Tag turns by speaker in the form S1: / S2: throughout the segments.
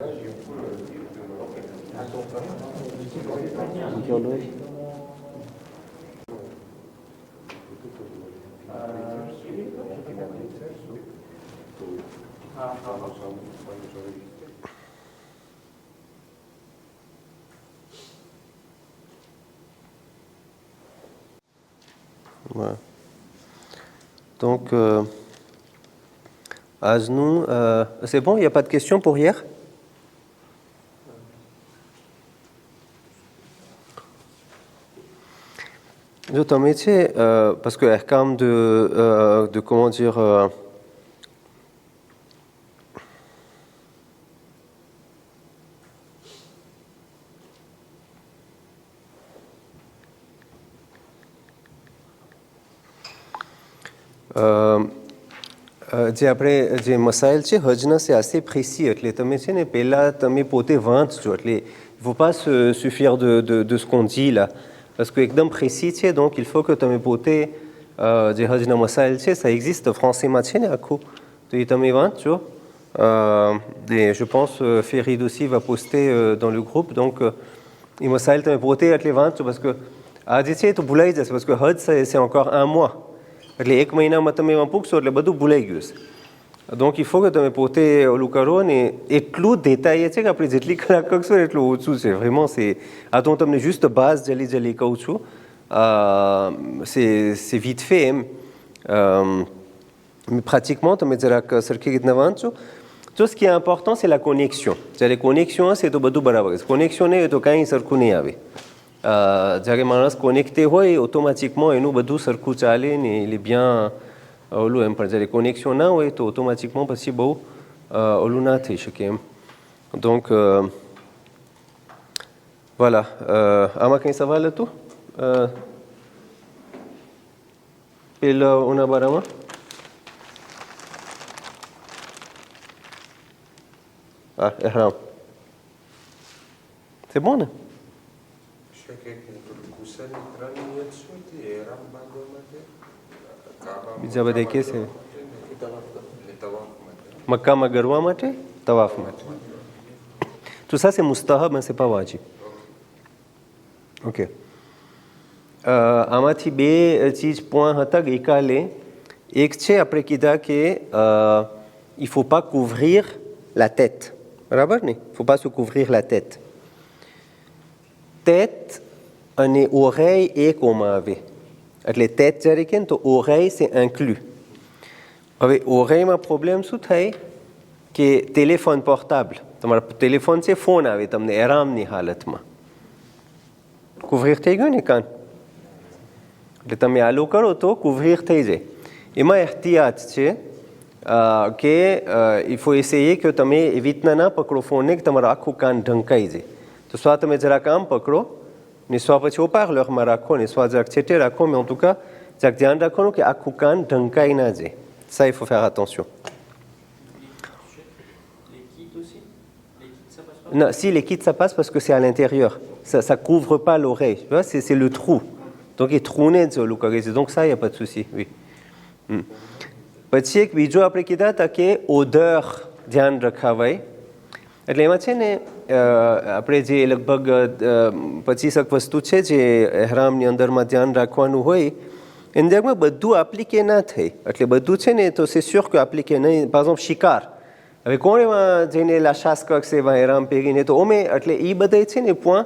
S1: Voilà. Donc, આજનું c'est bon, il n'y a pas de questions pour hier? જો તમે છે parce que ahkam de comment dire જે આપણે જે મસાઇલ છે હજના c'est assez précis એટલે તમે છે ને પહેલા તમે પોતે વાંચજો એટલે il faut pas se suffire de ce qu'on dit là parce que એકદમ précis છે donc il faut que તમે પોતે જે હજના મસાઇલ છે ça existe françaisમાં છે ને આખું તો એ તમે વાંચજો et je pense Ferid aussi va poster dans le groupe donc એ મસાઇલ તમે પોતે એટલે વાંચજો parce que આ જે છે તો ભૂલાઈ જશે parce que હજ c'est encore un mois એટલે એક મહિનામાં તમે એમાં પૂછશો એટલે બધું ભૂલાઈ ગયું છે donc il faut que તમે પોતે ઓલું કરો ને એટલું détaillé છે કે આપણે જેટલી કલાક કરશો એટલું ઓછું છે vraiment c'est આ તો હું તમને juste base જલ્દી કહું છું c'est vite fait mais pratiquement તમે જરાક સરખી રીતના વાંચો તો ce qui est important c'est la connexion જ્યારે connexion હશે તો બધું બરાબર છે connexion નહીં હોય તો કાંઈ સરખું નહીં આવે જ્યારે માણસ કોનેક્ટે હોય ઓટોમેટિકમાં એનું બધું સરખું ચાલે ને il est bien ઓલું એમ પણ જ્યારે કોનેક્શન ના હોય તો ઓટોમેટિકમાં પછી બહુ ઓલું ના થઈ શકે એમ donc voilà આમાં કંઈ સવાલ હતો પેલા ઓના બારામાં ihram c'est bon ને બીજા બધા કે છે મક્કામાં ગરવા માટે તવાફ માટે tout ça c'est mustahab mais c'est pas wajib ok આમાંથી બે ચીજ point હતા ગઈકાલે એક છે આપણે કીધા કે il faut pas couvrir la tête બરાબર ને il faut pas se couvrir la tête tête અને oreille એકમાં આવે એટલે tête જ્યારે કે તો oreille c'est inclus હવે oreilleમાં પ્રોબ્લેમ શું થાય કે ટેલિફોન પોર્ટેબલ તમારા ટેલિફોન છે ફોન આવે તમને આરામની હાલતમાં કુવરીર થઈ ગયું ને કાન એટલે તમે આલો કરો તો કુવરીર થઈ જાય એમાં એહતિયાત છે કે il faut essayer que તમે એવી રીતના ના પકડો ફોનને કે તમારું આખું કાન ઢંકાઈ જાય તો સ્વા તમે જરાક આમ પકડો ને સ્વા પછી haut-parleurમાં રાખો ને સ્વા જરાક છેટે રાખો mais en tout cas જરાક ધ્યાન રાખવાનું કે આખું કાન ઢંકાઈ ના જાય ça il faut faire attention non si les kits ça passe parce que c'est à l'intérieur ça couvre pas l'oreille tu vois c'est le trou donc il trou net donc ça il y a pas de souci oui પછી એક બીજો આપણે કીધા હતા કે odeur ધ્યાન રખાવાય એટલે એમાં છે ને આપણે જે લગભગ 25 વસ્તુ છે જે એહરામની અંદરમાં ધ્યાન રાખવાનું હોય એની જગ્યામાં બધું એપ્લિકે ના થાય એટલે બધું છે ને તો c'est sûr que એપ્લિકે નહીં par exemple શિકાર હવે કોણ એમાં જઈને la chasse કરશે એમાં એહરામ પહેરીને તો ઓમે એટલે એ બધા છે ને point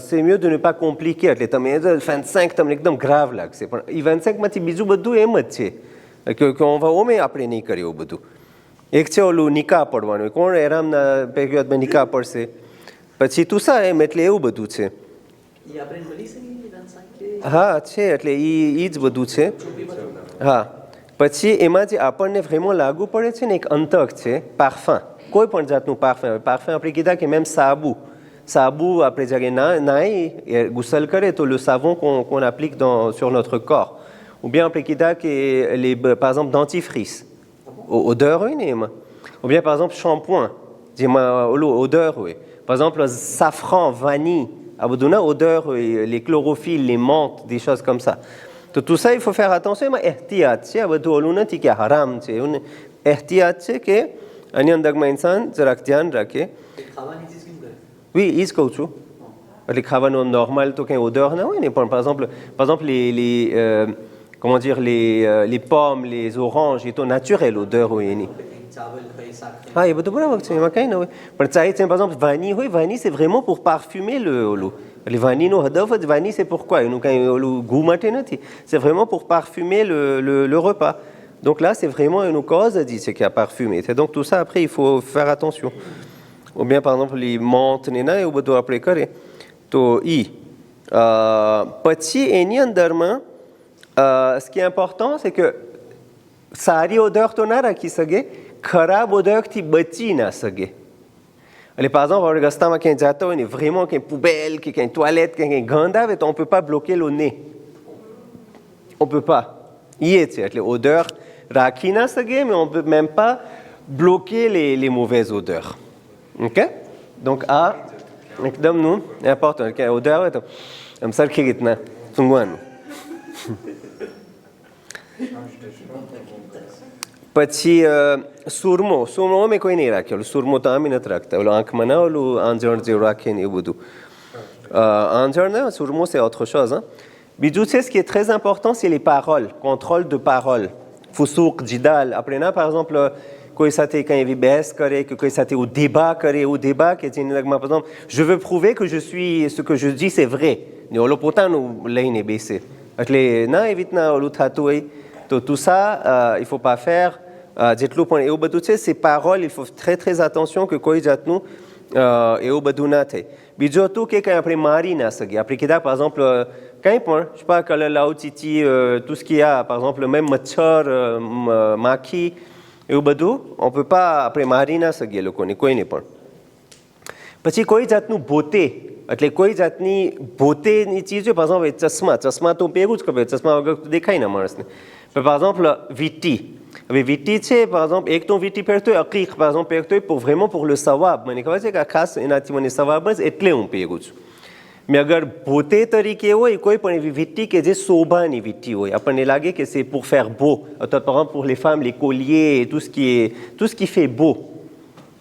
S1: c'est mieux de ne pas compliquer એટલે તમે 25 તમને એકદમ grave લાગશે પણ એ 25માંથી બીજું બધું એમ જ છે કે on va ઓમે આપણે નહીં કરીએ એવું બધું એક છે ઓલું નિકાહ પડવાનું કોણ એહરામના પહેર્યામાં નિકાહ પડશે પછી તુસા એમ એટલે એવું બધું છે હા છે એટલે એ જ બધું છે હા પછી એમાં જે આપણને vraiment લાગુ પડે છે ને એક અંતર છે પાર્ફમ કોઈ પણ જાતનું પાર્ફમ આપણે કીધા કે même સાબુ આપણે જ્યારે નાઈ ગુસલ કરે તો le savon qu'on applique sur notre corps ou bien આપણે કીધા કે par exemple dentifrice odeur હોય ને એમાં ou bien par exemple shampoing જેમાં ઓલું odeur હોય par exemple safran vanille à બધું odeur les chlorophylles les menthes des choses comme ça તો tout ça il faut faire attention એમાં એહતિયાત છે આ બધું ઓલું નથી કે હરામ છે એવું એહતિયાત છે કે આની અંદરમાં ઇન્સાન જરાક ધ્યાન રાખે. Oui, એ જ કહું છું. એટલે ખાવાનું નોર્મલ તો કંઈ odeur ના હોય ને, પણ par exemple comment dire, les pommes, les oranges, એ તો naturel odeur હોય એની. હા, એ બધું બરાબર છે, એમાં કંઈ ના હોય. પણ ચાહે છે par exemple vanille હોય, vanille c'est vraiment pour parfumer l'eau. એટલે vanilleનો હદફ જ vanille c'est pourquoi એનું કંઈ ઓલું goût માટે નથી, c'est vraiment pour parfumer le repas. Donc là c'est vraiment une cause dit c'est qu'il y a parfumé. C'est donc tout ça après il faut faire attention. Ou bien par exemple les menthes ને ના એવું બધું આપણે કરે તો ઈ પછી એની અંદરમાં ce qui est important c'est que સારી odeur તો ના રાખી શકે, ખરાબ odeur થી બચી ના શકે. એટલે par exemple આપણે રસ્તામાં ક્યાંય જતા હોય ને vraiment ક્યાંય poubelle કે ક્યાંય toilette કે ક્યાંય ગંધ આવે તો on peut pas bloquer le nez, on peut pas. એ છે એટલે odeur રાખી ના શકે, mais on peut même pas bloquer les mauvaises odeurs. OK? Donc આ એકદમનું ઇમ્પોર્ટન્ટ કે odeur હોય તો આમ સરખી રીતના સૂંઘવાનું. પછી સુરમો અમે કોઈ નહીં રાખ્યો, સુરમો તો આમે નથી રાખતા, ઓલું આંખમાં ના ઓલું આંજણ જેવું રાખે ને એવું બધું. આંજણ ને સુરમો c'est autre chose. બીજું છે ce qui est très important c'est les paroles, contrôle de parole. ફુસૂક જિદાલ, આપણે ના par exemple કોઈ સાથે કંઈ એવી બહેસ કરે કે કોઈ સાથે એવું débat કરે, એવું débat કે જેની અંદર par exemple je veux prouver que je suis ce que je dis c'est vrai ને ઓલો પોતાનું લઈને બેસે, એટલે ના એવી રીતના ઓલું થતું હોય તો tout ça il faut pas faire. જેટલું પણ એવું બધું છે ces paroles il faut très très attention que કોઈ જાતનું એવું બધું ના થાય. બીજું હતું કે કંઈ આપણે મારી ના શકીએ. આપણે કીધા par exemple કંઈ પણ je sais pas કલલાઉ ચીચી tout ce qu'il y a par exemple même મચ્છર માખી એવું બધું on peut pas આપણે મારી ના શકીએ લોકોને, કોઈને પણ. પછી કોઈ જાતનું ભોતે, એટલે કોઈ જાતની ભોતેની ચીજ હોય par exemple ચશ્મા તો પહેરવું જ ખબર, ચશ્મા વગર દેખાય ના માણસને. પણ par exemple વીટી, હવે વીટી છે par exemple એક તો વીટી પહેરતો હોય, અકીક par exemple પહેરતો હોય pour vraiment pour le સવાબ, મને ખબર છે કે આ ખાસ એનાથી મને સવાબ જ એટલે હું પહેરું છું. mais અગર ભોતે તરીકે હોય કોઈ પણ એવી વીટી કે જે શોભાની વીટી હોય, આપણને લાગે કે c'est pour faire beau, અથવા par exemple pour les femmes les colliers et tout ce qui fait beau,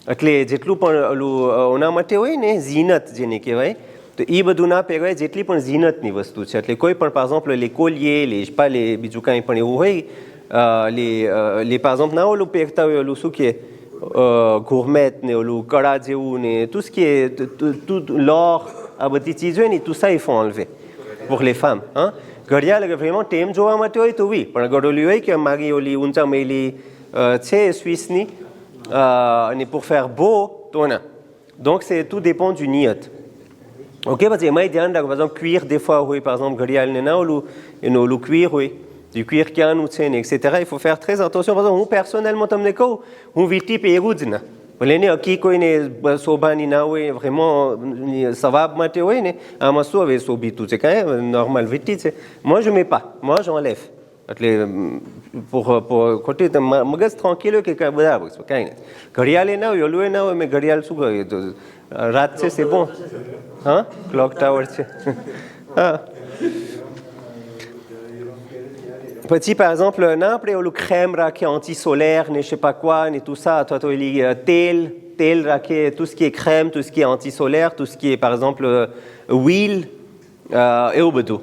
S1: એટલે જેટલું પણ ઓલું ઓના માટે હોય ને ઝીનત જેને કહેવાય, તો એ બધું ના પહેરવાય જેટલી પણ ઝીનતની વસ્તુ છે. એટલે કોઈ પણ par exemple les colliers, les je sais pas les બીજું કાંઈ પણ એવું હોય, les par exemple ના ઓલું પહેરતા હોય ઓલું શું કહે gourmette ને ઓલું કડા જેવું ને tout ce qui est tout l'or, આ બધી ચીજ હોય ને tout ça il faut enlever pour les femmes. ઘડિયાળ vraiment ટેમ જોવા માટે હોય તો વી, પણ અગર ઓલી હોય કે મારી ઓલી ઊંચા મેલી છે સ્વિસની અને pour faire beau તો ના. donc c'est tout dépend du niyat. OK, parce que એમાંય ધ્યાન રાખો par exemple cuir des fois હોય par exemple ઘડિયાળને ના ઓલું એનું ઓલું cuir હોય, du cuir ક્યાંનું છે ને etc. il faut faire très attention. par exemple હું personnellement તમને કહું હું વીટી પહેરું જ ના, ભલે એને હકી કોઈને શોભાની ના હોય, vraiment સવાબ માટે હોય ને આમાં શું હવે શોભીતું છે, કાંઈ નોર્મલ વીટી છે. moi je mets pas, moi j'enlève, એટલે pour ખોટી મગજ tranquille કે કાંઈ બરાબર છે, કાંઈ નથી. ઘડિયાળે ના હોય ઓલું ના હોય, મેં ઘડિયાળ શું કહ્યું તો રાત છે c'est bon. હા ક્લોક ટાવર છે. હા પછી par exemple ના આપણે ઓલું crème રાખીએ anti solaire ne je sais pas quoi ne tout ça, અથવા તો એલી તેલ રાખીએ, tout ce qui est crème, tout ce qui est anti solaire, tout ce qui est par exemple huile, એવું બધું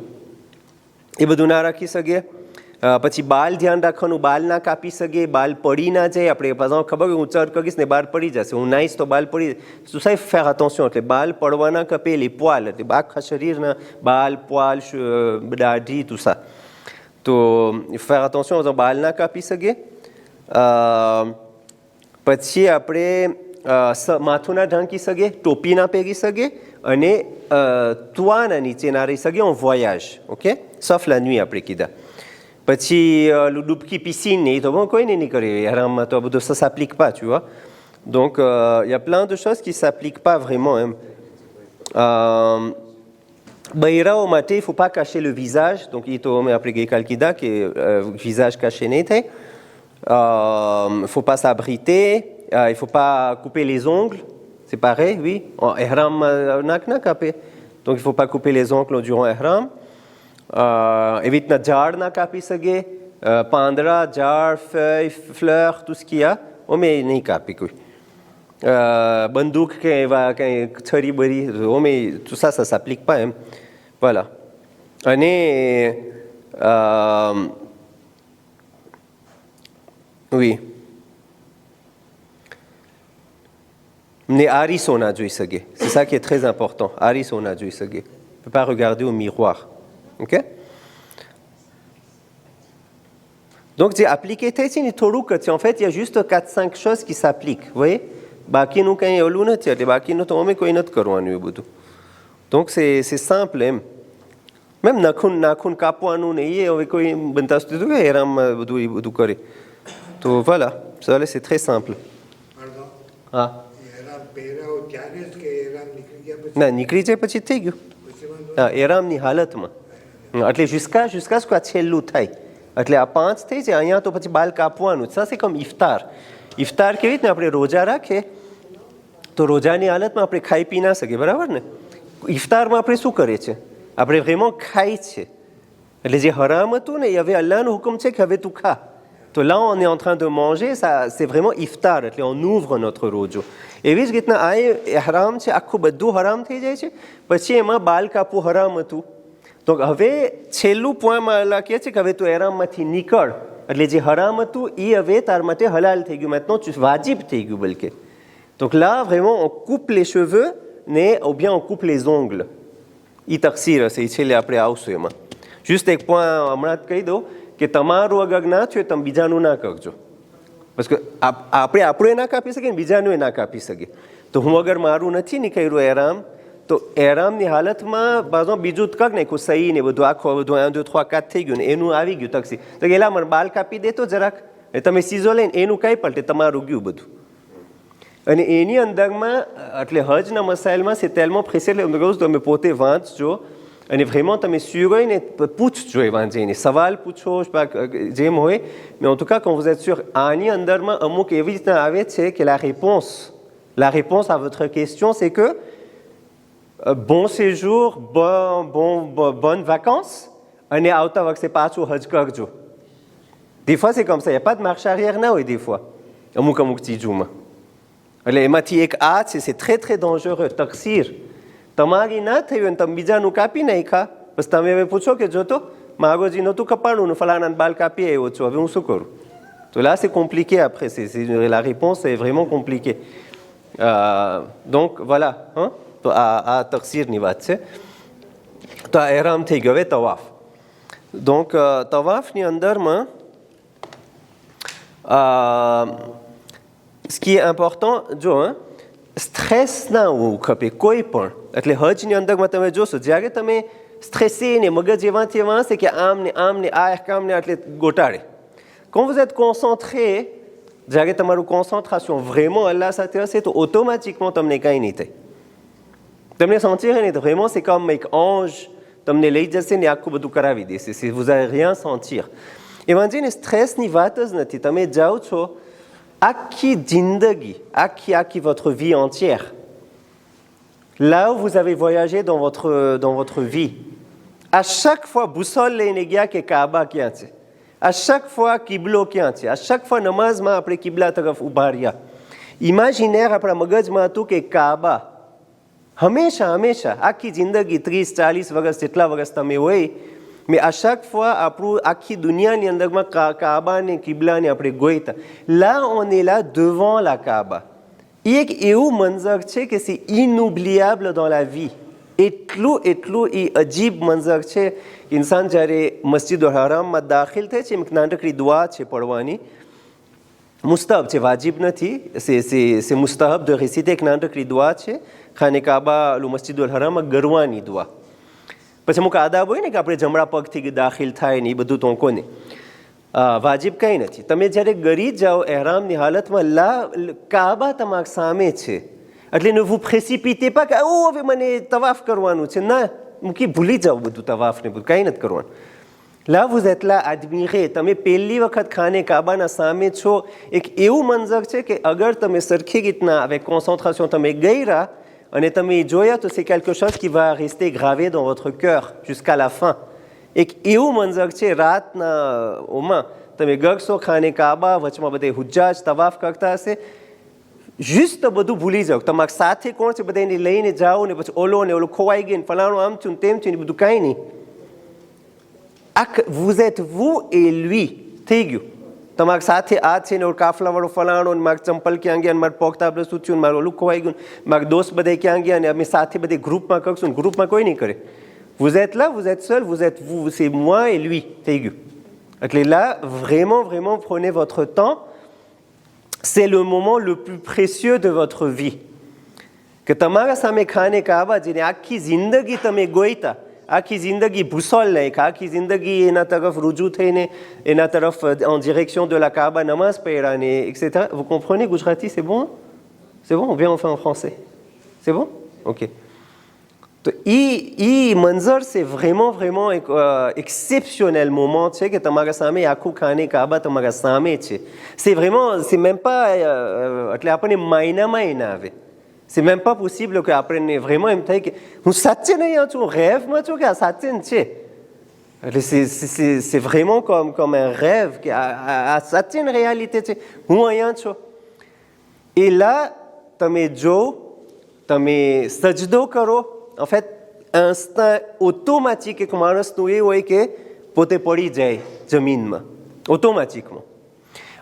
S1: એ બધું ના રાખી શકીએ. પછી બાલ ધ્યાન રાખવાનું, બાલ ના કાપી શકીએ, બાલ પડી ના જાય. આપણે par exemple ખબર હું ચર કરીશ ને બાલ પડી જશે, હું નાઈશ તો બાલ પડી, tout ça il faut faire attention. એટલે બાલ પડવા ના કપે, les poils, એટલે આખા શરીરના બાલ પોલ દાઢી tout ça, તો il faut faire attention aux બાલ ના કાપી શકીએ. પછી આપણે માથું ના ઢાંકી શકીએ, ટોપી ના પહેરી શકીએ અને તવાના નીચે ના રહી શકીએ en voyage. OK, sauf la nuit આપણે કીધા. પછી ડૂબકી piscine ને એ તો bon કોઈ નહીં કરે આરામમાં, તો આ બધું ça s'applique pas, tu vois. donc il y a plein de choses qui s'appliquent pas vraiment. બૈરાઓ માટે il faut pas cacher le visage, donc એ તો અમે આપણે ગઈકાલ કીધા કે visage caché નહીં થાય. il faut pas s'abriter, il faut pas couper les ongles, c'est pareil, oui. en ihram nak na kape, donc il faut pas couper les ongles durant ihram. એવી રીતના ઝાડ ના કાપી શકે, પાંદડા, ઝાડ, feuilles, fleurs, tout ce qu'il y a, અમે નહીં કાપી કોઈ બંદૂક કે એવા કંઈ છરી બરી અમે tout ça ça s'applique pas એમ voilà અને oui ને આરિસ હોના જોઈ શકે c'est ça qui est très important આરિસ હોના જોઈ શકે on ne peut pas regarder au miroir ok donc j'ai appliqué c'est થોડુંક છે en fait il y a juste 4-5 choses qui s'appliquent vous voyez બાકીનું કંઈ ઓલું નથી એટલે બાકીનું તો અમે કોઈ નથી કરવાનું એ બધું donc c'est simple એમ même નાખૂન કાપવાનું ને એ હવે કોઈ બનતા સુધી કે હેરામમાં બધું એ બધું કરે તો voilà ça c'est très simple હા ના નીકળી જાય પછી થઈ ગયું હા એરામની હાલતમાં એટલે jusqu'à ce que આ છેલ્લું થાય એટલે આ 5 થઈ જાય અહીંયા તો પછી બાલ કાપવાનું ça c'est comme ઇફતાર કેવી રીતને આપણે રોજા રાખીએ તો રોજાની હાલતમાં આપણે ખાઈ પી ના શકીએ બરાબર ને ઇફતારમાં આપણે શું કરીએ છીએ આપણે vraiment ખાઈ છે એટલે જે હરામ હતું ને એ હવે અલ્લાહનો હુકમ છે કે હવે તું ખા તો là on est en train de manger ça c'est vraiment iftar એટલે on ouvre notre rojo એવી જ રીતના આ હરામ છે આખું બધું હરામ થઈ જાય છે પછી એમાં બાલ કાપવું હરામ હતું તો હવે છેલ્લું પોઈન્ટમાં અલ્લાહ કહે છે કે હવે તું એરામમાંથી નીકળ એટલે જે હરામ હતું એ હવે તાર માટે હલાલ થઈ ગયું maintenant tu વાજિબ થઈ ગયું બલકે donc là vraiment on coupe les cheveux né ou bien on coupe les ongles એ તકસીર હશે એ છેલ્લે આપણે આવશું એમાં juste એક પોઈન્ટ હમણાં જ કહી દઉં કે તમારું અગર ના થયું તમે બીજાનું ના કરજો parce que આપણે આપણું ના કાપી શકીએ ને બીજાનું ના કાપી શકીએ તો હું અગર મારું નથી નીકળ્યું એરામ તો એરામની હાલતમાં બાજુ બીજું જ કર નાખ્યું સહી ને બધું આખો બધું 1 2 3 4 થઈ ગયું ને એનું આવી ગયું તકસી તો એલા મને બાલ કાપી દેતો જરાક તમે સીઝો લઈને એનું કઈ પલટે તમારું ગયું બધું અને એની અંદરમાં એટલે હજના મસાઇલમાં c'est tellement précis તમે પોતે વાંચજો અને vraiment તમે sûr હોય ને પૂછજો એ વાંચીને સવાલ પૂછો જેમ હોય mais en tout cas quand vous êtes sûr આની અંદરમાં અમુક એવી રીતના આવે છે કે la réponse à votre question c'est que bon séjour bonnes vacances અને આવતા વખતે પાછું હજ કરજો des fois c'est comme ça il y a pas de marche arrière ના હોય des fois અમુક ચીજોમાં એટલે એમાંથી એક આ છે c'est très très dangereux તકસીર તમારી ના થયું ને તમે બીજાનું કાપી નાખ્યા બસ તમે હવે પૂછો કે જો તો માગોજી નહોતું કપાણું ને ફલાણાને બાલ કાપી આવ્યો છું હવે હું શું કરું તો là c'est compliqué après la réponse est vraiment compliquée donc voilà તો આ તકસીરની વાત છે તો આ એહરામ થઈ ગયો હવે તવાફ donc તવાફની અંદરમાં ce qui est important જો સ્ટ્રેસ ના હોવું ખપે કોઈ પણ એટલે હજની અંદરમાં તમે જોશો જ્યારે તમે સ્ટ્રેસે ને મગજ એવાથી વાંચે કે આમ ને આ અહેકામને એટલે ગોટાળે quand vous êtes concentré જ્યારે તમારું concentration vraiment અલ્લાહ સાથે હશે તો ઓટોમેટિકમાં તમને કાંઈ નહીં થાય તમને sentir નહીં તો vraiment c'est comme એક ange તમને લઈ જશે ને આખું બધું કરાવી દેશે vous allez rien sentir એમાં છે ને સ્ટ્રેસની વાત જ નથી તમે જાઓ છો આખી જિંદગી આખી votre vie entière là où vous avez voyagé dans votre vie à chaque fois boussole લઈને ગયા કે કાબા ક્યાં છે à chaque fois કિબલો ક્યાં છે à chaque fois નમાઝમાં આપણે કિબલા તરફ ઊભા રહ્યા ઇમેજિનેર આપણા મગજમાં હતું કે કાબા હંમેશા આખી જિંદગી 30-40 વર્ષ જેટલા વર્ષ તમે હોય mais à chaque fois આપણું આખી દુનિયાની અંદરમાં કાબા ને કિબલાને આપણે ગોઈતા là on est là devant la Kaaba એક એવું મંઝર છે કે c'est inoubliable dans la vie એટલું એ અજીબ મંઝર છે ઇન્સાન જ્યારે મસ્જિદ હરામમાં દાખલ થાય છે એક નાનકડી દુઆ છે પઢવાની મુસ્તહબ છે વાજિબ નથી c'est મુસ્તહબ de réciter એક નાનકડી દુઆ છે ખાને કાબા મસ્જિદ હરામમાં ગરવાની દુઆ પછી અમુક આદાબ હોય ને કે આપણે જમણા પગથી દાખલ થાય ને એ બધું તો કોને વાજિબ કંઈ નથી તમે જ્યારે ગરી જાઓ એહરામની હાલતમાં કાબા તમારા સામે છે એટલે ne vous précipitez pas કે હવે મને તવાફ કરવાનું છે ના મૂકી ભૂલી જાઓ બધું તવાફને બધું કંઈ નથી કરવાનું là vous êtes là admiré તમે પહેલી વખત ખાને કાબાના સામે છો એક એવું મંઝર છે કે અગર તમે સરખી રીતના avec concentration તમે ગયરા અને તમે જોયા તો c'est quelque chose qui va rester gravé dans votre cœur jusqu'à la fin એક એવું મંઝર છે રાતના ઓમાં તમે ગગશો ખાને કાબા, વચમાં બધે હુજ્જાજ તવાફ કરતા હશે, જુસ્ત બધું ભૂલી જાઓ. તમારા સાથે કોણ છે બધા એને લઈને જાઓ ને પછી ઓલો ને ઓલો ખોવાઈ ગઈ ને ફલાણું આમ છું તેમ છે ને બધું કાંઈ નહીં. vous êtes vous et lui થઈ ગયું. તમારા સાથે આ છે ને કાફલાવાળો ફલાણો ને મારા ચંપલ ક્યાં ગયા ને મારા પગ તાપડે સૂચ્યું ને મારું ઓલું ખોવાઈ ગયું, મારા દોસ્ત બધા ક્યાં ગયા ને અમે સાથે બધે ગ્રુપમાં કરશું ને ગ્રુપમાં કોઈ નહીં કરે. vous êtes là, vous êtes seul, vous êtes vous, c'est moi et lui થઈ ગયું. એટલે là vraiment vraiment prenez votre temps, c'est le moment le plus précieux de votre vie. કે તમારા સામે ખાને કાબા જેને આખી જિંદગી તમે ગોઈતા, આખી જિંદગી ભૂસોલ નાખ્યા, આખી જિંદગી એના તરફ રૂજુ થઈને એના તરફ en direction de la Kaaba નમાઝ પઢ્યા ને etc. Vous comprenez Gujarati? c'est bon? C'est bon? On vient enfin en français. C'est bon? Ok. તો એ મંઝર c'est vraiment vraiment એક exceptionnel moment છે કે તમારા સામે આખું ખાને કાબા તમારા સામે છે. c'est vraiment, c'est même pas એટલે આપણને માયનામાં ના આવે. c'est même pas possible કે આપણને vraiment એમ થાય કે હું સાચે નહીં છું, હું rêveમાં છું કે આ સાચે જ છે. એટલે c'est vraiment comme un rêve કે આ સાચે ને réalité છે, હું અહીંયા છું. et là તમે જો તમે સજદો કરો, en fait instinct automatique એક માણસનું એ હોય કે પોતે પડી જાય જમીનમાં ઓટોમેટિકમાં.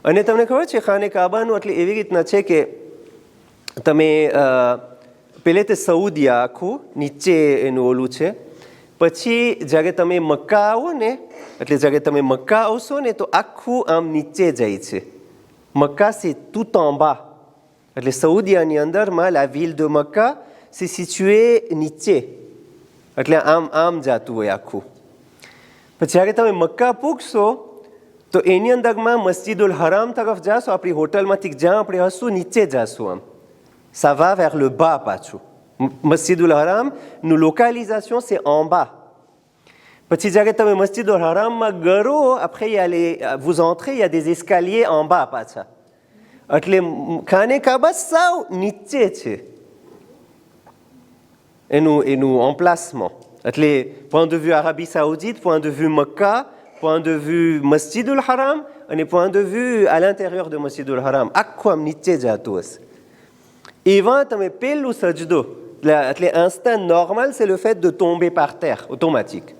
S1: અને તમને ખબર છે ખાને કાબાનું એટલે એવી રીતના છે કે તમે પહેલે તે સઉદીયા આખું નીચે એનું ઓલું છે, પછી જ્યારે તમે મક્કા આવો ને એટલે જ્યારે તમે મક્કા આવશો ને તો આખું આમ નીચે જાય છે. Mecca c'est tout en bas, એટલે સઉદીયાની અંદરમાં la ville de Mecca c'est situé નીચે, એટલે આમ જાતું હોય આખું. પછી જ્યારે તમે મક્કા પૂગશો તો એની અંદરમાં મસ્જિદુલ હરામ તરફ જાશો, આપણી હોટલમાંથી જ્યાં આપણે હશું નીચે જાશું આમ. Ça va vers le bas પાછું. મસ્જિદુલ હરામનું localisation c'est en bas. પછી જ્યારે તમે મસ્જિદુલ હરામમાં ગરો, après vous entrez, il y a des escaliers en bas પાછા. એટલે ખાને કાબા સાવ નીચે છે એનું emplacement. એટલે point de vue Arabie Saoudite, point de vue Mecca, point de vue Masjidul Haram અને point de vue à l'intérieur de Masjidul Haram, આખું આમ નીચે જાતું હશે. એવા તમે પહેલું સજદો એટલે instinct normal c'est le fait de tomber par terre automatique.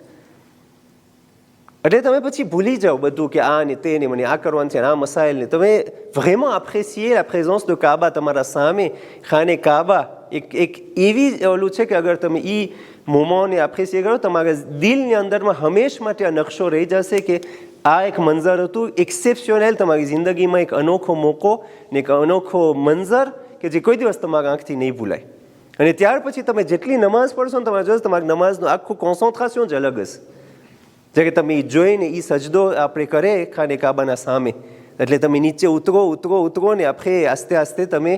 S1: એટલે તમે પછી ભૂલી જાઓ બધું કે આ ને તે ને મને આ કરવાનું છે આ મસાઇલ ને. તમે vraiment apprécier la présence de Kaaba તમારા સામે. ખાને કાબા એક એવી ઓલું છે કે અગર તમે એ મોમેન્ટને apprécier કરો તમારા દિલની અંદરમાં હંમેશ માટે આ નકશો રહી જશે કે આ એક મંઝર હતું એક્સેપ્શનલ તમારી જિંદગીમાં, એક અનોખો મોકો ને એક અનોખો મંઝર કે જે કોઈ દિવસ તમારા આંખથી નહીં ભૂલાય. અને ત્યાર પછી તમે જેટલી નમાઝ પઢશો ને તમારે જોશો તમારી નમાઝનું આખું કોન્સન્ટ્રેશન જ અલગ હશે. જ્યારે તમે એ જોઈને એ સજદો આપણે કરે ખાને કાબાના સામે, એટલે તમે નીચે ઉતરો ને આપણે આસ્તે આસ્તે તમે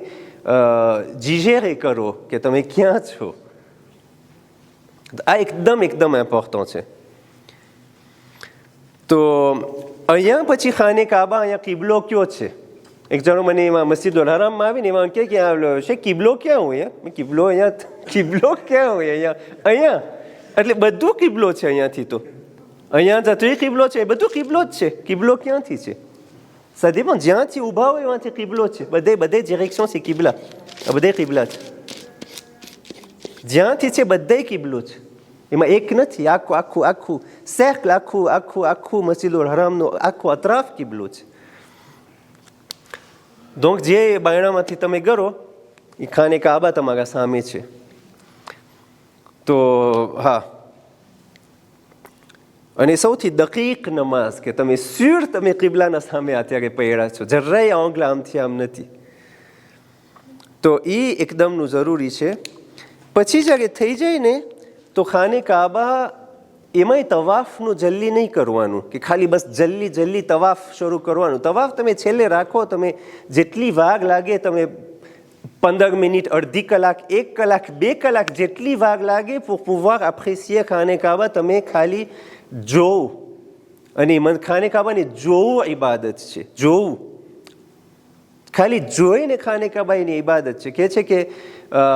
S1: જીજેરે કરો કે તમે ક્યાં છો. આ એકદમ ઇમ્પોર્ટન્ટ છે. તો અહીંયા પછી ખાને કાબા અહીંયા કિબલો કયો છે? એક જણો મને એમાં મસ્જિદુલ હરામમાં આવીને એમાં કે છે કિબલો ક્યાં હોય? મેં કિબલો ક્યાં હોય અહીંયા? એટલે બધું કિબલો છે અહીંયાથી. તો અહીંયા જતો કિબલો છે, બધું કિબલો જ છે. કિબલો ક્યાંથી છે? સદી પણ જ્યાંથી ઊભા હોય એમાંથી કિબલો છે. બધે ડિરેક્શન છે કિબલા, બધે કિબલા છે. જ્યાંથી છે બધે કિબલો છે, એમાં એક નથી. આખું સર્કલ, આખું મસ્જિદુલ હરામનો આખો અતરાફ કિબલો છે. donc જે બાયણામાંથી તમે ગરો એ ખાને કાબા તમારા સામે છે. તો હા, અને સૌથી દકીક નમાઝ કે તમે શ્યોર તમે કિબલાના સામે અત્યારે પૈડા છો, જરાય આંગળા આમથી આમ નથી. તો એ એકદમનું જરૂરી છે. પછી જ્યારે થઈ જાય ને તો ખાને કાબા એમાંય તવાફનું જલ્દી નહીં કરવાનું કે ખાલી બસ જલ્દી તવાફ શરૂ કરવાનું. તવાફ તમે છેલ્લે રાખો, તમે જેટલી વાર લાગે, તમે 15 મિનિટ, અડધી કલાક, 1 કલાક, 2 કલાક, જેટલી વાર લાગે pour pouvoir apprécier ખાને કાબા તમે ખાલી જોવું. અને ખાને કાબાને જોવું ઇબાદત છે. જોવું, ખાલી જોઈને ખાને કાબા એની ઇબાદત છે. કહે છે કે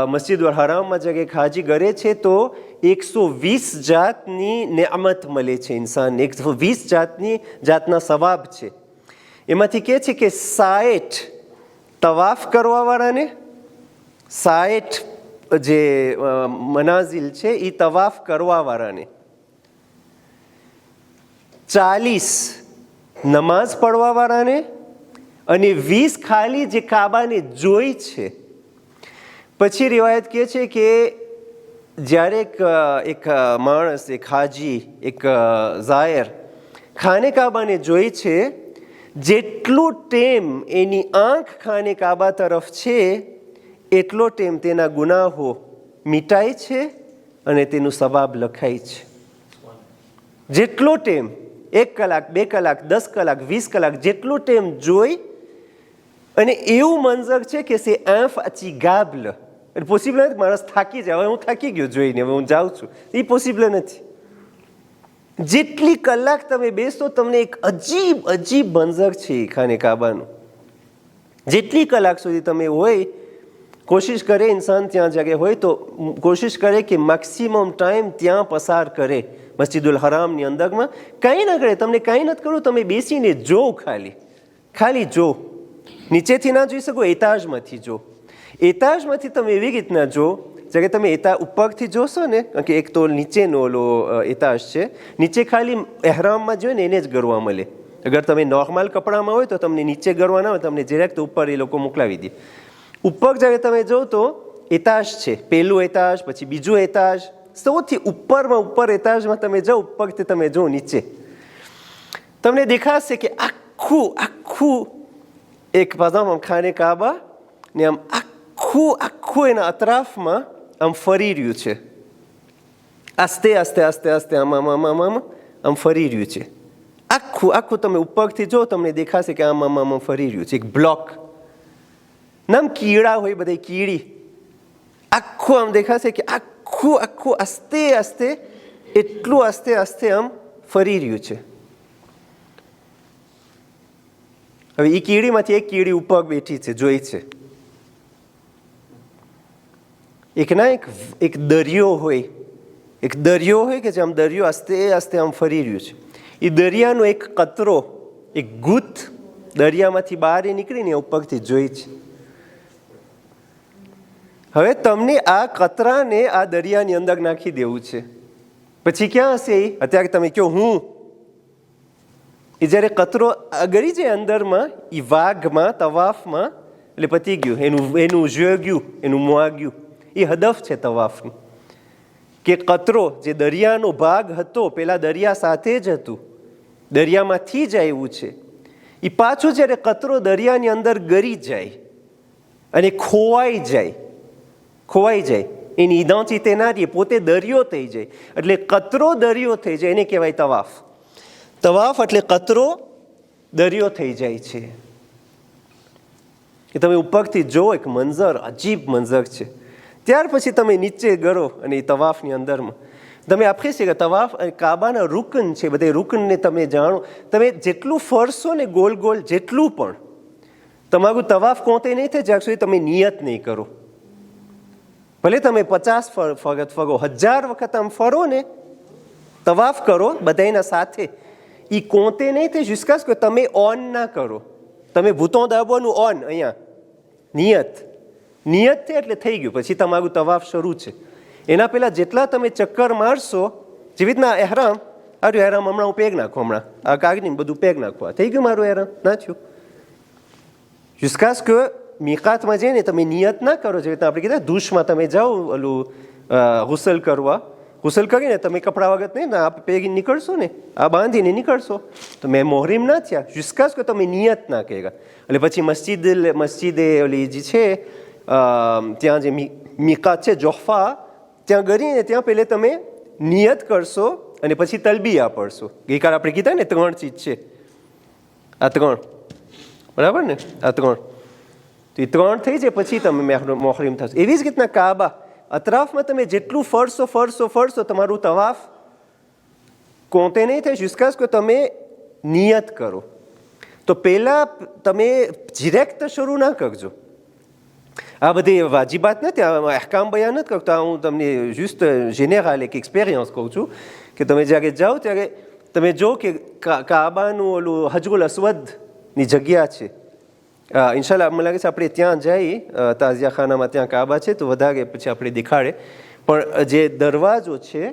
S1: મસ્જિદુલ હરામમાં જગ્યાએ હાજી કરે છે તો 120 જાતની નેમત મળે છે ઇન્સાનને, 120 જાતના સવાબ છે. એમાંથી કહે છે કે 60 તવાફ કરવાવાળાને, 60 જે મનાઝિલ છે એ તવાફ કરવાવાળાને, 40 નમાઝ પઢવાવાળાને અને 20 ખાલી જે કાબાને જોઈ છે. પછી રિવાયત કહે છે કે જ્યારે એક માણસ, એક હાજી, એક ઝાયર ખાને કાબાને જોઈ છે, જેટલું ટેમ એની આંખ ખાને કાબા તરફ છે એટલો ટેમ તેના ગુનાહો મિટાય છે અને તેનું સવાબ લખાય છે. જેટલો ટેમ, 1 કલાક, 2 કલાક, 10 કલાક, 20 કલાક, જેટલું ટેમ જોઈ, અને એવું મંઝર છે કે સે આંફ અચીગાબલ, એટલે પોસિબલ નથી માણસ થાકી જાય, હવે હું થાકી ગયો જોઈને, હવે હું જાઉં છું, એ પોસિબલ નથી. જેટલી કલાક તમે બેસો તમને એક અજીબ અજીબ મંઝર છે ખાને કાબાનું. જેટલી કલાક સુધી તમે હોય, કોશિશ કરે ઇન્સાન ત્યાં જગ્યાએ હોય તો કોશિશ કરે કે મેક્સિમમ ટાઈમ ત્યાં પસાર કરે મસ્જિદુલ હરામની અંદરમાં. કંઈ ના કરે, તમને કંઈ નથી કરવું, તમે બેસીને જો, ખાલી જો. નીચેથી ના જોઈ શકો, એતાજમાંથી જો. એતાજમાંથી તમે એવી રીતના જો, જ્યારે તમે ઉપરથી જોશો ને, કારણ કે એક તો નીચેનો ઓલો એતાજ છે, નીચે ખાલી એહરામમાં જોઈએ ને એને જ ગરવા મળે. અગર તમે નોર્મલ કપડામાં હોય તો તમને નીચે ગરવા ના હોય, તમને ડિરેક્ટ ઉપર એ લોકો મોકલાવી દે. ઉપર જ્યારે તમે જો તો એતાજ છે, પહેલું એતાજ, પછી બીજું એતાજ, સૌથી ઉપરમાં ઉપર એતાજમાં તમે જાઓ, ઉપરથી તમે જો નીચે, તમને દેખાશે કે આખું એક બાજુમાં ખાને કાબા ને આમ આખું એના અતરાફમાં આમ ફરી રહ્યું છે. આસ્તે આસ્તે આસ્તે આસ્તે આમ ફરી રહ્યું છે. આખું તમે ઉપરથી જો તમને દેખાશે કે આમ ફરી રહ્યું છે. એક બ્લોક નામ કીડા હોય, બધા કીડી, આખું આમ દેખાશે કે આખું આસ્તે આસ્તે, એટલું આસ્તે આસ્તે આમ ફરી રહ્યું છે. હવે એ કીડીમાંથી એક કીડી ઉપર બેઠી છે, જોઈ છે. એક દરિયો હોય કે જે આમ દરિયો આસ્તે આસ્તે આમ ફરી રહ્યું છે. એ દરિયાનો એક કતરો, એક ગુથ દરિયામાંથી બહાર નીકળીને ઉપરથી જોઈ છે. હવે તમને આ કતરાને આ દરિયાની અંદર નાખી દેવું છે, પછી ક્યાં હશે એ? અત્યારે તમે કહો હું, એ જ્યારે કતરો ગળી જાય અંદરમાં, એ વાઘમાં, તવાફમાં, એટલે પતી ગયું, એનું ગયું, એનું મુઆગ્યું. એ હદફ છે તવાફનું, કે કતરો જે દરિયાનો ભાગ હતો, પેલા દરિયા સાથે જ હતું, દરિયામાંથી જ આવ્યું છે, એ પાછું જ્યારે કતરો દરિયાની અંદર ગળી જાય અને ખોવાઈ જાય, એની ઈદાંચી ના રહે, પોતે દરિયો થઈ જાય, એટલે કતરો દરિયો થઈ જાય, એને કહેવાય તવાફ. તવાફ એટલે કતરો દરિયો થઈ જાય છે. એ તમે ઉપરથી જો, એક મંઝર, અજીબ મંઝર છે. ત્યાર પછી તમે નીચે ગરો અને એ તવાફની અંદરમાં તમે આપે છે કે તવાફ કાબાના રૂકન છે, બધા રૂકનને તમે જાણો. તમે જેટલું ફરશો ને ગોલ ગોલ, જેટલું પણ તમારું તવાફ કોતે નહીં થાય જ્યાં સુધી તમે નિયત નહીં કરો. ભલે તમે 50 વખત ફરો, 1000 વખત આમ ફરો ને, તવાફ કરો બધાના સાથે, એ કોતે નહીં થાય જુસ્કાસ કે તમે ઓન ના કરો. તમે ભૂતો દાબવાનું ઓન, અહીંયા નિયત છે એટલે થઈ ગયું, પછી તમારું તવાફ શરૂ છે. એના પહેલાં જેટલા તમે ચક્કર મારશો, જેવી રીતના એહરામ, હમણાં હું પેગ નાખું, હમણાં આ કાગની બધું પેગ નાખવા, થઈ ગયું મારું એહરામ, ના થયું. જુસ્કાસ કે મિકાતમાં જઈને તમે નિયત ના કરો, જેવી રીતના આપણે કીધા દુશમાં તમે જાઓ ઓલું ગુસલ કરવા, ગુસલ કરીને તમે કપડા વગર નહીં ને આ પેગી નીકળશો ને, આ બાંધીને નીકળશો તો મેં મોહરીમ ના થયા. જુસ્કાસ કે તમે નિયત ના કર્યા, એટલે પછી મસ્જિદે ઓલી જે છે ત્યાં જે મિકાત છે જોહફા, ત્યાં ગરીને ત્યાં પહેલે તમે નિયત કરશો અને પછી તલબિયા પડશો. ગઈકાલ આપણે કીધા ને 3 ચીજ છે, આ 3, બરાબર ને, આ 3, તો એ 3 થઈ જાય પછી તમે મોહરીમ થશો. એવી જ રીતના કાબા અતરાફમાં તમે જેટલું ફરશો તમારું તવાફ કોતે નહીં થાય. જુસ્કાસ કે તમે નિયત કરો. તો પહેલાં તમે ડિરેક્ટ શરૂ ના કરજો. આ બધી વાજીબાત નથી, અહેકામ બયાન નથી કરતો, હું તમને જસ્ટ જેનેરલ એક એક્સપિરિયન્સ કહું છું કે તમે જ્યારે જાઓ ત્યારે તમે જો કે કાબાનું ઓલું હજરુલ અસ્વદ ની જગ્યા છે. ઇન્શાલ્લાહ મને લાગે છે આપણે ત્યાં જઈ તાઝિયાખાનામાં, ત્યાં કાબા છે તો વધારે પછી આપણે દેખાડે. પણ જે દરવાજો છે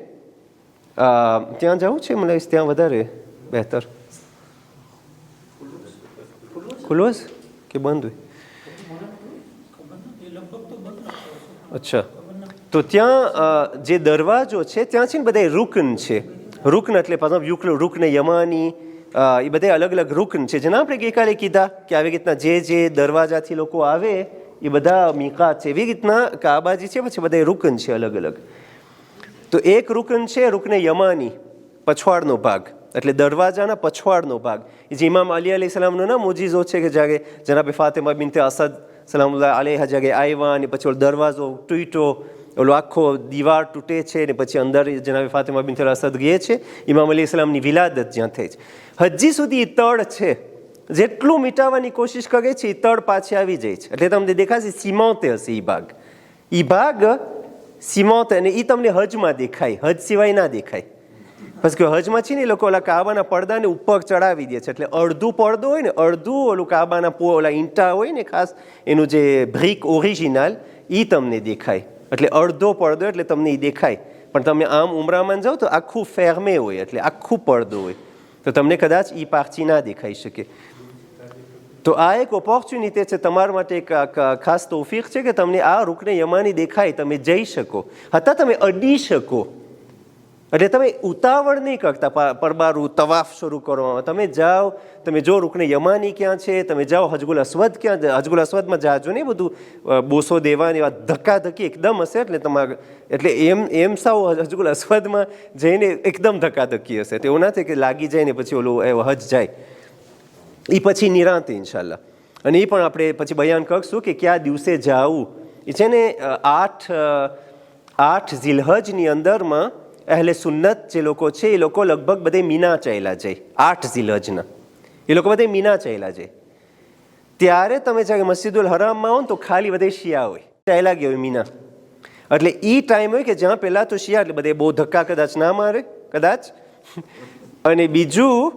S1: ત્યાં જવું છે, મને લાગે ત્યાં વધારે બહેતર. ખુલ્લો હશે કે બંધ હોય? અચ્છા, તો ત્યાં જે દરવાજો છે ત્યાં છે ને બધા રૂકન છે. રૂકન એટલે રૂકન યમાની, એ બધા અલગ અલગ રૂકન છે જેના આપણે ગઈકાલે કીધા કે આવી રીતના જે દરવાજાથી લોકો આવે એ બધા મિકાત છે. એવી રીતના કાબાજી છે, પછી બધા રૂકન છે અલગ અલગ. તો એક રૂકન છે રૂકને યમાની, પછવાડનો ભાગ, એટલે દરવાજાના પછવાડનો ભાગ. એ જે ઇમામ અલી અલૈહિ સલામનો ના મોજીઝો છે કે જ્યારે જનાબે ફાતિમા બિન્તે અસદ સલામુલ્લાહ અલૈહા જગ્યાએ આવ્યા ને પછી ઓલો દરવાજો તૂટ્યો, ઓલો આખો દીવાર તૂટે છે ને પછી અંદર જનાબે ફાતિમા બિન્તે અસદ ગયે છે. ઇમામ અલી સલામની વિલાદત જ્યાં થઈ છે. હજી સુધી એ તળ છે, જેટલું મિટાવવાની કોશિશ કરે છે એ તળ પાછી આવી જાય છે. એટલે તમને દેખાશે સીમાંતે હશે એ ભાગ સીમાંતે, અને એ તમને હજમાં દેખાય, હજ સિવાય ના દેખાય. બસ કે હજમાં છે ને એ લોકો ઓલા કાબાના પડદાને ઉપર ચડાવી દે છે, એટલે અડધું પડદો હોય ને, અડધું ઓલું કાબાના ઓલા ઈંટા હોય ને ખાસ એનું જે બ્રિક ઓરિજિનલ, એ તમને દેખાય. એટલે અડધો પડદો એટલે તમને એ દેખાય. પણ તમે આમ ઉમરામાં જાઓ તો આખું ફેરમે હોય, એટલે આખું પડદો હોય, તો તમને કદાચ એ પારથી ના દેખાઈ શકે. તો આ એક ઓપોર્ચ્યુનિટી છે તમારા માટે, એક ખાસ તોફીક છે કે તમને આ રૂકને યમાની દેખાય, તમે જઈ શકો, હતા તમે અડી શકો. એટલે તમે ઉતાવળ નહીં કરતા પરબારું તવાફ શરૂ કરવામાં. તમે જાઓ, તમે જો રૂકને યમાની ક્યાં છે, તમે જાઓ હજગુલ અસ્વદ ક્યાં, હજગુલ અસ્વદમાં જાજો નહીં બધું બોસો દેવાની વાત ધક્કાધક્કી એકદમ હશે, એટલે તમારે એટલે એમ સાવ હજગુલ અસ્વદમાં જઈને એકદમ ધક્કાધક્કી હશે. તો એવું ના થાય કે લાગી જાય ને પછી ઓલું હજ જાય. એ પછી નિરાંત ઇન્શાલ્લાહ. અને એ પણ આપણે પછી બયાન કરશું કે કયા દિવસે જાવું. એ છે ને 8 ઝિલહજની અંદરમાં અહેલે સુન્નત જે લોકો છે એ લોકો લગભગ બધે મીના ચાલ્યા જાય. 8 ઝિલહજના એ લોકો બધે મીના ચાલ્યા જાય. ત્યારે તમે જ્યારે મસ્જિદુલ હરામમાં આવો ને તો ખાલી બધે શિયા હોય, ચાલ્યા ગયા હોય મીના. એટલે એ ટાઈમ હોય કે જ્યાં પહેલાં તો શિયા એટલે બધે બહુ ધક્કા કદાચ ના મારે કદાચ, અને બીજું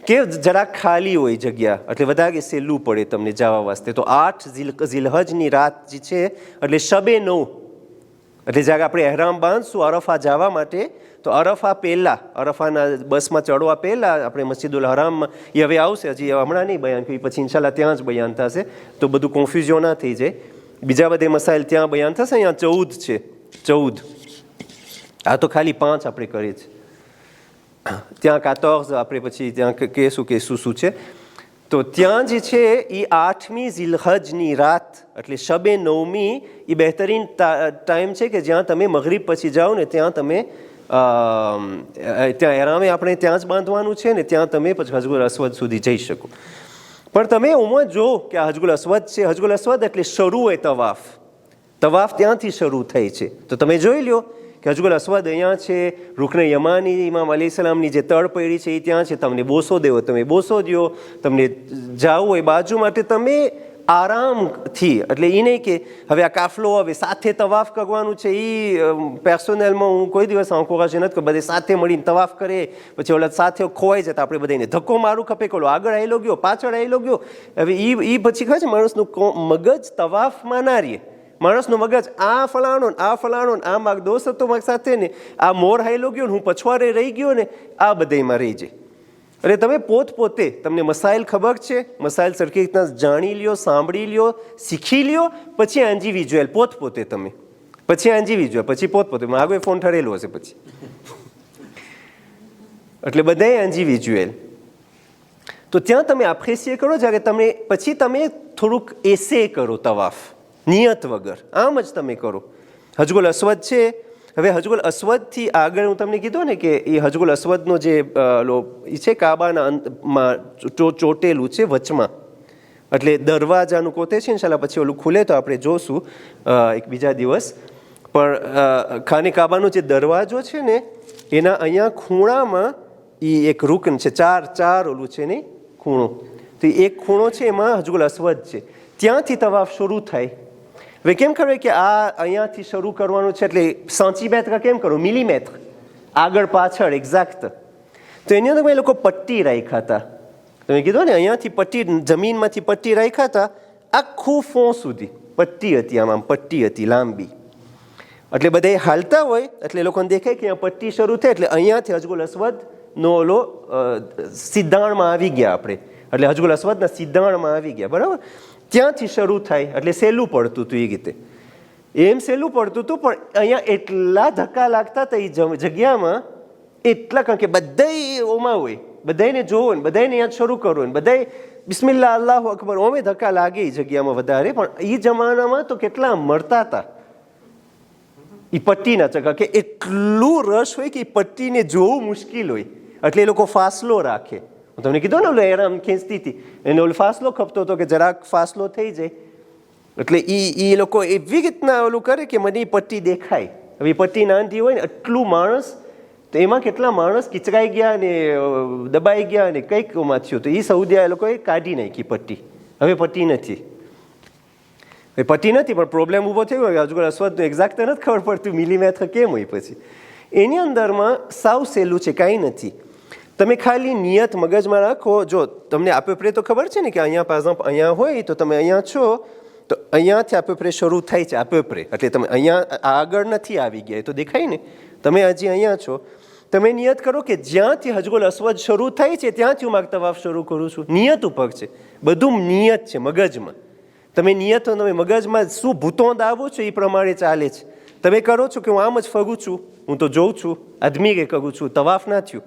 S1: કે જરાક ખાલી હોય જગ્યા, એટલે વધારે સહેલું પડે તમને જવા વાસ્તે. તો 8 ઝિલહજની રાત જે છે એટલે શબે 9, એટલે જ્યારે આપણે એહરામ બાંધશું અરફા જવા માટે, તો અરફા પહેલાં, અરફાના બસમાં ચડવા પહેલાં આપણે મસ્જિદુલ હરામમાં, એ હવે આવશે, હજી હમણાં નહીં બયાન કર્યું, પછી ઇન્શાલ્લાહ ત્યાં જ બયાન થશે, તો બધું કન્ફ્યુઝન ના થઈ જાય. બીજા બધે મસાઇલ ત્યાં બયાન થશે. અહીંયા 14 છે, 14. આ તો ખાલી 5 આપણે કરીએ છીએ, ત્યાં 14 આપણે પછી ત્યાં કહેશું કે શું છે. તો ત્યાં જે છે એ 8મી ઝિલહજની રાત એટલે શબે 9મી એ બહેતરીન ટાઈમ છે કે જ્યાં તમે મગરિબ પછી જાઓ ને ત્યાં તમે ત્યાં એરામે આપણે ત્યાં જ બાંધવાનું છે ને ત્યાં તમે પછી હજગુલ અસ્વદ સુધી જઈ શકો. પણ તમે ઉમર જો કે આ હજગુલ અસ્વદ છે, હજગુલ અસ્વદ એટલે શરૂ હોય તવાફ, તવાફ ત્યાંથી શરૂ થઈ છે. તો તમે જોઈ લો કે હજગુલ અસ્વદ અહીંયા છે, રૂકને યમાની ઇમામ અલી સલામની જે તળ પડી છે એ ત્યાં છે. તમને બોસો દેવો તમે બોસો દો, તમને જાવું હોય બાજુ માટે તમે આરામથી, એટલે એ નહીં કે હવે આ કાફલો હવે સાથે તવાફ કરવાનું છે. એ પર્સનલમાં હું કોઈ દિવસ અંકોરાજ નથી કે બધે સાથે મળીને તવાફ કરે, પછી ઓલા સાથે ખોવાઈ જતા આપણે બધાને ધક્કો મારું ખપે કે ઓલો આગળ આવેલો ગયો પાછળ આવેલો ગયો. હવે એ પછી ખબર છે માણસનું મગજ તવાફમાં ના રહે. માણસનું મગજ આ ફલાણો આ માગ દોસ્ત હતો માગ સાથે ને આ મોર હાઈલો ગયો ને હું પછવાડે રહી ગયો ને આ બધામાં રહી જાય. એટલે તમે પોતે તમને મસાઇલ ખબર છે, મસાઇલ સરખી રીતના જાણી લ્યો, સાંભળી લ્યો, શીખી લ્યો, પછી આંજી વિઝ્યુઅલ પોતે તમે પછી આંજી વિઝ્યુઅલ પછી પોતે આગળ ફોન ઠરેલો હશે પછી એટલે બધાએ આંજી વિઝ્યુઅલ. તો ત્યાં તમે એપ્રિશિએટ કરો જ્યારે તમે પછી તમે થોડુંક એસે કરો તવાફ નિયત વગર, આમ જ તમે કરો. હજગુલ અસ્વદ છે, હવે હજગુલ અસ્વદથી આગળ હું તમને કીધું ને કે એ હજગુલ અસ્વદનો જે એ છે કાબાના અંતમાં ચોટેલું છે વચમાં, એટલે દરવાજાનું કોતે છે. ઇન્શાલ્લાહ પછી ઓલું ખુલે તો આપણે જોશું એક બીજા દિવસ. પણ ખાને કાબાનો જે દરવાજો છે ને એના અહીંયા ખૂણામાં એ એક રૂકન છે, ચાર ઓલું છે ને ખૂણો, તો એક ખૂણો છે એમાં હજગુલ અસ્વદ છે. ત્યાંથી તવાફ શરૂ થાય. હવે કેમ ખબર કે આ અહીંયાથી શરૂ કરવાનું છે એટલે સેન્ટીમીટર કેમ કરો, મિલીમીટર આગળ પાછળ એક્ઝેક્ટ. તો એની અંદર એ લોકો પટ્ટી રાખ્યા હતા, તમે કીધું ને અહીંયાથી પટ્ટી જમીનમાંથી પટ્ટી રાખ્યા હતા આખું ફોં સુધી પટ્ટી હતી, આમ પટ્ટી હતી લાંબી. એટલે બધા હાલતા હોય એટલે લોકોને દેખાય કે અહીંયા પટ્ટી શરૂ થાય એટલે અહીંયાથી હજગુલ અસ્વદનો ઓલો સિદ્ધાણમાં આવી ગયા આપણે, એટલે હજગુલ અસ્વદના સિદ્ધાણમાં આવી ગયા, બરાબર. ત્યાંથી શરૂ થાય એટલે સહેલું પડતું હતું. એ રીતે એમ સહેલું પડતું હતું, પણ અહીંયા એટલા ધક્કા લાગતા હતા એ જગ્યામાં, એટલા, કારણ કે બધા ઓમાં હોય, બધાને જોવો ને બધાને અહીંયા શરૂ કરવું ને બધા બિસ્મિલ્લાહ અલ્લાહુ અકબર ઓમે ધક્કા લાગે એ જગ્યામાં વધારે. પણ એ જમાનામાં તો કેટલા મળતા હતા એ પટ્ટીના ચક્કા, કે એટલું રસ હોય કે એ પટ્ટીને જોવું મુશ્કેલ હોય, એટલે એ લોકો ફાસલો રાખે. હું તમને કીધું ને ઓલો એરામ ખેંચતી હતી એને ઓલો ફાસલો ખપતો હતો કે જરાક ફાસલો થઈ જાય, એટલે એ લોકો એવી રીતના ઓલું કરે કે મને એ પટ્ટી દેખાય. હવે એ પટ્ટી નાંધી હોય ને એટલું માણસ, તો એમાં કેટલા માણસ કિચરાઈ ગયા ને દબાઈ ગયા ને કંઈક ઓમાં થયું, તો એ સૌદિયા એ લોકોએ કાઢી નાખી પટ્ટી. હવે પટ્ટી નથી, એ પટ્ટી નથી, પણ પ્રોબ્લેમ ઊભો થયો હોય હજુ અસ્વદનું એક્ઝેક્ટ નથી ખબર પડતું મિલીમેટર કેમ હોય. પછી એની અંદરમાં સાવ સહેલું છે, કાંઈ નથી. તમે ખાલી નિયત મગજમાં રાખો. જો તમને આપે તો ખબર છે ને કે અહીંયા પાછા અહીંયા હોય તો તમે અહીંયા છો તો અહીંયાથી આપે શરૂ થાય છે આપે, એટલે તમે અહીંયા આગળ નથી આવી ગયા તો દેખાય ને, તમે હજી અહીંયા છો. તમે નિયત કરો કે જ્યાંથી હજગુલ અસ્વદ શરૂ થાય છે ત્યાંથી હું મારા તવાફ શરૂ કરું છું. નિયત ઉપર છે, બધું નિયત છે મગજમાં. તમે નિયત તમે મગજમાં શું ભૂતોંદ આવો છો એ પ્રમાણે ચાલે છે. તમે કરો છો કે હું આમ જ ફરું છું, હું તો જોઉં છું આદમી કે કરું છું, તવાફ ના થયું.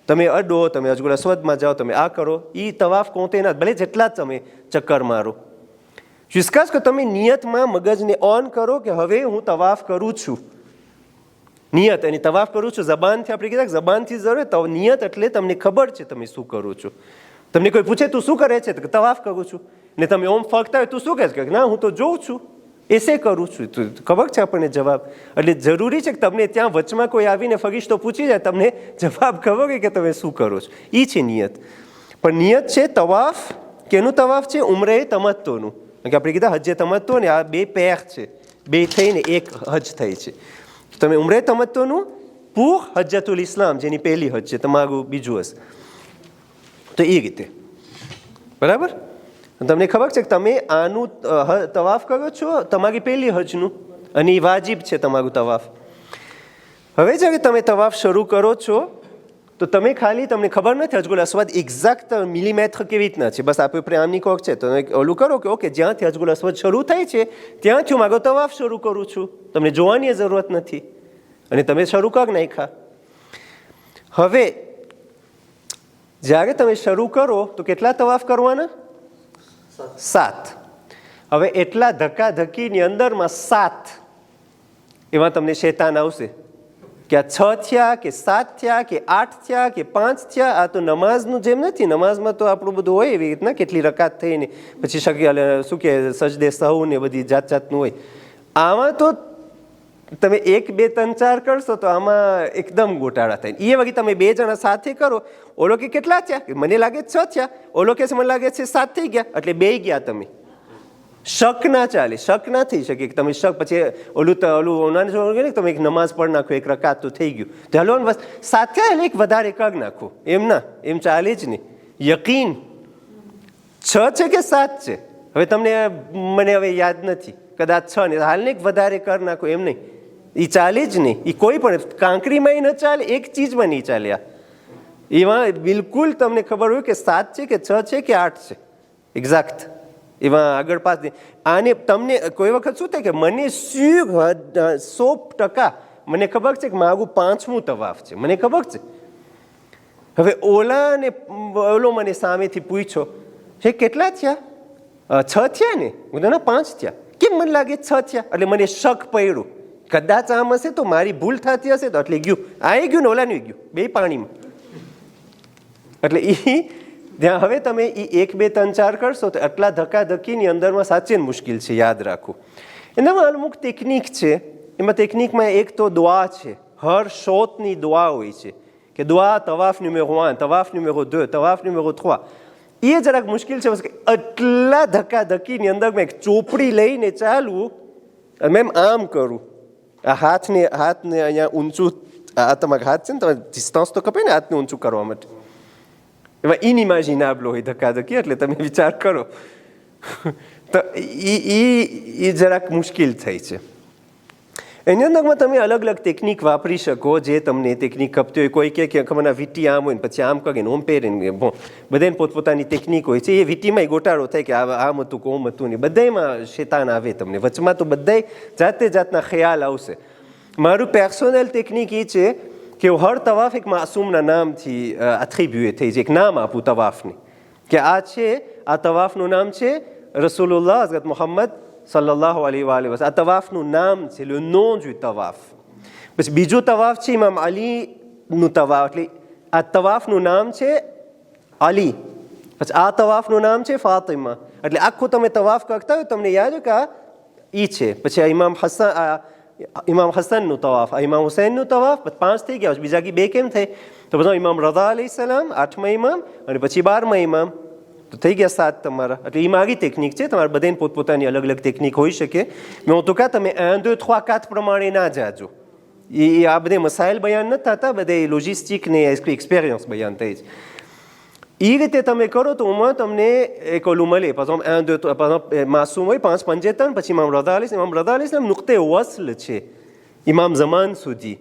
S1: તમે અડો, તમે હજગુલ અસ્વદમાં જાઓ, તમે આ કરો, એ તવાફ કોતે ના, ભલે જેટલા જ તમે ચક્કર મારો. વિશ્વાસ કે તમે નિયતમાં મગજને ઓન કરો કે હવે હું તવાફ કરું છું. નિયત અને તવાફ કરું છું જબાનથી, આપણે કીધા જબાનથી જરૂર તો નિયત એટલે તમને ખબર છે તમે શું કરો છો. તમને કોઈ પૂછે તું શું કરે છે તો તવાફ કરું છું, ને તમે ઓમ ફરતા હોય તું શું કહે છે કે ના હું તો જોઉં છું, એસે કરું છું. તો ખબર છે આપણને જવાબ. એટલે જરૂરી છે કે તમને ત્યાં વચમાં કોઈ આવીને ફરિશ્તો પૂછી જાય તમને જવાબ ખબર હોય કે તમે શું કરો છો. એ છે નિયત. પણ નિયત છે તવાફ, કેનું તવાફ છે? ઉમરે તમત્તોનું. કે આપણે કીધા હજ્જે તમત્તો ને આ બે પેર છે, બે થઈને એક હજ થઈ છે. તમે ઉમરે તમત્તોનું પૂર હજ્જતુલ ઇસ્લામ, જેની પહેલી હજ છે, તમારું બીજું હશે. તો એ રીતે બરાબર. તમને ખબર છે કે તમે આનું તવાફ કરો છો તમારી પહેલી હજનું, અને એ વાજિબ છે તમારું તવાફ. હવે જ્યારે તમે તવાફ શરૂ કરો છો તો તમે ખાલી, તમને ખબર નથી હજગુલ અસ્વદ એક્ઝેક્ટ મિલીમેટર કેવી રીતના છે, બસ આપણે આમની કોક છે તો ઓલું કરો કે ઓકે જ્યાંથી હજગુલ અસ્વદ શરૂ થાય છે ત્યાંથી હું મારો તવાફ શરૂ કરું છું. તમને જોવાની જરૂરત નથી અને તમે શરૂ કરી નાખ્યા. હવે જ્યારે તમે શરૂ કરો તો કેટલા તવાફ કરવાના? 7. હવે એટલા ધક્કાધક્કીની અંદરમાં 7 એમાં તમને શૈતાન આવશે કે આ 6 થયા કે 7 થયા કે 8 થયા કે 5 થયા. આ તો નમાઝનું જેમ નથી. નમાઝમાં તો આપણું બધું હોય એવી રીતના કેટલી રકાત થઈને પછી શું કે સજદે સહુ ને બધી જાત જાતનું હોય. આમાં તો તમે 1 2 3 4 કરશો તો આમાં એકદમ ગોટાળા થાય. એ વખતે તમે 2 જણા સાથે કરો, ઓલો કે કેટલા થયા? મને લાગે 6 થયા, ઓલો કે મને લાગે છે 7 થઈ ગયા, એટલે 2 ગયા તમે. શક ના ચાલે, શક ના થઈ શકે કે તમે શક પછી ઓલું તમે એક નમાઝ પઢ નાખો, એક રકાત તો થઈ ગયું તો હલો બસ 7 થયા એટલે એક વધારે કરી નાખો. એમ ના, એમ ચાલે જ નહીં. યકીન 6 છે કે 7 છે હવે તમને મને હવે યાદ નથી, કદાચ 6 ને હાલને એક વધારે કરી નાખો, એમ નહીં. એ ચાલે જ નહીં. એ કોઈ પણ કાંકરીમાં ન ચાલે, એક ચીજમાં નહીં ચાલે. એમાં બિલકુલ તમને ખબર હોય કે 7 છે કે 6 છે કે 8 છે એક્ઝેક્ટ. એમાં આગળ પાસ આને તમને કોઈ વખત શું થાય કે મને 100% મને ખબર છે કે મારું 5મું તવાફ છે, મને ખબર છે. હવે ઓલાને ઓલો મને સામેથી પૂછ્યો હે કેટલા થયા? 6 થયા ને? હું ના 5 થયા. કેમ મને લાગે 6 થયા? એટલે મને શક પડ્યું કદાચ આમ હશે તો મારી ભૂલ થતી હશે તો એટલે ગયું આ ગયું ને ઓલાનું ગયું, બે પાણીમાં. એટલે એ ત્યાં હવે તમે એ 1 2 3 4 કરશો તો આટલા ધક્કાધક્કીની અંદરમાં સાચે મુશ્કેલ છે, યાદ રાખવું. એનામાં અમુક ટેકનિક છે. એમાં ટેકનિકમાં એક તો દુઆ છે, હર શોતની દુઆ હોય છે કે દુઆ તવાફ નુમેરો 1, તવાફ નુમેરો 2, તવાફ નુમેરો 3. એ જરાક મુશ્કેલ છે. આટલા ધક્કાધક્કીની અંદર મેં એક ચોપડી લઈને ચાલવું, મેમ આમ કરું, આ હાથને અહીંયા ઊંચું, આ તમારા હાથ છે ને તમે ડિસ્ટન્સ તો કપે ને હાથને ઊંચું કરવા માટે, એમાં ઇનઇમેજિનેબલ હોય ધક્કાધક્કી, એટલે તમે વિચાર કરો તો એ જરાક મુશ્કેલ થઈ છે. એની અંદરમાં તમે અલગ અલગ ટેકનિક વાપરી શકો, જે તમને ટેકનિક ખપતી હોય. કોઈ કે ખબર વીટી આમ હોય ને પછી આમ કરીને ઓમ પહેરીને, બધાને પોતપોતાની ટેકનિક હોય છે. એ વીટીમાં ગોટાળો થાય કે આમ હતું કે ઓમ હતું નહીં, બધામાં શેતાન આવે તમને વચમાં, તો બધાય જાતે જાતના ખ્યાલ આવશે. મારું પર્સનલ ટેકનિક એ છે કે હું હર તવાફ એક માસૂમના નામથી એટ્રીબ્યુટ થઈ જાય, એક નામ આપું તવાફને, કે આ છે, આ તવાફનું નામ છે રસૂલુલ્લાહ હઝરત મોહમ્મદ સલ્લલ્લાહુ અલૈહિ વસલ્લમ. આ તવાફનું નામ છે, લે નોમ du તવાફ. પછી બીજું તવાફ છે ઇમામ અલીનું તવાફ, એટલે આ તવાફનું નામ છે અલી, પછી આ તવાફનું નામ છે ફાતિમા. એટલે આખું તમે તવાફ કરતા હોય તમને યાદ હોય કે આ ઈ છે. પછી ઇમામ હસનનું તવાફ, આ ઇમામ હુસૈનનું તવાફ, 5 થઈ ગયા. બીજા 2 કેમ થઈ? તો બધા ઇમામ રઝા અલૈહિસ્સલામ 8મા ઇમામ, અને પછી 12મા ઇમામ, તો થઈ ગયા 7 તમારા. એટલે એ મારી ટેકનિક છે. તમારે બધાને પોતપોતાની અલગ અલગ ટેકનિક હોઈ શકે. મેં તો કહા તમે 1 2 3 4 પ્રમાણે ના જાજો. એ આ બધે મસાઇલ બયાન નથી થતા, બધે લોજિસ્ટિક ને એક્સપિરિયન્સ બયાન થઈ છે. એ રીતે તમે કરો તો એમાં તમને એક ઓલું મળે. પછી 1 2 માસૂમ હોય 5 75, પછી ઇમામ રઝા અલૈહિસ્સલામ નુક્તે વસ્લ છે ઇમામ ઝમાન સુધી.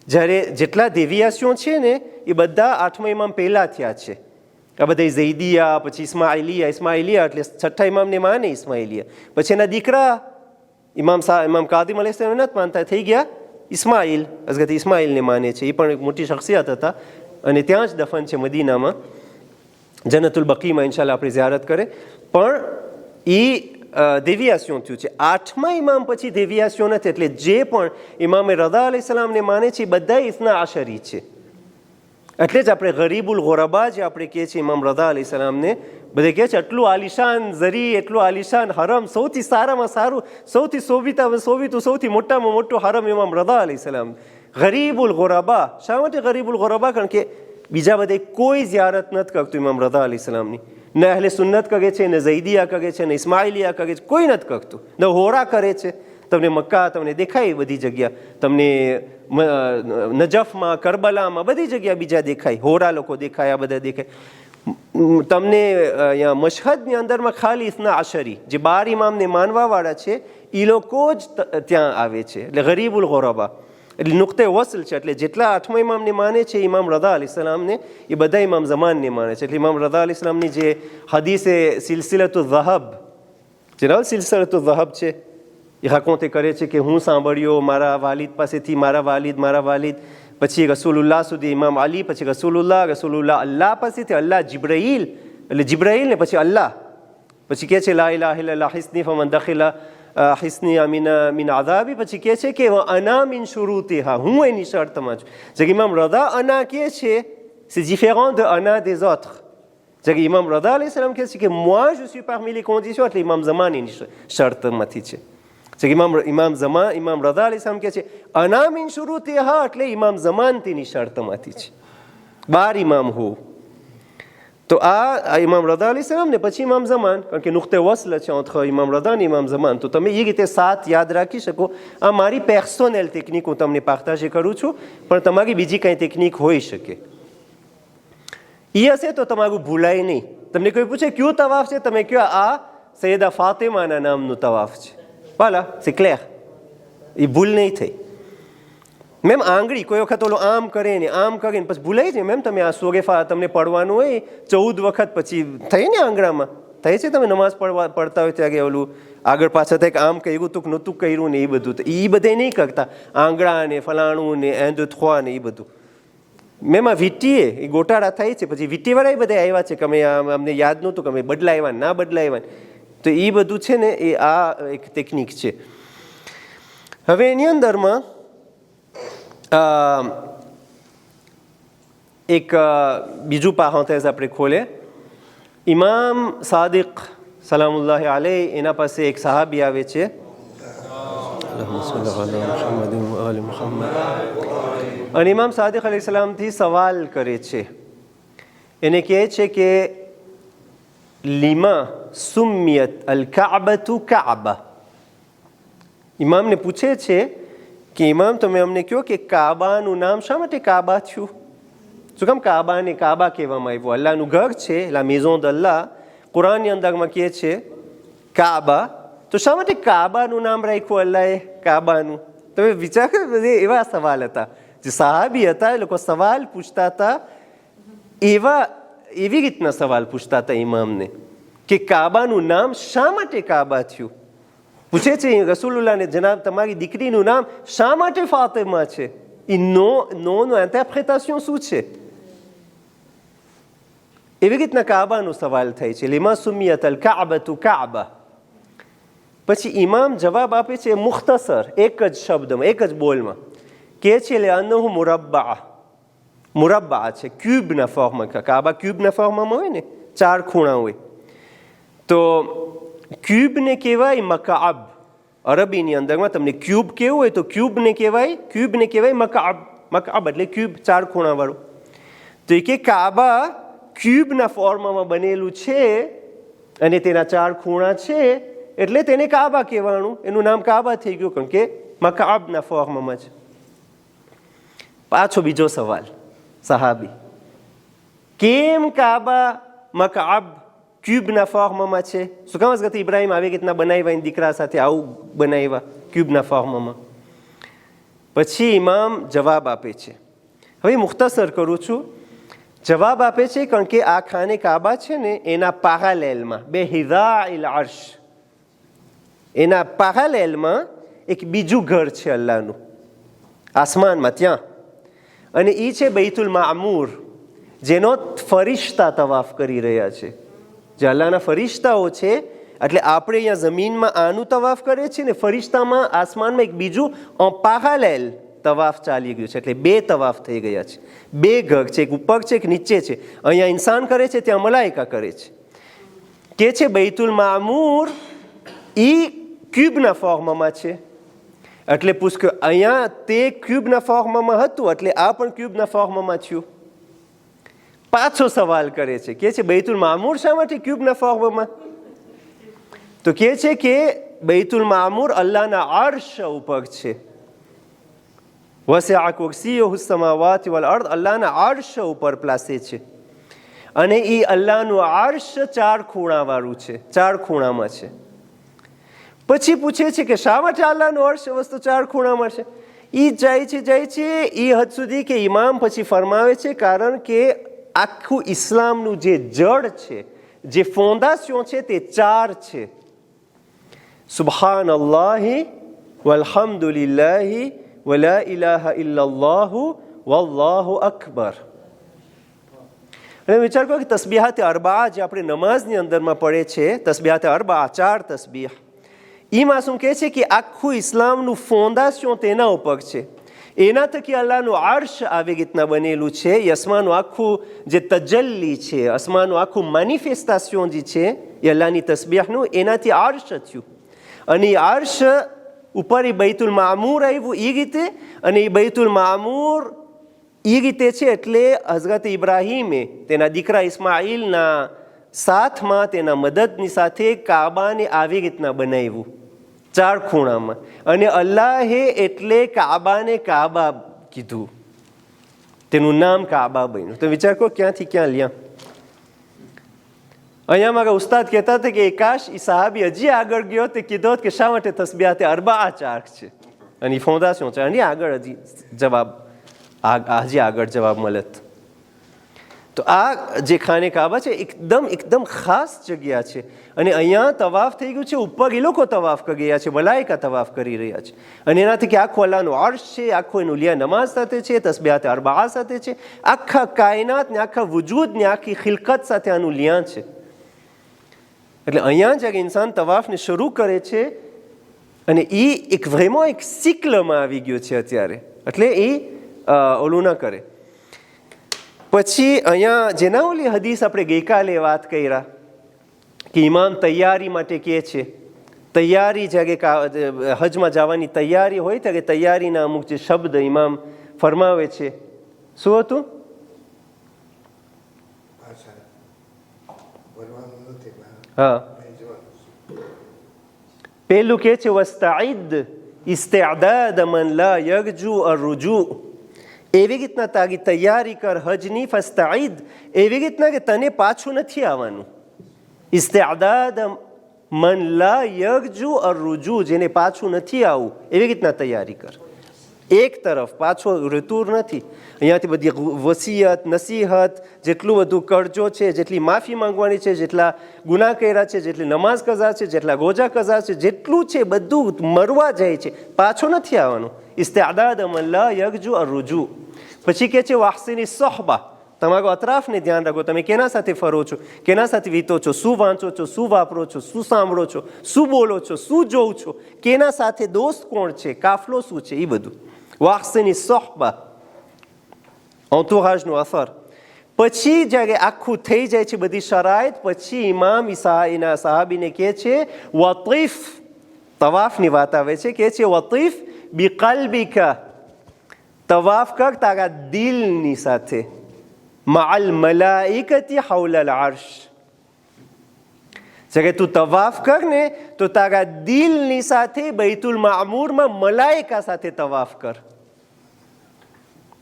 S1: જ્યારે જેટલા દેવિયાસીઓ છે ને એ બધા 8મા ઇમામ પહેલાં થયા છે. આ બધા ઝૈદિયા, પછી ઇસ્માઇલિયા એટલે 6ઠ્ઠા ઇમામને માને ઇસ્માઇલિયા. પછી એના દીકરા ઇમામ કાદિમ અલૈહિસ્સલામ નથી માનતા, થઈ ગયા ઇસ્માઇલ, હઝરત ઇસ્માઇલને માને છે. એ પણ એક મોટી શખ્સિયત હતા અને ત્યાં જ દફન છે મદીનામાં, જન્નતુલ બકીમાં. ઇન્શાલ્લાહ આપણે ઝિયારત કરે. પણ એ દેવિયાસીઓ થયું છે. 8મા ઇમામ પછી દેવિયાસીઓ નથી. એટલે જે પણ ઇમામે રઝા અલૈહિસ્સલામને માને છે એ બધા ઇસ્ના આશરી છે. એટલે જ આપણે ગરીબુલ ગોરબા જે આપણે કહીએ છીએ ઇમામ રઝા અલૈહિસ્સલામને, બધે કહે છે એટલું આલિશાન ઝરી, એટલું આલિશાન હરમ, સૌથી સારામાં સારું, સૌથી સોવીતું સૌથી મોટામાં મોટું હરમ ઇમામ રઝા અલૈહિસ્સલામ. ગરીબુલ ગોરબા. શા માટે ગરીબુલ ગોરબા? કારણ કે બીજા બધે કોઈ ઝિયારત નથી કરતું ઇમામ રઝા અલૈહિસ્સલામની. ન અહલે સુન્નત કરે છે, ન ઝૈદિયા કરે છે, ન ઇસ્માઇલિયા કરે છે, કોઈ નથી કરતું. ન હોરા કરે છે. તમને મક્કા તમને દેખાય બધી જગ્યા, તમને નજફમાં, કરબલામાં, બધી જગ્યા બીજા દેખાય, હોરા લોકો દેખાય, આ બધા દેખાય. તમને અહીંયા મશહદની અંદરમાં ખાલી ઇસ્ના આશરી, જે 12 ઇમામને માનવાવાળા છે એ લોકો જ ત્યાં આવે છે. એટલે ગરીબુલ ગોરબા એટલે નુક્તે વસલ છે. એટલે જેટલા 8મા ઇમામને માને છે ઇમામ રઝા અલૈહિસ્સલામને, એ બધા ઇમામ ઝમાનને માને છે. એટલે ઇમામ રઝા અલૈહિસ્સલામની જે હદીસે સિલસિલતુ ઝહબ, જે સિલસિલતુ ઝહબ છે, એ હકોતે કરે છે કે હું સાંભળ્યો મારા વાલિદ પાસેથી, મારા વાલિદ, પછી રસૂલુલ્લાહ સુધી ઇમામ અલી, પછી રસૂલુલ્લાહ અલ્લાહ પાસેથી, અલ્લાહ જિબ્રાઈલ, એટલે જિબ્રાઈલ ને પછી અલ્લાહ, પછી કહે છે લા ઇલાહા ઇલ્લલ્લાહ હિસ્ની ફમન દખિલા હિસ્ની મિન આઝાબી. પછી કહે છે કે અના મિન શુરૂતિહા, હું એની શરતમાં છું. જે ઇમામ રઝા અના કહે છે, c'est différent de ana des autres. જે ઇમામ રઝા અલૈહિસ્સલામ કહે છે કે moi je suis parmi les conditions, એટલે ઇમામ ઝમાનીની શરતમાંથી છે. ઇમામ રઝા અલૈહિસ્સલામ કહે છે અના મિન શુરૂતિહા, એટલે ઇમામ ઝમાન તેની શરતમાંથી છે. 12 ઇમામ હો. તો આ ઇમામ રઝા અલૈહિસ્સલામ ને પછી ઇમામ ઝમાન, કારણ કે નુક્તે વસ્લ છે entre ઇમામ રઝા અને ઇમામ ઝમાન. તો તમે એ રીતે 7 યાદ રાખી શકો. આ મારી પર્સનલ ટેકનિક હું તમને પાર્ટેજ કરું છું, પણ તમારી બીજી કંઈ ટેકનિક હોઈ શકે. એ હશે તો તમારું ભૂલાય નહીં. તમને કોઈ પૂછે કયું તવાફ છે, તમે કહો આ સૈયદા ફાતિમાના નામનું તવાફ છે. voilà, c'est clair. એ ભૂલ નહીં થઈ. મેમ આંગળી કોઈ વખત ઓલો આમ કરે ને આમ કરે ને પછી ભૂલાઈ જાય. મેમ તમે આ સોગેફા તમને પડવાનું હોય 14 વખત, પછી થઈ ને આંગળામાં થાય છે. તમે નમાઝ પડતા હોય ત્યારે ઓલું આગળ પાછળ થાય કે આમ કર્યું તું કે નહોતું કર્યું ને એ બધું, તો એ બધે નહીં કરતા. આંગળા ને ફલાણું ને એંદ થોવા ને એ બધું. મેમ આ વીટીએ એ ગોટાળા થાય છે. પછી વીટીવાળા એ બધા આવ્યા છે કે અમે અમને યાદ નહોતું કે અમે બદલાવ્યા ના બદલાવ્યા. તો એ બધું છે ને એ આ એક ટેકનિક છે. હવે એની અંદરમાં એક બીજું પારેન્થેઝ આપણે ખોલે. ઇમામ સાદિક સલામુલ્લાહ અલૈહ, એના પાસે એક સહાબી આવે છે, અને ઇમામ સાદિક અલૈહિસ્સલામથી સવાલ કરે છે. એને કહે છે કે લીમા સુમ્મિયત અલ કાબતુ કાબા. ઇમામને પૂછે છે કે ઇમામ તમે અમને કહો કે કાબાનું નામ શા માટે કાબા થયું? શું કામ કાબાને કાબા કહેવામાં આવ્યું? અલ્લાહનું ઘર છે, લા મેઝોન દલ્લા. કુરાનની અંદરમાં કહે છે કાબા, તો શા માટે કાબાનું નામ રાખ્યું અલ્લાહે કાબાનું? તમે વિચાર કરો, એવા સવાલ હતા. જે સહાબી હતા એ લોકો સવાલ પૂછતા હતા, એવી રીતના સવાલ પૂછતા હતા ઇમામને કે કાબાનું નામ શા માટે કાબા થયું? પૂછે છે રસૂલુલ્લાહને, જનાબ તમારી દીકરીનું નામ શા માટે ફાતિમા છે? એ નોનું ઇન્ટરપ્રિટેશન શું છે? એવી રીતના કાબાનો સવાલ થાય છે. લિમા સુમિયત અલ કાબતુ કાબા. પછી ઇમામ જવાબ આપે છે મુખ્તસર, એક જ શબ્દમાં, એક જ બોલમાં. કે છે લે અન્નહુ મુરબ્બા છે, ક્યુબના ફોર્મમાં. કાબા ક્યુબના ફોર્મમાં હોય ને, 4 ખૂણા હોય. તો ક્યુબને કહેવાય મકાબ. અરબીની અંદરમાં તમને ક્યુબ કેવું હોય તો ક્યુબને કહેવાય મકાબ. મકાબ એટલે ક્યુબ, 4 ખૂણાવાળું. તો એ કે કાબા ક્યુબના ફોર્મમાં બનેલું છે અને તેના 4 ખૂણા છે, એટલે તેને કાબા કહેવાનું. એનું નામ કાબા થઈ ગયું, કારણ કે મકાબના ફોર્મમાં છે. પાછો બીજો સવાલ સહાબી, કેમ કાબા મકાબ ક્યુબના ફોર્મમાં છે? શું કામ હઝરત ઇબ્રાહિમ આવી રીતના બનાવ્યા, એની દીકરા સાથે આવું બનાવ્યા ક્યુબના ફોર્મમાં? પછી ઇમામ જવાબ આપે છે. હવે મુખ્તસર કરું છું. જવાબ આપે છે કારણ કે આ ખાને કાબા છે ને એના પેરેલલમાં, બે હિઝાઇલ અર્શ, એના પેરેલલમાં એક બીજું ઘર છે અલ્લાહનું આસમાનમાં ત્યાં, અને એ છે બૈતુલ મામૂર, જેનો ફરિશ્તા તવાફ કરી રહ્યા છે. જે અલ્લાહના ફરિશ્તાઓ છે, એટલે આપણે અહીંયા જમીનમાં આનું તવાફ કરે છે ને ફરિશ્તામાં આસમાનમાં એક બીજું પેરેલલ તવાફ ચાલી ગયું છે. એટલે 2 તવાફ થઈ ગયા છે. 2 ઘર છે, એક ઉપર છે, એક નીચે છે. અહીંયા ઇન્સાન કરે છે, ત્યાં મલાઈકા કરે છે. કે છે બૈતુલ મામૂર એ ક્યુબના ફોર્મમાં છે. એટલે પૂછ કે અહીંયા તે ક્યુબના ફોર્મમાં હતું, એટલે આ પણ ક્યુબના ફોર્મમાં થયું. પાછો સવાલ કરે છે, કે છે બૈતુલ મામૂર શા માટે ક્યુબના ફોર્મમાં? તો કે છે કે બૈતુલ મામૂર અલ્લાહના અર્શ ઉપર છે. વસિઅ કુર્સિયુહુ સમાવાતિ વલ અર્દ, અલ્લાહના અર્શ ઉપર પ્લાસે છે. અને એ અલ્લાહનું અર્શ 4 ખૂણાવાળું છે, 4 ખૂણામાં છે. પછી પૂછે છે કે શા માટે અલ્લાહનું અર્શ વસ્તુ 4 ખૂણામાં છે? એ જાય છે એ હદ સુધી કે ઇમામ પછી ફરમાવે છે, કારણ કે આખું ઇસ્લામનું જે જડ છે, જે ફોન્ડાશન છે, તે 4 છે. સુબહાનલ્લાહી વલ્હમ્દુલિલ્લાહી વલા ઇલાહા ઇલ્લલ્લાહુ વલ્લાહુ અકબર. અને વિચાર કરો કે તસ્બીહાત અરબા જે આપણે નમાઝની અંદરમાં પડે છે, તસ્બીહાત અરબા 4 તસ્બીહ, એ માસૂમ કહે છે કે આખું ઇસ્લામનું ફોન્ડાશન તેના ઉપર છે. એના થકી અલ્લાહનું અર્શ આવી રીતના બનેલું છે. એ અસમાનું આખું જે તજલ્લી છે, અસમાનું આખું મેનિફેસ્ટેશન જે છે એ અલ્લાહની તસ્બીહનું, એનાથી અર્શ થયું. અને એ અર્શ ઉપર એ બૈતુલ મામૂર આવ્યું એ રીતે, અને એ બૈતુલ મામૂર એ રીતે છે એટલે હઝરત ઇબ્રાહીમે તેના દીકરા ઇસ્માઇલના સાથમાં, તેના મદદની સાથે કાબાને આવી રીતના બનાવ્યું 4 ખૂણામાં. અને અલ્લાહે એટલે કાબાને કાબા કીધું, તેનું નામ કાબા બન્યું. તો વિચાર કરો ક્યાંથી ક્યાં લ્યા. અહીંયા મારા ઉસ્તાદ કહેતા હતા કે કાશ એ સહાબી હજી આગળ ગયો તે કીધો કે શા માટે તસ્બીહાત અરબા 4 છે અને એ ફોન્ડાશન છે, અને આગળ હજી જવાબ મળત. તો આ જે ખાને કાબા છે એકદમ ખાસ જગ્યા છે. અને અહીંયા તવાફ થઈ ગયું છે, ઉપર એ લોકો તવાફ કરી રહ્યા છે, મલાઈકા તવાફ કરી રહ્યા છે. અને એનાથી કે આખું અલ્લાહનું અર્શ છે, આખું એનું લિયા નમાઝ સાથે છે, તસ્બીહાત અરબા સાથે છે, આખા કાયનાત ને આખા વજૂદને આખી ખિલકત સાથે આનું લિયા છે. એટલે અહીંયા જ્યારે ઇન્સાન તવાફને શરૂ કરે છે, અને એ એક vraiment એક સિક્લમાં આવી ગયો છે અત્યારે, એટલે એ ઓલું ન કરે. પછી અહીંયા જેના ઓલી હદીસ આપણે ગઈકાલે વાત કર્યા કે ઇમામ તૈયારી માટે કહે છે, તૈયારી જ્યારે હજમાં જવાની તૈયારી હોય ત્યારે તૈયારીના અમુક જે શબ્દ ઇમામ ફરમાવે છે. શું હતું? હા, પેલું કે છે વસ્તાઇદ ઇસ્તિઅદાદ મન લા યરજુ અરરુજુ, એવી રીતના તારી તૈયારી કર હજની ફસ્તઈદ, એવી રીતના કે તને પાછું નથી આવવાનું. ઇસ્તિઆદાદ મન લા યરજુ અર રુજુ, જેને પાછું નથી આવવું એવી રીતના તૈયારી કર. એક તરફ પાછો ઋતુર નથી. અહીંયાથી બધી વસિયત નસીહત, જેટલું બધું કરજો છે, જેટલી માફી માંગવાની છે, જેટલા ગુનાહ કર્યા છે, જેટલી નમાઝ કઝા છે, જેટલા રોજા કઝા છે, જેટલું છે બધું મરવા જાય છે, પાછો નથી આવવાનું. ઇસ્તિઆદાદ મન લા યરજુ અર રુજુ. પછી કે છે વાહસીની સોહબા, તમારો અતરાફને ધ્યાન રાખો. તમે કેના સાથે ફરો છો, કેના સાથે વીતો છો, શું વાંચો છો, શું વાપરો છો, શું સાંભળો છો, શું બોલો છો, શું જોઉં છો, કેના સાથે દોસ્ત કોણ છે, કાફલો શું છે, એ બધું. વાહસીની સોહબા, અંતુરાજનું અસર. પછી જ્યારે આખું થઈ જાય છે બધી શરાયત, પછી ઇમામ એના સહાબીને કહે છે વતીફ, તવાફની વાત આવે છે, કહે છે વતીફ બિકલ્બિકા, તવાફ કર તારા દિલની સાથે. મઅલ મલાઇકતી હૌલલ અર્શ, જ્યારે તું તવાફ કર ને તો તારા દિલની સાથે બૈતુલ મામૂરમાં મલાઇકા સાથે તવાફ કર.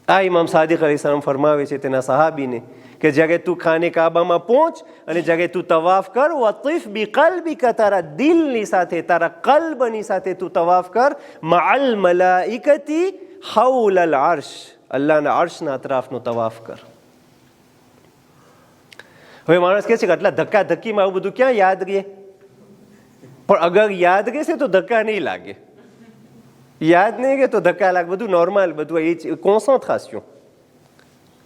S1: આ ઇમામ સાદિક અલૈહિસ્સલામ ફરમાવે છે તેના સહાબીને કે જ્યારે તું ખાને કાબામાં પહોંચ અને જ્યારે તું તવાફ કર, વતીફ બિકલ્બિકા, તારા દિલની સાથે, તારા કલ્બની સાથે તું તવાફ કર. મઅલ મલાઇકતી હૌલલ અર્શ, અલ્લાહના અર્શના અતરાફનો તવાફ કર. હવે માણસ કહે છે કે આટલા ધક્કા ધક્કીમાં આવું બધું ક્યાં યાદ રહે? પણ અગર યાદ રહેશે તો ધક્કા નહીં લાગે, યાદ નહીં રહે તો ધક્કા લાગે, બધું નોર્મલ, બધું એ કોન્સન્ટ્રેશન.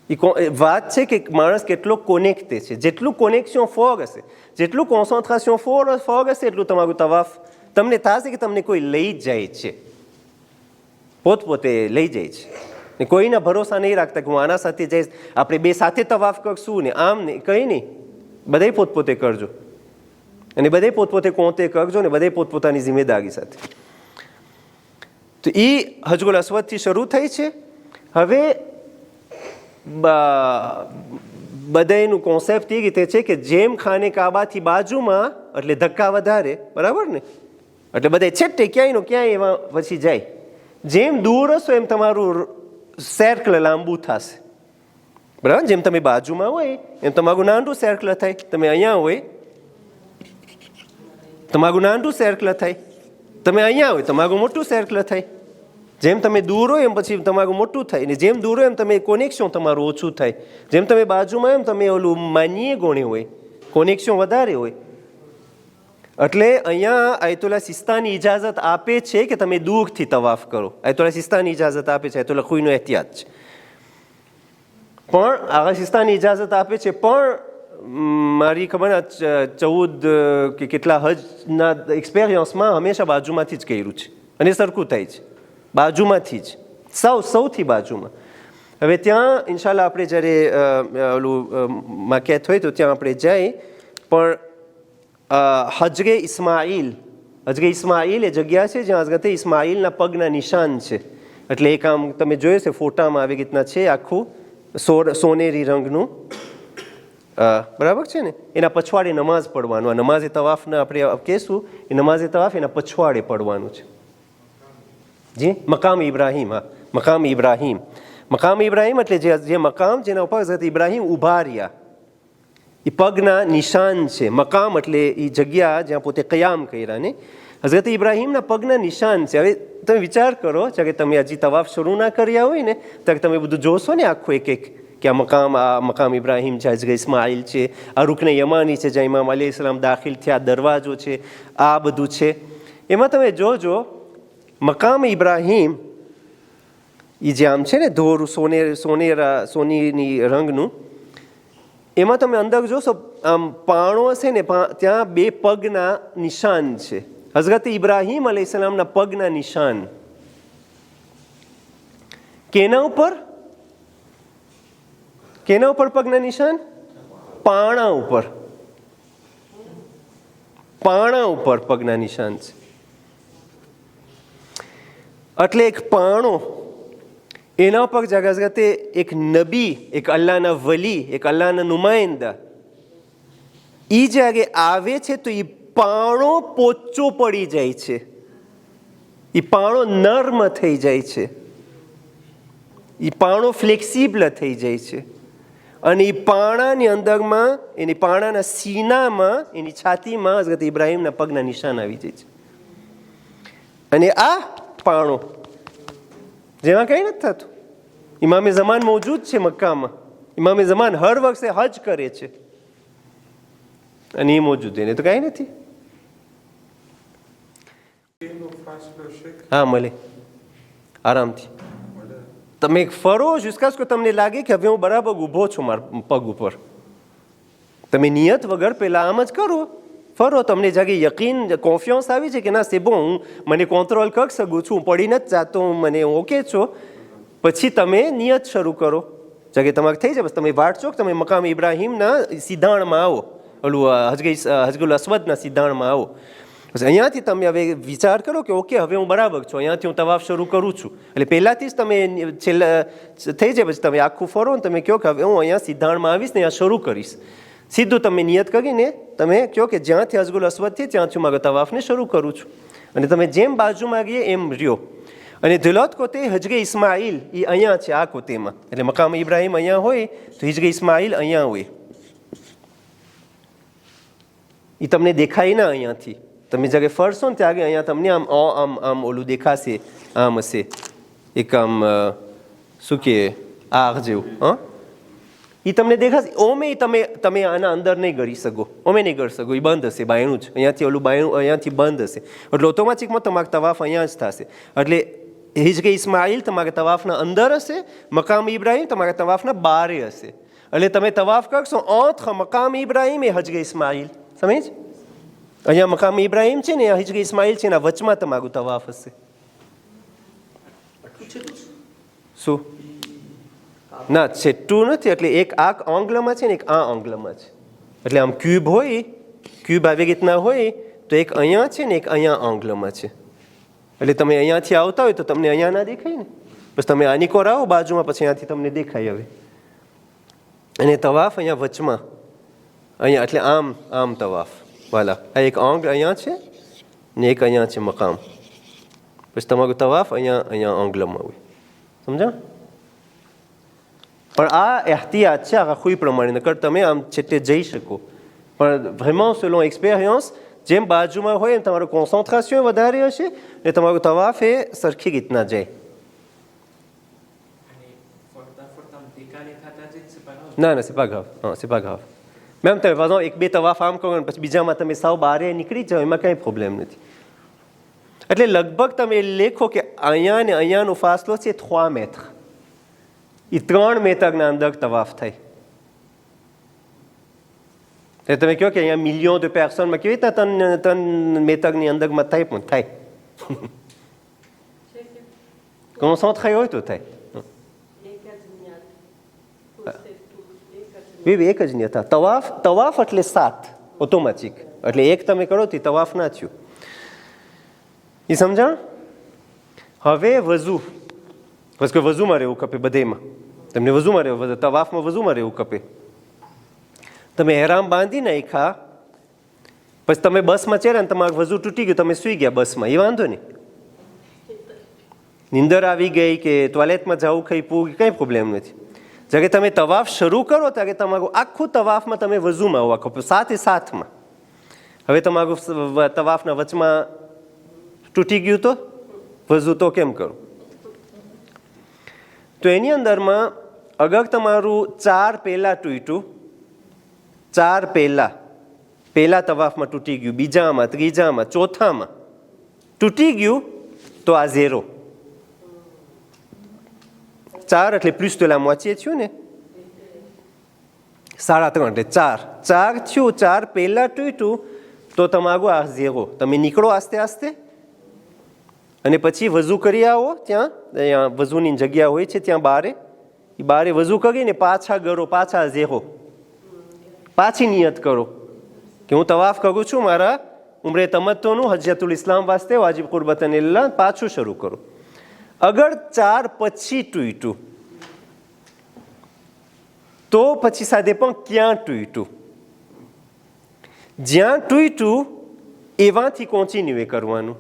S1: એ વાત છે કે માણસ કેટલો કોનેક્ટે છે. જેટલું કોનેક્શન ફોગ હશે, જેટલું કોન્સન્ટ્રેશન ફોગ હશે, એટલું તમારું તવાફ તમને થશે કે તમને કોઈ લઈ જાય છે, પોતપોતે લઈ જાય છે. ને કોઈના ભરોસા નહીં રાખતા કે હું આના સાથે જઈશ, આપણે બે સાથે તવાફ કરશું ને આમ ને, કંઈ નહીં. બધાય પોતપોતે કરજો અને બધાય પોતપોતે કોતે કરજો ને બધાય પોતપોતાની જિમ્મેદારી સાથે. તો એ હજરુલ અસ્વદથી શરૂ થઈ છે. હવે બધાયનું કોન્સેપ્ટ એ રીતે છે કે જેમ ખાને કાબાથી બાજુમાં એટલે ધક્કા વધારે, બરાબર ને, એટલે બધા છેટ્ટે ક્યાંયનો ક્યાંય એમાં પછી જાય. જેમ દૂર હશો એમ તમારું સર્કલ લાંબુ થશે, બરાબર. જેમ તમે બાજુમાં હોય એમ તમારું નાનું સર્કલ થાય. તમે અહીંયા હોય તમારું નાનું સર્કલ થાય, તમે અહીંયા હોય તમારું મોટું સર્કલ થાય. જેમ તમે દૂર હોય એમ પછી તમારું મોટું થાય, ને જેમ દૂર હોય એમ તમે કોનેક્શન તમારું ઓછું થાય. જેમ તમે બાજુમાં એમ તમે ઓલું માનીએ ગુણે હોય, કોનેક્શન વધારે હોય. એટલે અહીંયા આયતુલ્લા સિસ્તાની ઇજાઝત આપે છે કે તમે દૂરથી તવાફ કરો. આયતુલ્લા સિસ્તાની ઇજાઝત આપે છે, આયતુલ્લા ખુઈનો એહતિયાત છે. પણ આગા સિસ્તાની ઇજાઝત આપે છે, પણ મારી ખબર 14 કે કેટલા હજના એક્સપિરિયન્સમાં હંમેશા બાજુમાંથી જ કર્યું છે અને સરખું થાય છે, બાજુમાંથી જ, સૌથી બાજુમાં. હવે ત્યાં ઇન્શાલ્લાહ આપણે જ્યારે ઓલું માકેત હોય તો ત્યાં આપણે જઈએ. પણ હજરે ઇસ્માઇલ એ જગ્યા છે જ્યાં હઝરત ઇસ્માઇલના પગના નિશાન છે. એટલે એક આમ તમે જોયું છે ફોટામાં આવી રીતના છે, આખું સોનેરી રંગનું, બરાબર છે ને. એના પછવાડે નમાઝ પડવાનું. આ નમાઝે તવાફને આપણે કહેશું, એ નમાઝે તવાફ એના પછવાડે પડવાનું છે. જી, મકામ ઇબ્રાહીમ. હા, મકામ ઇબ્રાહીમ. મકામ ઇબ્રાહીમ એટલે જે મકામ જેના ઉપર હઝરત ઇબ્રાહીમ ઊભા રહ્યા, એ પગના નિશાન છે. મકામ એટલે એ જગ્યા જ્યાં પોતે કયામ કર્યા ને, હઝરત ઇબ્રાહીમના પગના નિશાન છે. હવે તમે વિચાર કરો, જ્યારે તમે હજી તવાફ શરૂ ના કર્યા હોય ને ત્યારે તમે બધું જોશો ને આખું એક એક, કે આ મકામ ઇબ્રાહીમ છે, હજરે ઇસ્માઇલ છે, આ રૂકને યમાની છે જ્યાં ઇમામ અલૈહિસ્સલામ દાખિલ થયા, દરવાજો છે, આ બધું છે. એમાં તમે જોજો મકામ ઇબ્રાહીમ એ જે આમ છે ને ધોરું સોનેની રંગનું, એમાં તમે અંદર જોશો આમ પાણો હશે ને, ત્યાં 2 પગના નિશાન છે. હઝરત ઇબ્રાહીમ અલૈહિસ્સલામના પગના નિશાન. કેના ઉપર પગના નિશાન? પાણા ઉપર પગના નિશાન છે. એટલે એક પાણો, એના ઉપર હઝરતે એક નબી, એક અલ્લાહના વલી, એક અલ્લાહના નુમાઇંદા, એ જ્યારે આવે છે તો એ પાણો પોચો પડી જાય છે, એ પાણો નર્મ થઈ જાય છે. એ પાણો ફ્લેક્સિબલ થઈ જાય છે અને એ પાણાની અંદરમાં એની પાણાના સીનામાં એની છાતીમાં હઝરત ઇબ્રાહીમના પગના નિશાન આવી જાય છે. અને આ પાણો જેમાં કંઈ નથી થતું. ઇમામે ઝમાન મોજૂદ છે મક્કામાં. ઇમામે ઝમાન હર વખતે હજ કરે છે અને એ મોજૂદ એને તો કાંઈ નથી. હા મળે આરામથી. તમે ફરો જુસ્કાસ કે તમને લાગે કે હવે હું બરાબર ઊભો છું મારા પગ ઉપર. તમે નિયત વગર પહેલાં આમ જ કરો, ફરો, તમને જાગે યકીન કોન્ફિડન્સ આવી છે કે ના સેબો હું મને કંટ્રોલ કરી શકું છું, હું પડી નથી જાતો, મને ઓકે છો. પછી તમે નિયત શરૂ કરો, જાગે તમારે થઈ જાય. બસ તમે વાંચો કે તમે મકામ ઇબ્રાહીમના સિદ્ધાણમાં આવો, ઓલું હજગુલ અસ્વદના સિદ્ધાણમાં આવો. બસ અહીંયાથી તમે હવે વિચાર કરો કે ઓકે હવે હું બરાબર છું, અહીંયાથી હું તવાફ શરૂ કરું છું. એટલે પહેલાંથી જ તમે છેલ્લા થઈ જાય. પછી તમે આખું ફરો ને તમે કહો કે હવે હું અહીંયા સિદ્ધાણમાં આવીશ ને અહીંયા શરૂ કરીશ. સીધું તમે નિયત કરીને તમે કહો કે જ્યાંથી હજગુલ અસ્વદથી ત્યાંથી મારા તવાફને શરૂ કરું છું. અને તમે જેમ બાજુમાં ગઈએ એમ રહ્યો. અને ધુલોત કોતે હજગે ઇસ્માઇલ એ અહીંયા છે, આ કોતેમાં. એટલે મકામ ઇબ્રાહીમ અહીંયા હોય તો હિજગે ઇસ્માઇલ અહીંયા હોય. એ તમને દેખાય ના અહીંયાથી. તમે જગ્યાએ ફરશો ને ત્યાં અહીંયા તમને આમ આમ આમ ઓલું દેખાશે, આમ હશે એક આમ શું કહે આગ જેવું. હા, એ તમને દેખાશે. ઓમે તમે આના અંદર નહીં ગળી શકો, ઓમે નહીં ગળી શકો, એ બંધ હશે બાયણું જ. અહીંયાથી ઓલું બાયણું અહીંયાથી બંધ હશે. એટલે ઓટોમેટિકમાં તમારા તવાફ અહીંયા જ થશે. એટલે હિજગે ઇસ્માઇલ તમારા તવાફના અંદર હશે, મકામ ઇબ્રાહીમ તમારા તવાફના બારે હશે. એટલે તમે તવાફ કરશો entre મકામ ઇબ્રાહીમ એ હજગે ઇસ્માઇલ. સમજ? અહીંયા મકામ ઇબ્રાહીમ છે ને, અહીંયા હિજગે ઇસ્માઇલ છે, એના વચમાં તમારું તવાફ હશે. શું ના છેટું નથી. એટલે એક આ આંગલમાં છે ને એક આ આંગલમાં છે. એટલે આમ ક્યુબ હોય, ક્યુબ આવી રીતના હોય તો એક અહીંયા છે ને એક અહીંયા આંગલમાં છે. એટલે તમે અહીંયાથી આવતા હોય તો તમને અહીંયા ના દેખાય ને. બસ તમે આની કોર આવો બાજુમાં, પછી અહીંયાથી તમને દેખાય. હવે અને તવાફ અહીંયા વચમાં, અહીંયા એટલે આમ આમ તવાફ વાલા. આ એક આંગ અહીંયા છે ને એક અહીંયા છે મકામ. પછી તમારું તવાફ અહીંયા અહીંયા આંગલમાં હોય. સમજા? પણ આ એહતિયાત છે આ ખુઈ પ્રમાણે, નકર તમે આમ છેટે જઈ શકો. પણ vraiment selon expérience જેમ બાજુમાં હોય એમ તમારું કોન્સન્ટ્રેશન વધારે હશે ને તમારું તવાફ એ સરખી રીતના જાય. ના ના, c'est pas grave. હા, c'est pas grave. મેમ તમે પાછો એક બે તવાફ આમ કરો ને પછી બીજામાં તમે સાવ બારે નીકળી જાઓ, એમાં કંઈ પ્રોબ્લેમ નથી. એટલે લગભગ તમે લેખો કે અહીંયા ને અહીંયાનો ફાસલો છે 3 મેટર. એ 3 મેટરના અંદર તવાફ થાય. એટલે તમે કહો કે અહીંયા મિલિયન de personnes કેવી રીતના 3 મેટરની અંદરમાં થાય, પણ થાય. કોન્સન્ટ્રે હોય તો થાય. એક જ નહીં હતા. તવાફ એટલે 7 ઓટોમેટિક. એટલે એક તમે કરો તો તવાફ ના થયું. એ સમજાણ? હવે વઝુ, બસ કે વઝુમાં રહેવું ખપે બધેમાં. તમને વઝુમાં રહેવું, તવાફમાં વઝુમાં રહેવું ખપે. તમે હેરામ બાંધી નાખ્યા, પછી તમે બસમાં ચડ્યા ને તમારું વઝુ તૂટી ગયું, તમે સૂઈ ગયા બસમાં, એ વાંધો નહીં. નીંદર આવી ગઈ કે ટોયલેટમાં જવું કઈ પૂગ, કંઈ પ્રોબ્લેમ નથી. જ્યારે તમે તવાફ શરૂ કરો ત્યારે તમારું આખું તવાફમાં તમે વઝુમાં હોવા ખપે, સાથે સાથમાં. હવે તમારું તવાફના વચમાં તૂટી ગયું તો વઝુ તો કેમ કરું? તો એની અંદરમાં અગર તમારું 4 પહેલાં તૂટ્યું, 4 પહેલા તવાફમાં તૂટી ગયું, બીજામાં, ત્રીજામાં, ચોથામાં તૂટી ગયું તો આ 0. 4 એટલે પ્લસ તો la moitié થયું ને, 3.5 એટલે 4 થયું. 4 પહેલાં તૂટ્યું તો તમારું આ 0. તમે નીકળો આસ્તે આસ્તે અને પછી વઝુ કરી આવો. ત્યાં વઝુની જગ્યા હોય છે ત્યાં બારે, એ બારે વઝુ કરીને પાછા ગરો, પાછા 0. પાછી નિયત કરો કે હું તવાફ કરું છું મારા ઉમરે તમત્તોનું હજ્જતુલ ઇસ્લામ વાસ્તે વાજિબ કુરબતન ઇલ્લાહ. પાછું શરૂ કરો. અગર 4 પછી તૂટ્યું તો પછી સાથે પણ ક્યાં તૂટ્યું, જ્યાં તૂટ્યું એવાથી કોન્ટિન્યુ કરવાનું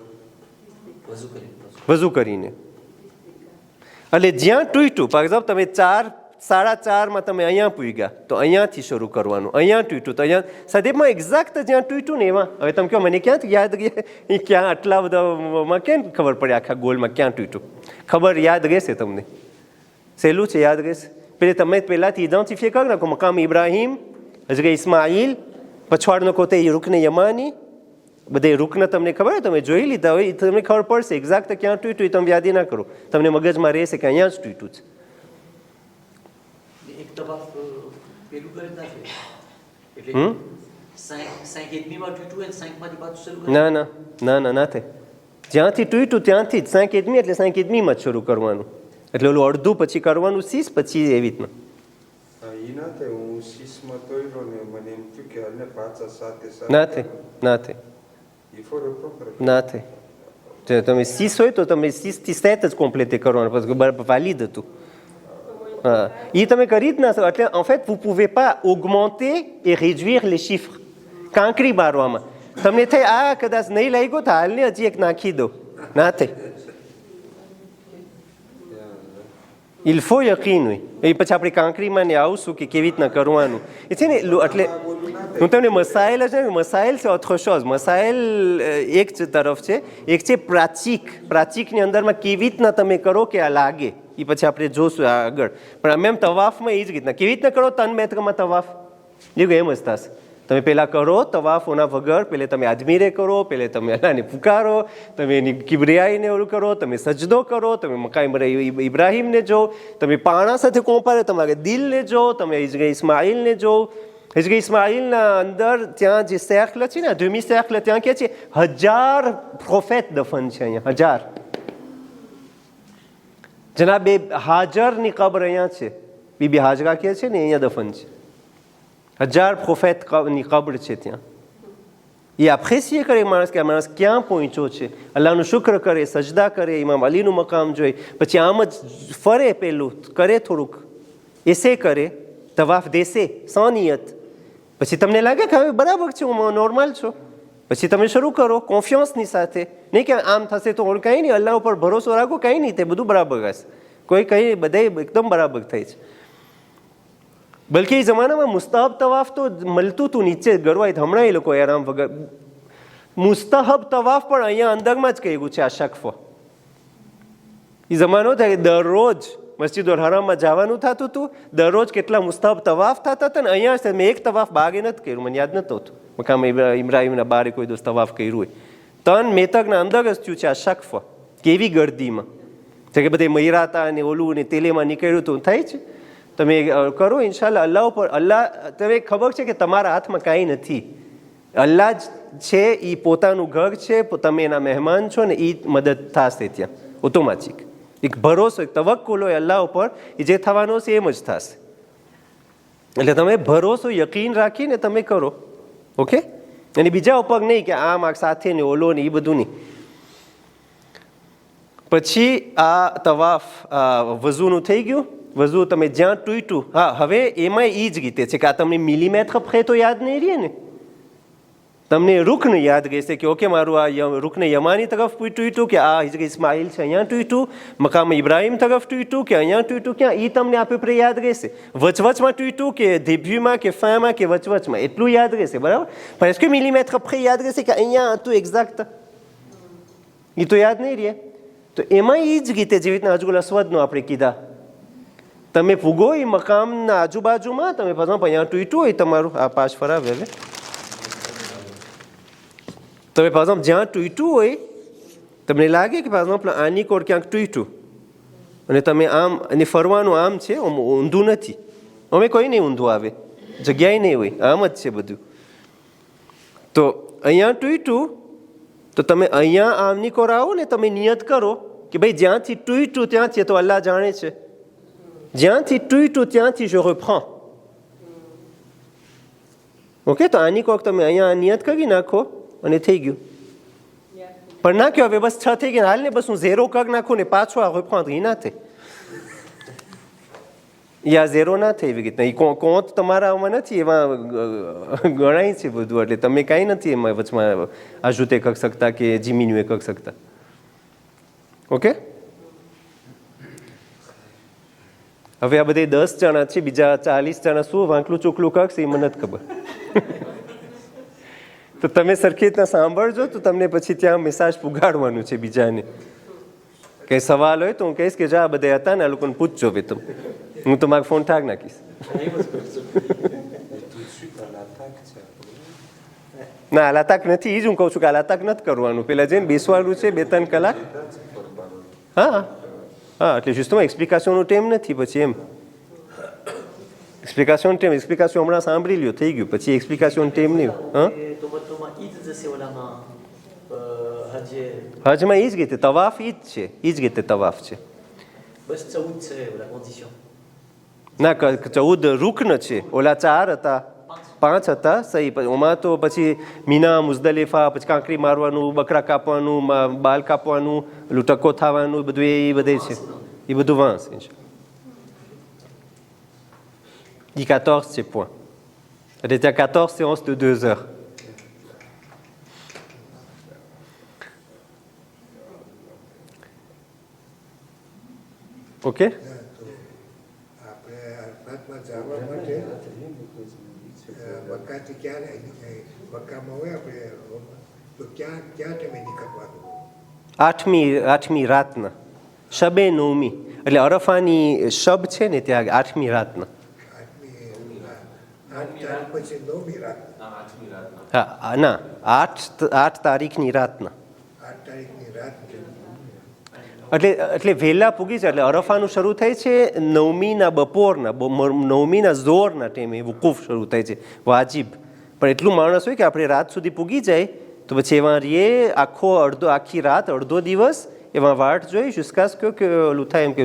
S1: વઝુ કરીને. એટલે જ્યાં તૂટ્યું, ફોર એક્ઝામ્પલ તમે 4:30 તમે અહીંયા પૂગ્યા તો અહીંયાથી શરૂ કરવાનું, અહીંયા તૂટ્યું તો અહીંયા સદીપમાં એક્ઝેક્ટ જ્યાં તૂટ્યું ને એમાં. હવે તમે કહો મને ક્યાંથી યાદ રહે, ક્યાં આટલા બધામાં કેમ ખબર પડે આખા ગોલમાં ક્યાં તૂટ્યું? ખબર યાદ રહેશે તમને, સહેલું છે, યાદ રહેશે. તમે પહેલાંથી ઇડેન્ટિફાઈ કરી નાખો, મકામ ઇબ્રાહીમ, હજરત ઇસ્માઇલ, પછવાડનો કોતે રૂકને યમાની, બધે રૂકને તમને ખબર હોય, તમે જોઈ લીધા હોય, તમને ખબર પડશે એક્ઝેક્ટ ક્યાં તૂટ્યું. તમે યાદી ના કરો, તમને મગજમાં રહેશે કે અહીંયા જ તૂટ્યું છે. ના ના ના ના ના થાય. જ્યાંથી તૂટ્યું ત્યાંથી જ 5 કિડમી એટલે 5 કિડમીમાં જ શરૂ કરવાનું. એટલે ઓલું અડધું પછી કરવાનું શીશ, પછી એવી રીતના. ના થાય, ના થાય, ના થાય. જો તમે 6 હોય તો તમે 6 થી 7 જ કોમ્પ્લેટ કરવાનું, પછી વાલિદ હતું. હા, એ તમે કરી જ ના શકો. એટલે en fait vous pouvez pas augmenter et réduire les chiffres. કાંકરી મારવામાં તમને થાય આ કદાચ નહીં લાગ્યો તો હાલને હજી એક નાખી દો, ના થાય. il faut યકીન હોય. એ પછી આપણે કાંકરીમાં ને આવશું કે કેવી રીતના કરવાનું એ છે ને. એટલે હું તમને મસાઇલ છે ને, મસાઇલ છે autre chose. મસાઇલ એક તરફ છે, એક છે પ્રાચીક. પ્રાચીકની અંદરમાં કેવી રીતના તમે કરો કે આ લાગે એ પછી આપણે જોશું આગળ. પણ એમ તવાફમાં એ જ રીતના કેવી રીતના કરો 3 મેત્રમાં તવાફ, જેવું એમ જ થશે. તમે પહેલાં કરો તવાફ ઓના વગર, પહેલે તમે અજમીરે કરો, પહેલે તમે અલ્લાહને પુકારો, તમે એની કિબ્રિયાઈને ઓલું કરો, તમે સજદો કરો, તમે મકામ ઇબ્રાહીમને જો, તમે પાણા સાથે કોમ્પારે, તમારે દિલને જો, તમે હિજરે ઇસ્માઇલને જો. હિજરે ઇસ્માઇલના અંદર ત્યાં જે સર્કલ છે ને, ડમી સર્કલ, ત્યાં કહે છે 1000 પ્રોફેટ દફન છે અહીંયા, 1000. જનાબે હાજરની કબર અહીંયા છે, બીબી હાજરા કહે છે ને અહીંયા દફન છે. 1000 પ્રોફેટની કબર છે ત્યાં. એ એપ્રેસિએ કરે માણસ કે આ માણસ ક્યાં પહોંચ્યો છે, અલ્લાહનું શુક્ર કરે, સજદા કરે, ઇમામ અલીનું મકામ જોઈ, પછી આમ જ ફરે, પેલું કરે થોડુંક એસે કરે, તવાફ દેશે સાનિયત. પછી તમને લાગે કે હવે બરાબર છે, હું નોર્મલ છું, પછી તમે શરૂ કરો કોન્ફિડન્સની સાથે. નહીં કે આમ થશે તો કંઈ નહીં, અલ્લાહ ઉપર ભરોસો રાખો, કંઈ નહીં, તે બધું બરાબર હશે. કોઈ કંઈ બધા એકદમ બરાબર થઈ છે. બલકે એ જમાનામાં મુસ્તહબ તવાફ તો મળતું હતું નીચે ગરવાય. હમણાં એ લોકો આરામ વગર મુસ્તહબ તવાફ પણ અહીંયા અંદરમાં જ કહ્યું છે. આ શકફ એ જમાનો થાય દરરોજ મસ્જિદુલ હરામમાં જવાનું થતું હતું, દરરોજ કેટલા મુસ્તહબ તવાફ થતા હતા. ને અહીંયા મેં એક તવાફ બાગે નથી કર્યું, મને યાદ નહોતું હતું. મકામ ઇબ્રાહીમના બારે કોઈ દોસ્ત તવાફ કર્યું હોય. 3 મેતકના અંદર જ થયું છે આ શકફ. કેવી ગર્દીમાં છે કે બધે મૈરાતા અને ઓલું ને તેલેમાં નીકળ્યું હતું. થાય છે, તમે કરો ઇન્શાલ્લાહ. અલ્લાહ ઉપર, અલ્લાહ તમે ખબર છે કે તમારા હાથમાં કાંઈ નથી. અલ્લાહ જ છે, એ પોતાનું ઘર છે, તમે એના મહેમાન છો ને એ મદદ થશે ત્યાં ઓટોમેટિક. એક ભરોસો, એક તવક્કુલ હોય અલ્લાહ ઉપર, એ જે થવાનો છે એમ જ થશે. એટલે તમે ભરોસો યકીન રાખીને તમે કરો. ઓકે, અને બીજા ઉપર નહીં કે આમ આ સાથે ને ઓલો ને એ બધું નહીં. પછી આ તવાફ વઝુનું થઈ ગયું. વઝુ તમે જ્યાં તૂટ્યું, હા હવે એમાં એ જ રીતે છે કે આ તમને મિલીમેટર ફે તો યાદ નહીં રહે ને, તમને રૂકન યાદ રહેશે કે ઓકે મારું આ રૂકને યમાની તરફ તૂટ્યું, કે આ હિજરે ઇસ્માઇલ છે અહીંયા તૂટ્યું, મકામ ઇબ્રાહીમ તરફ તૂટ્યું, કે અહીંયા તૂટ્યું, ક્યાં એ તમને આ પેપરે યાદ રહેશે. વચવચમાં તૂટ્યું કે ડેબ્યુમાં કે ફામાં કે વચવચમાં, એટલું યાદ રહેશે, બરાબર. પણ એસ કે મિલીમેટર ફે યાદ રહેશે કે અહીંયા હતું એક્ઝેક્ટ, એ તો યાદ નહીં રહે. તો એમાં એ જ રીતે જેવી રીતના હજુલ અસ્વદનું આપણે કીધા, તમે પૂગો એ મકામના આજુબાજુમાં, તમે પછી અહીંયા તૂટ્યું હોય તમારું, આ પાછ ફરાવે હવે, તમે પાછું જ્યાં તૂટ્યું હોય તમને લાગે કે પાછું આની કોર ક્યાંક તૂટ્યું અને તમે આમ, અને ફરવાનું આમ છે, ઊંધું નથી. અમે કોઈ નહીં ઊંધું આવે, જગ્યાએ નહીં હોય, આમ જ છે બધું. તો અહીંયા તૂટ્યું તો તમે અહીંયા આમની કોર આવો ને, તમે નિયત કરો કે ભાઈ જ્યાંથી તૂટ્યું ત્યાંથી, તો અલ્લાહ જાણે છે, જ્યાંથી તૂટ્યું ત્યાંથી je reprends. ઓકે, તો આની કોક તમે અહીંયા નિયત કરી નાખો અને થઈ ગયું. પણ ના કહો હવે બસ 6 થઈ ગયા, હાલ ને બસ હું 0 કરી નાખું ને પાછો આ reprends, એ ના થાય. યા 0 ના થઈ એવી રીતના. એ કોંત તમારામાં નથી, એમાં ગણાય છે બધું, એટલે તમે કાંઈ નથી એમાં વચમાં આજુતે કરી શકતા કે જીમીન્યુએ કરી શકતા. ઓકે, હવે આ બધે 10 જણા છે, બીજા 40 જણા શું વાંકલું ચૂકલું કરશે એ મને નથી ખબર. તો તમે સરખી રીતના સાંભળજો તો તમને પછી ત્યાં મેસેજ પુગાડવાનું છે બીજાને. કંઈ સવાલ હોય તો હું કહીશ કે જા બધા હતા ને આ લોકોને પૂછજો ભાઈ તમે, હું તો મારો ફોન ઠાક નાખીશ. ના હાલાતાક નથી, એ જ હું કહું છું કે હાલાતાક નથી કરવાનું, પેલા જઈને બેસવાનું છે 2-3 કલાક. હા હા, એટલે સિસ્ટમમાં એક્સપ્લિકેશનનો ટાઈમ નથી પછી એમ. એક્સપ્લિકેશન ટાઈમ એક્સપ્લિકેશન હમણાં સાંભળી લ્યો થઈ ગયું, પછી એક્સપ્લિકેશન ટાઈમ નહીં. હા હજમાં એ જ રીતે તવાફ એ જ છે, એ જ રીતે તવાફ છે. ના 14 રૂકન છે, ઓલા 4 હતા 5 હતા સહી. ઓમાં તો પછી મીના મુઝદલિફા, પછી કાંકરી મારવાનું, બકરા કાપવાનું, બાલ કાપવાનું, પેલું ટકો થવાનું, બધું એ બધે છે, એ બધું વાંસ છે. એ 14 છે point. એટલે ત્યાં 14 séances de 2 heures. ઓકે, આઠમી રાતના શબે નવમી, એટલે અરફાની શબ છે ને ત્યાં 8મી રાતના. હા ના 8 તારીખની રાતના. એટલે વહેલા પૂગી જાય. એટલે અરફાનું શરૂ થાય છે 9મીના બપોરના, 9મીના ઝોરના ટાઈમે વુકૂફ શરૂ થાય છે વાજિબ. પણ એટલું માણસ હોય કે આપણે રાત સુધી પૂગી જાય તો પછી એમાં રીએ આખી રાત અડધો દિવસ એમાં વાટ જોઈ જુસ્કાસ કહ્યું કે ઓલું થાય એમ કે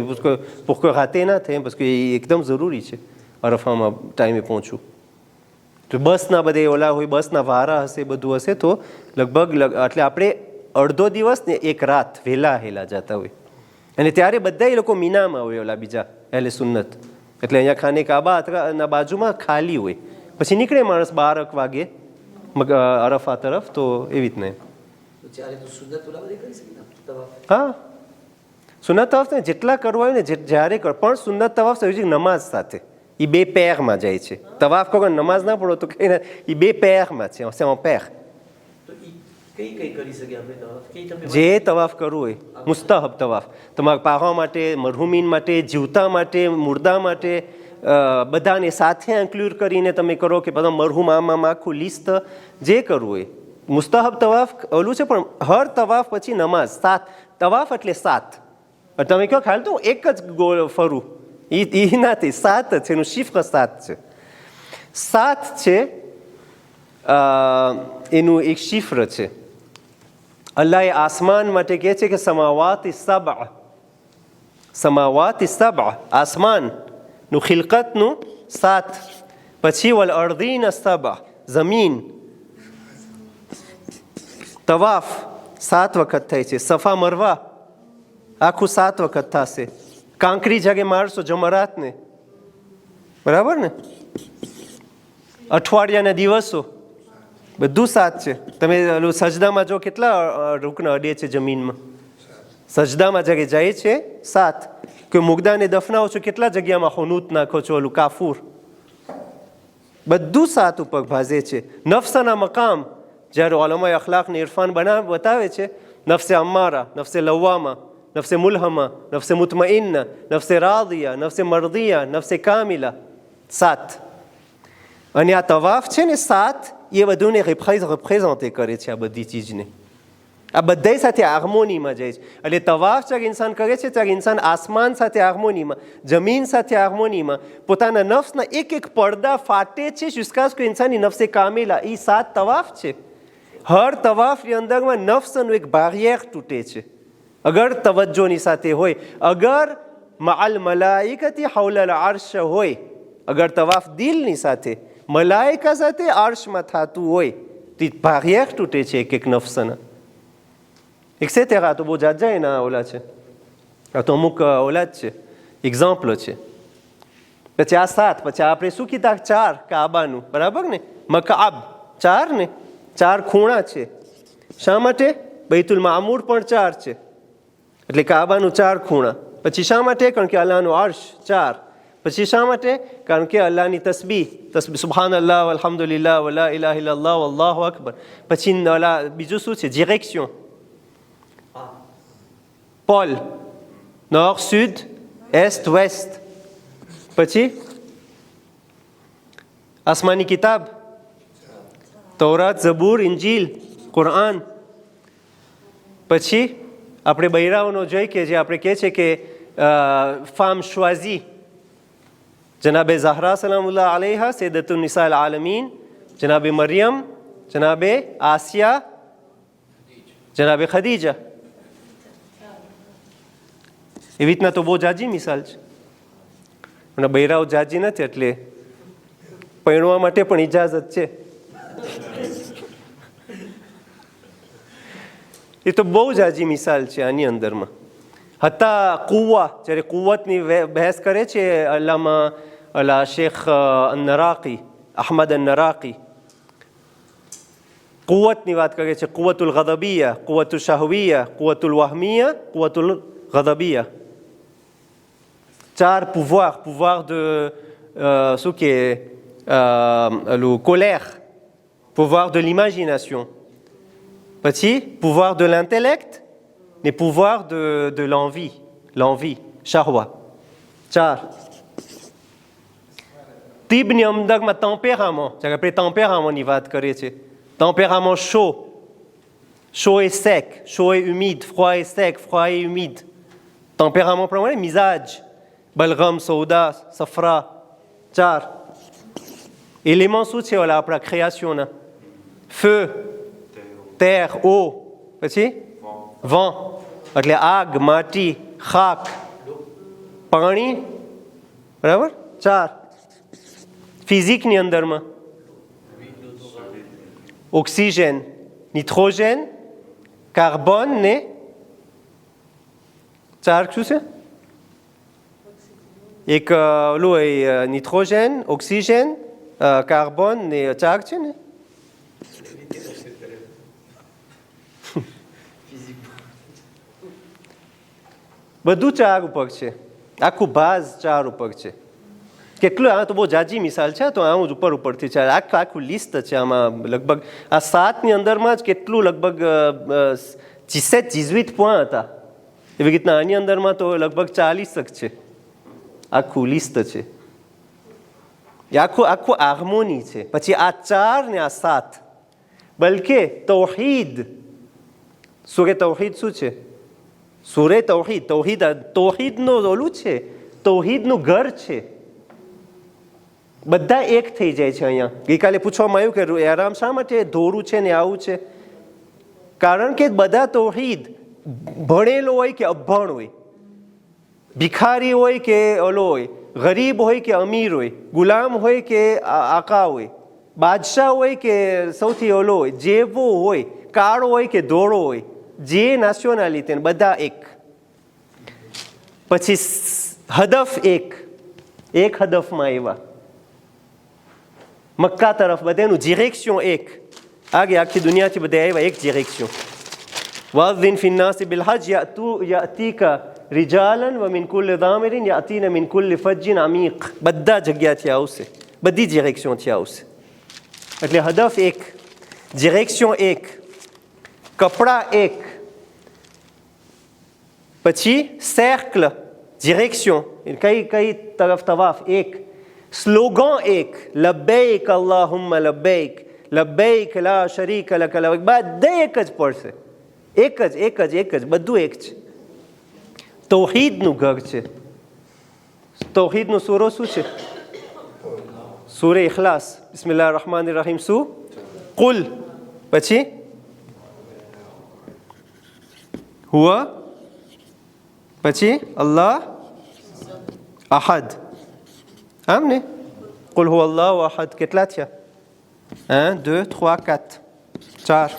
S1: પૂકો રાતે ના થાય એમ, પછી એ એકદમ જરૂરી છે અરફામાં ટાઈમે પહોંચવું. તો બસના બધે ઓલા હોય, બસના વારા હશે, બધું હશે તો લગભગ એટલે આપણે અડધો દિવસ ને એક રાત વહેલા હેલા જતા હોય. અને ત્યારે બધા એ લોકો મીનામાં હોય ઓલા બીજા એટલે સુન્નત. એટલે અહીંયા ખાને કાબાના બાજુમાં ખાલી હોય, પછી નીકળે માણસ 12 વાગે અરફા તરફ, તો એવી રીતના. હા સુન્નત તવાફ ને જેટલા કરવા હોય ને જ્યારે કર, પણ સુન્નત તવાફ નમાઝ સાથે એ 2 પેરમાં જાય છે. તવાફ કરો નમાઝ ના પડો તો કઈ ના, એ 2 પેરમાં છે, પેર. જે તવાફ કરવું હોય મુસ્તહબ તવાફ, તમારે પાહવા માટે, મરહુમીન માટે, જીવતા માટે, મુર્દા માટે, બધાને સાથે ઇન્ક્લુડ કરીને તમે કરો કે બધા મરહુમ આમાં આખું લિસ્ટ જે કરવું હોય. મુસ્તહબ તવાફ ઓલું છે, પણ હર તવાફ પછી નમાઝ 7 તવાફ એટલે 7. તમે કહો ખાલી તો એક જ ગોળ ફરું, એ નથી, 7 છે, એનું શિફ્ટ 7 છે. 7 છે એનું એક શિફ્ર છે. અલ્લાહ આસમાન માટે કહે છે કે સમાવાત 7, સમાવાત 7, આસમાનનું ખિલકતનું 7. પછી વલ અર્દીન 7, જમીન તવાફ 7 વખત થાય છે. સફા મરવા આખું 7 વખત થશે. કાંકરી જગે મારશો જમરાતને, બરાબર ને? અઠવાડિયાના દિવસો બધું 7 છે. તમે સજદામાં જો કેટલા રૂકન અડે છે જમીનમાં, સજદામાં જગ્યાએ જાય છે 7. કે મુગદાને દફનાવો છો કેટલા જગ્યામાં હુનૂત નાખો છો, ઓલું કાફૂર, બધું 7 ઉપર ભાજે છે. નફસના મકામ જ્યારે ઓલમાએ અખલાકને ઇરફાન બતાવે છે, નફસે અમ્મારા, નફસે લવામા, નફસે મુલહમા, નફસે મુતમઇન્ના, નફસે રાદિયા, નફસે મરદિયા, નફસે કામિલા, 7. અને આ તવાફ છે ને 7 એ બધુંને રિપ્રેઝન્ટ કરે છે. આ બધી ચીજને આ બધા સાથે હાર્મોનીમાં જાય છે. એટલે તવાફ જ્યારે ઇન્સાન કરે છે ત્યારે ઇન્સાન આસમાન સાથે હાર્મોનીમાં, જમીન સાથે હાર્મોનીમાં, પોતાના નફ્સના એક પડદા ફાટે છે જુસ્કાસ કે ઇન્સાનની નફસે કામિલા. એ 7 તવાફ છે. હર તવાફની અંદરમાં નફ્સનું એક બારિયર તૂટે છે અગર તવજ્જોની સાથે હોય, અગર મઅલ મલાઇકતી હૌલલ અર્શ હોય, અગર તવાફ દિલની સાથે મલાઇકા સાથે અર્શમાં થતું હોય તો બારિયર તૂટે છે એક નફસના. એક્સેટેરા તો બહુ જાજા એના ઓલા છે, આ તો અમુક ઓલા જ છે, એક્ઝામ્પલો છે. પછી આ 7, પછી આપણે શું કીધા 4 કાબાનું, બરાબર ને? મકાબ 4 ને, 4 ખૂણા છે. શા માટે? બૈતુલ મામૂર પણ 4 છે, એટલે કાબાનું 4 ખૂણા. પછી શા માટે? કારણ કે અલ્લાહનો અર્શ 4, પછી શા માટે? કારણ કે અલ્લાહની તસ્બીહ સુબહાનલ્લાહ અલ્હમ્દુલિલ્લાહ વલા ઇલાહા ઇલ્લલ્લાહ વલ્લાહુ અકબર. પછી બીજું શું છે? ડિરેક્શન. પોલ, નોર્થ, સુદ, એસ્ટ, વેસ્ટ. પછી આસમાની કિતાબ, તૌરાત, ઝબૂર, ઇંજીલ, કુરાન. પછી આપણે બૈરાઓનો જોઈ કે જે આપણે કહે છે કે ફામ શ્વાઝી, જનાબે ઝહરા સલામુલ્લાહ અલૈહા સૈયદતુન નિસા અલ આલમીન, જનાબે મરિયમ, જનાબે આસિયા, જનાબે ખદીજા. એવી રીતના તો બહુ જાજી મિસાલ છે. અને બૈરાઓ જાજી નથી એટલે પરણવા માટે પણ ઇજાઝત છે. એ તો બહુ જાજી મિસાલ છે આની અંદરમાં. હતા કુવા, જ્યારે કુવતની બહેસ કરે છે અલ્લામા શેખ નરાકી, અહમદ નરાકી, કુવતની વાત કરે છે. કુવતુલ ગદબિયા, કુવતુલ શાહવિયા, કુવતુલ વહમિયા, કુવતુલ ગદબિયા. 4 pouvoir de ce qui est le colère, pouvoir de l'imagination, petit pouvoir de l'intellect, et pouvoir de l'envie, shahwa. 4. તિબની અંદરમાં tempérament, જ્યારે આપણે tempéramentની વાત કરીએ છીએ. Tempérament chaud et sec, chaud et humide, froid et sec, froid et humide. Tempérament પ્રમાણે મિજાજ, બલગમ, સૌદા, સફરા. 4. Element શું છે ઓલા આપણા ક્રિએશનના? ફeu, terre, eau. પછી vent, એટલે આગ, માટી, ખાક, પાણી. બરાબર? 4. ફિઝિકની અંદરમાં ઓક્સિજન, નિટ્રોજન, કાર્બન ને 4 શું છે? એક ઓલું હોય નિટ્રોજન, ઓક્સિજન, કાર્બન ને 4 છે ને. બધું 4 ઉપર છે. આખું ભાઝ 4 ઉપર છે. કેટલું? આ તો બહુ જાજી મિસાલ છે. તો આવું જ ઉપરથી છે. આખું લિસ્ટ છે આમાં. લગભગ આ 7ની અંદરમાં જ કેટલું લગભગ 18 પોઈન્ટ હતા. એવી રીતના આની અંદરમાં તો લગભગ 40 છે. આખું લિસ્ટ છે. એ આખું હાર્મોની છે. પછી આ 4 ને આ 7. બલકે તૌહીદ, સૂરે તૌહીદ શું છે? સૂરે તૌહીદનું ઓલું છે, તૌહીદનું ઘર છે. બધા એક થઈ જાય છે. અહીંયા ગઈકાલે પૂછવામાં આવ્યું કે આરામ શા માટે ધોરું છે ને આવું છે? કારણ કે બધા તૌહીદ ભણેલો હોય કે અભણ હોય, ભિખારી હોય કે ઓલો હોય, ગરીબ હોય કે અમીર હોય, ગુલામ હોય કે આકા હોય, બાદશાહ હોય કે સૌથી ઓલો હોય, જેવો હોય, કાળો હોય કે ધોળો હોય, જે નેશનાલિટી, બધા એક. પછી હદફ એક હદફમાં આવ્યા મક્કા તરફ. બધાનું ડિરેક્શન એક. આખી દુનિયાથી બધા આવ્યા એક ડિરેક્શન. વાઝિન ફિ નાસ બિલહજ યાતીકા રિજાલન વ મિન કુલ્લી દામિરિન યાતીના મિન કુલ્લી ફજ્જિન અમીક. બધા જગ્યાથી આવશે, બધી ડિરેક્શનથી આવશે. એટલે હદફ એક, ડિરેક્શન એક, કપડાં એક. પછી સર્કલ, ડિરેક્શન કઈ તરફ તવાફ એક. સ્લોગન એક, લબ્બૈક અલ્લાહુમ્મા લબ્બૈક, લબ્બૈક લા શરીક લક લબ્બૈક. બધા એક જ પડશે. એક જ બધું એક છે. તૌહીદનું ઘર છે. તૌહીદનું સૂરો શું છે? સૂરે ઇખલાસ. બિસ્મિલ્લાહ રહમાન રહીમ. શું? કુલ. પછી હુઆ. પછી અલ્લાહ અહદ. આમ ને? કુલ હુ અલ્લાહ અહદ. કેટલા થયા? 1, 2, 3, 4. 4.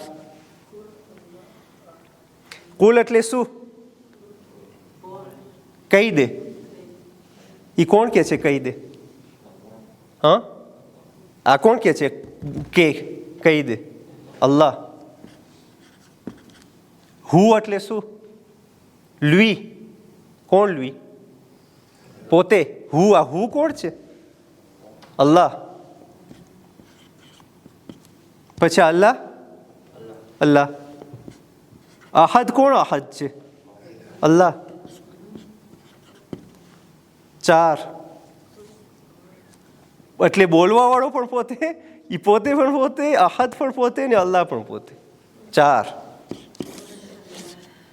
S1: કુલ એટલે શું? કહી દે. એ કોણ કે છે કહી દે? હા, આ કોણ કે છે કે કહી દે? અલ્લાહ. હું એટલે શું? lui. કોણ lui? પોતે હું, આ હું કોણ છે? અલ્લાહ. પછી અલ્લાહ, અલ્લાહ. અહદ કોણ અહદ છે? અલ્લાહ. 4 એટલે બોલવા વાળો પણ પોતે, એ પોતે પણ પોતે, અહદ પણ પોતે ને અલ્લાહ પણ પોતે. 4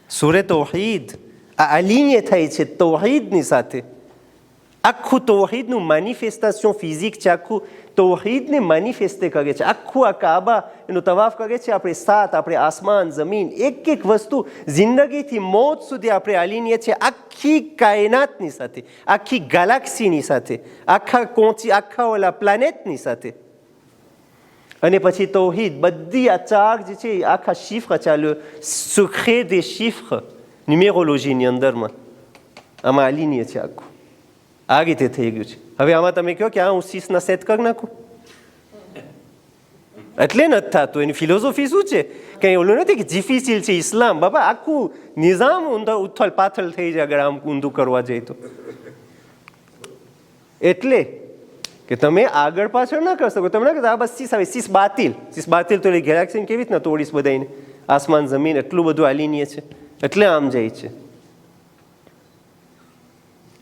S1: સૂરે તૌહીદ આ અલીને થાય છે તૌહીદની સાથે. આખું તૌહીદનું મેનિફેસ્ટેશન ફિઝિક છે, આખું તૌહીદને મેનિફેસ્ટે કરે છે. આખું આ કાબા એનું તવાફ કરે છે. આપણે આપણે આસમાન જમીન એક એક વસ્તુ જિંદગીથી મોત સુધી આપણે અલીનીએ છીએ આખી કાયનાતની સાથે, આખી ગેલેક્સીની સાથે, આખા ઓલા પ્લાનેટની સાથે. અને પછી તૌહીદ બધી આ 4 જે છે આખા શિફ્ર ચાલ્યો, સુખે દે શિફ્ર ન્યુમેરોલોજીની અંદરમાં આમાં અલીનીએ છે આખું. આ રીતે થઈ ગયું છે. હવે આમાં તમે કહો કે હું 6ના સેટ કરી નાખું, એટલે નથી થતું. એની ફિલોસોફી શું છે? કંઈ ઓલું નથી કે ડિફિસિલ છે ઇસ્લામ. બાબા આખું નિઝામ ઉથલ પાથલ થઈ જાય અગર આમ ઊંધું કરવા જાય તો. એટલે કે તમે આગળ પાછળ ના કરી શકો. તમે ના કહેતા આ બસ 6 આવે, 6 બાતિલ. 6 બાતિલ તો એ ગેલેક્સીને કેવી રીતના તોડીશ બધાને? આસમાન જમીન એટલું બધું અલીનીય છે એટલે આમ જાય છે.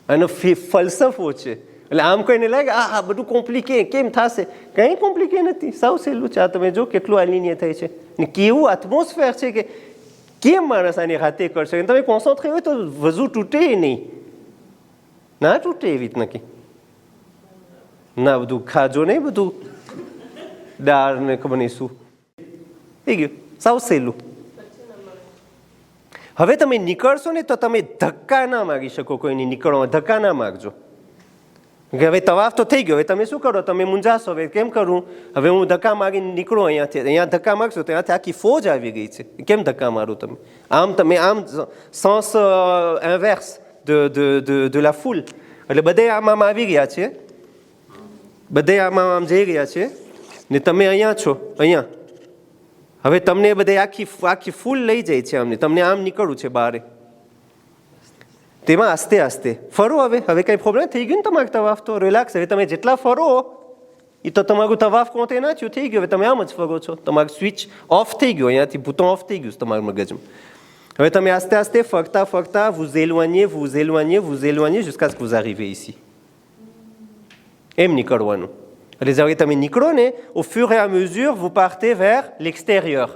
S1: આનો ફલસફો છે. એટલે આમ કોઈને લાગે આ બધું કોમ્પ્લિકે કેમ થશે? કંઈ કોમ્પ્લિકે નથી, સાવ સહેલું છે. આ તમે જો કેટલું અલીનીય થાય છે ને કેવું એટમોસ્ફેર છે કે કેમ માણસ આની હાથે કરશે. તમે કોન્સન્ટ્રેટ હોય તો વજુ તૂટે નહીં, ના તૂટે એવી રીતના કે ના બધું ખાજો નહીં, બધું દાળ ને ખબર નહીં શું થઈ ગયું. સાવ સહેલું. હવે તમે નીકળશો ને તો તમે ધક્કા ના માગી શકો કોઈની નીકળવામાં. ધક્કા ના માગજો કે હવે તવાફ તો થઈ ગયો, હવે તમે શું કરો? તમે મૂંઝાશો હવે કેમ કરું? હવે હું ધક્કા માગીને નીકળું અહીંયાથી. અહીંયા ધક્કા માગશો તો ત્યાંથી આખી ફોજ આવી ગઈ છે. કેમ ધક્કા મારું? તમે આમ સens inverse de la foule. એટલે બધે આમ આવી ગયા છે, બધે આમ જઈ રહ્યા છે ને તમે અહીંયા છો, અહીંયા. હવે તમને બધે આખી ફૂલ લઈ જાય છે અમને. તમને આમ નીકળવું છે બહાર, તેમાં આસ્તે આસ્તે ફરો. હવે કંઈ પ્રોબ્લેમ થઈ ગયું ને તમારું તવાફ તો રિલેક્સ. હવે તમે જેટલા ફરો એ તો તમારું તવાફ કોતે ના થયું, થઈ ગયું. હવે તમે આમ જ ફરો છો, તમારું સ્વિચ ઓફ થઈ ગયું, અહીંયાથી ભૂતો ઓફ થઈ ગયું તમારું મગજમાં. હવે તમે આસ્તે આસ્તે ફરતા ફરતા vous éloignez jusqu'à ce que vous arrivez ici. એમ નીકળવાનું. એટલે જ્યારે તમે નીકળો ને au fur et à mesure vous partez vers l'extérieur.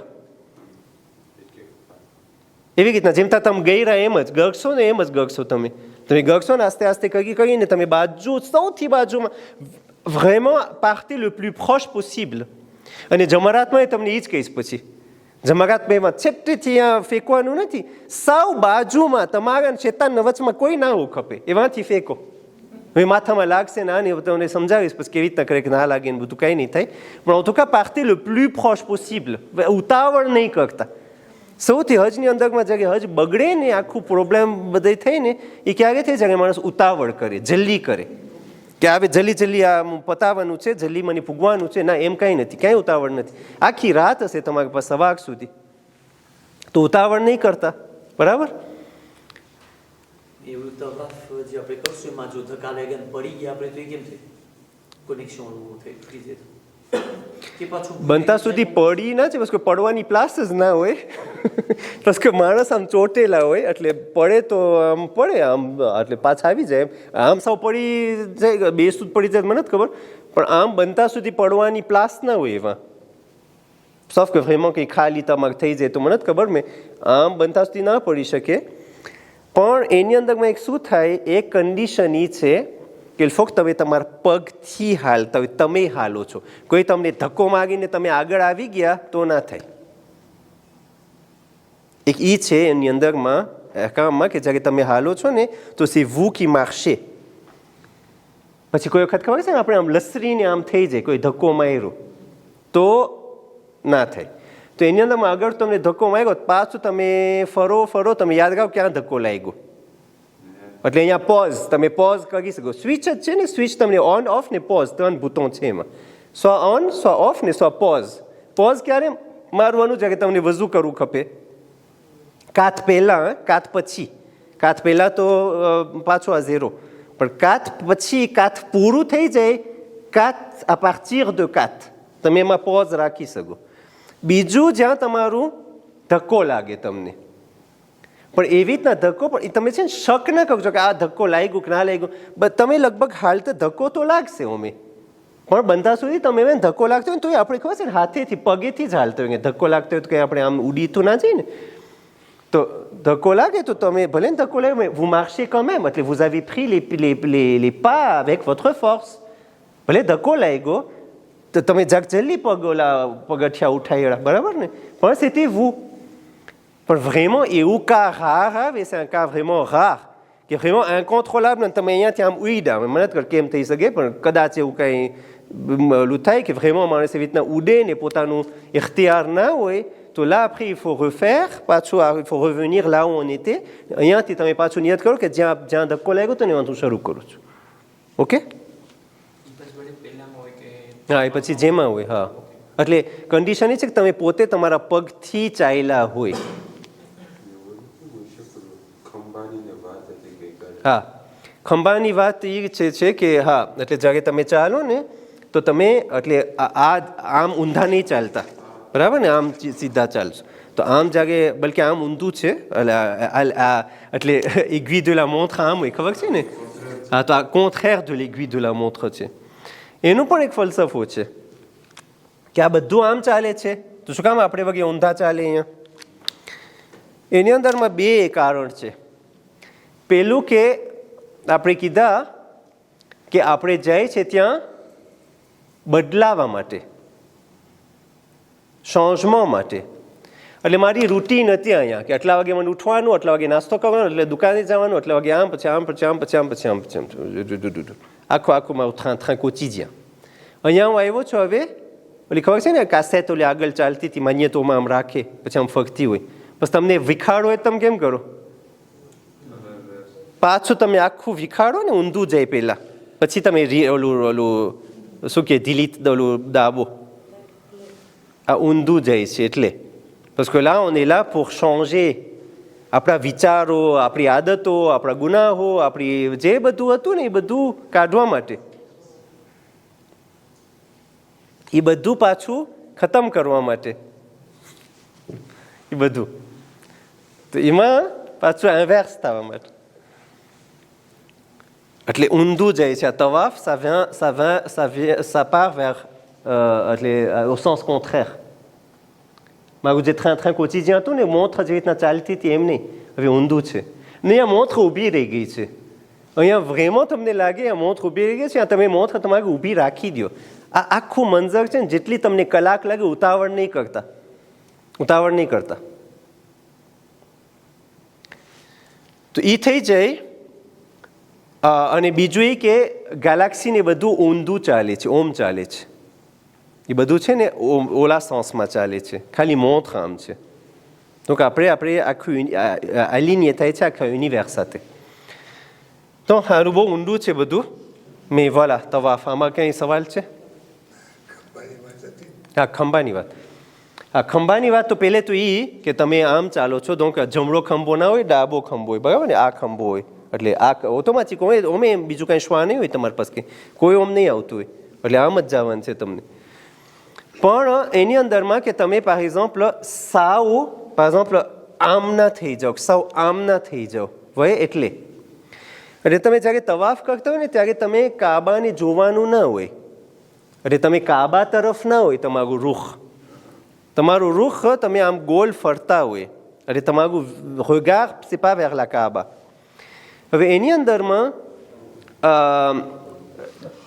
S1: એવી રીતના જેમ તમે ગયરા એમ જ ગરશો ને એમ જ ગરશો. તમે ગરશો ને આસ્તે આસ્તે કરીને તમે બાજુ સૌથી બાજુમાં vraiment partez le plus proche possible. અને જમરાતમાં તમને એ જ કહીશ પછી. જમરાતમાં છેટથી ત્યાં ફેંકવાનું નથી, સાવ બાજુમાં તમારા શેતાનના વચમાં કોઈ ના હોવું ખપે એવાથી ફેંકો. હવે માથામાં લાગશે ના ને તમને સમજાવીશ પછી કેવી રીતના કરે કે ના લાગે ને બધું કંઈ નહીં થાય. પણ en tout cas partez le plus proche possible. ઉતાવળ નહીં કરતા. સૌથી હજની અંદરમાં જ્યારે હજ બગડે ને આખું પ્રોબ્લેમ બધે થાય ને એ ક્યારે થાય? જ્યારે માણસ ઉતાવળ કરે, જલ્દી કરે કે હવે જલ્દી આ પતાવવાનું છે, જલ્દી મને ફૂગવાનું છે. ના, એમ કાંઈ નથી, કાંઈ ઉતાવળ નથી. આખી રાત હશે તમારી પાસે સવાગ સુધી, તો ઉતાવળ નહીં કરતા. બરાબર?
S2: એવું તવાફ જે આપણે કરશું એમાં જો ધક્કા લાગે ને પડી ગયા આપણે તો એ કેમ થાય? કનેક્શન થઈ જાય કે પાછું
S1: બનતા સુધી પડી ના છે, બસ કે પડવાની પ્લાસ જ ના હોય. બસ કે માણસ આમ ચોટેલા હોય એટલે પડે તો આમ પડે, આમ એટલે પાછા આવી જાય. આમ સાવ પડી જાય, બે સુધી પડી જાય મને નથી ખબર, પણ આમ બનતા સુધી પડવાની પ્લાસ ના હોય એમાં. સાફ કે એમાં કંઈ ખાલી તમારે થઈ જાય તો મને નથી ખબર. મેં આમ બનતા સુધી ના પડી શકે. પણ એની અંદરમાં એક શું થાય, એક કન્ડિશન એ છે કે ફક્ત હવે તમારા પગથી હાલતા હોય, તમે હાલો છો. કોઈ તમને ધક્કો માગીને તમે આગળ આવી ગયા તો ના થાય. એક એ છે એની અંદરમાં કામમાં કે જ્યારે તમે હાલો છો ને તો c'est vous qui marchez. પછી કોઈ વખત ખબર છે ને આપણે આમ લસરીને આમ થઈ જાય, કોઈ ધક્કો માર્યો તો ના થાય. તો એની અંદરમાં આગળ તમને ધક્કો માર્યો પાછું તમે ફરો તમે યાદ રાખો ક્યાં ધક્કો લાગ્યો. એટલે અહીંયા પોઝ, તમે પોઝ કરી શકો. સ્વિચ જ છે ને, સ્વિચ તમને ઓન ઓફ ને પોઝ 3 બુતો છે એમાં. સો ઓન, સો ઓફ ને સો પોઝ. પોઝ ક્યારે મારવાનું? જ્યારે તમને વઝુ કરવું ખપે. કાત પહેલાં, કાત પછી. કાત પહેલાં તો પાછો આ 0, પણ 4 પછી 4 પૂરું થઈ જાય, 4 à partir de 4 તમે એમાં પોઝ રાખી શકો. બીજું જ્યાં તમારું ધક્કો લાગે તમને, પણ એવી રીતના ધક્કો, પણ તમે છે ને શક ન કરજો કે આ ધક્કો લાગ્યું કે ના લાગ્યું. તમે લગભગ હાલ તો ધક્કો તો લાગશે અમે, પણ બંધા સુધી તમે એને ધક્કો લાગતો હોય ને તો આપણે ખબર છે ને હાથેથી પગેથી જ હાલતો હોય. ધક્કો લાગતો હોય તો કંઈ આપણે આમ ઉડી તો ના જઈએ ને. તો ધક્કો લાગે તો તમે ભલે ને ધક્કો લાગે, vous marchez quand même, એટલે vous avez pris les pas avec votre force. ભલે ધક્કો લાગ્યો તો તમે જલ્દી પગથિયા ઉઠાવ્યા, બરાબર ને, પણ c'était vous. પણ vraiment એવું cas rare આવે, c'est un cas vraiment rare, કે vraiment incontrôlable. તમે અહીંયાથી આમ ઉડ્યા, મને જ કેમ થઈ શકે, પણ કદાચ એવું કંઈ ઓલું થાય કે vraiment માણસ એવી રીતના ઉડે ને પોતાનું ઇખ્તિયાર ના હોય, તો là après il faut refaire, પાછું il faut revenir là où on était. અહીંયાથી તમે પાછું નિયત કરો કે જ્યાં ધક્કો લાગ્યો તો ને હું શરૂ કરું છું. ઓકે, હા, એ પછી જેમાં હોય. હા, એટલે કન્ડિશન એ છે કે તમે પોતે તમારા પગથી ચાલ્યા હોય. હા, ખંભાની વાત એ છે કે હા, એટલે જ્યારે તમે ચાલો ને તો તમે એટલે આમ ઊંધા નહીં ચાલતા, બરાબર ને, આમ સીધા ચાલશો. તો આમ જાગે, બલકે આમ ઊંધું છે, એટલે aiguille de la montre આમ હોય, ખબર છે ને? હા, તો આ contraire de l'aiguille de la montre છે. એનું પણ એક ફલસફો છે કે આ બધું આમ ચાલે છે તો શું કામ આપણે વગેરે ઊંધા ચાલે અહીંયા? એની અંદરમાં 2 કારણ છે. પેલું કે આપણે કીધા કે આપણે જાય છે ત્યાં બદલાવા માટે, changement માટે. એટલે મારી રૂટીન હતી અહીંયા કે આટલા વાગે મને ઉઠવાનું, આટલા વાગે નાસ્તો કરવાનો, એટલે દુકાને જવાનું, આટલા વાગે આમ, પછી આમ, પછી આમ, પછી આમ, પછી આમ, પછી આમ, આખું મારું train quotidien. અહીંયા હું આવ્યો છું હવે, ઓલી ખબર છે ને કાસેટ ઓલી આગળ ચાલતી હતી, માન્યતોમાં આમ રાખે, પછી આમ ફરતી હોય, પછી તમને વિખાડો હોય તમે કેમ કરો? પાછું તમે આખું વિખાડો ને, ઊંધું જાય પહેલાં, પછી તમે ઓલું શું કે ડિલીટ ઓલું દાબો, આ ઊંધું જાય છે. એટલે parce que là on est là pour changer આપણા વિચારો, આપણી આદતો, આપણા ગુનાહો, આપણી જે બધું હતું ને એ બધું કાઢવા માટે, એ બધું પાછું ખતમ કરવા માટે, એ બધું. તો એમાં પાછું ઇન્વર્સ થવા માટે, એટલે ઊંધું જાય છે. આ તવાફ ça part vers એટલે au sens contraire. મારું જે train quotidien હતું ને, મોન્ત્ર જેવી રીતના ચાલતી હતી એમ નહીં, હવે ઊંધું છે. ને આ મોન્ત્ર ઊભી રહી ગઈ છે. અહીંયા vraiment તમને લાગે આ મોન્ત્ર ઊભી રહી ગઈ છે, તમે મોન્ત્ર તમારી ઊભી રાખી દો. આ આખું મંઝર છે ને, જેટલી તમને કલાક લાગે ઉતાવળ નહીં કરતા. તો એ થઈ જાય. અને બીજું એ કે ગેલેક્સીને બધું ઊંધું ચાલે છે, ઓમ ચાલે છે. એ બધું છે ને ઓલા સેન્સમાં ચાલે છે, ખાલી મોન્ત્ર આમ છે. તો આપણે આખું અલિન્ય થાય છે આખા યુનિવર્સ સાથે. તો સારું, બહુ ઊંડું છે બધું. મેં voilà તવાફ. આમાં કંઈ સવાલ છે? હા, ખંભાની વાત. હા, ખંભાની વાત તો પહેલે તો એ કે તમે આમ ચાલો છો, તો જમણો ખંભો ના હોય, ડાબો ખંભો હોય, બરાબર ને, આ ખંભો હોય, એટલે આ ઓટોમેટિક હોય. ઓમે એમ બીજું કાંઈ શ્વા નહીં હોય તમારી પાસે, કોઈ ઓમ નહીં આવતું હોય, એટલે આમ જ જવાનું છે તમને. પણ એની અંદરમાં કે તમે par exemple આમ ના થઈ જાઓ, સાવ આમ ના થઈ જાઓ હોય. એટલે તમે જ્યારે તવાફ કરતા હોય ને ત્યારે તમે કાબાને જોવાનું ના હોય, એટલે તમે કાબા તરફ ના હોય તમારું રૂખ તમે આમ ગોલ ફરતા હોય, એટલે તમારું regard c'est pas vers la કાબા. હવે એની અંદરમાં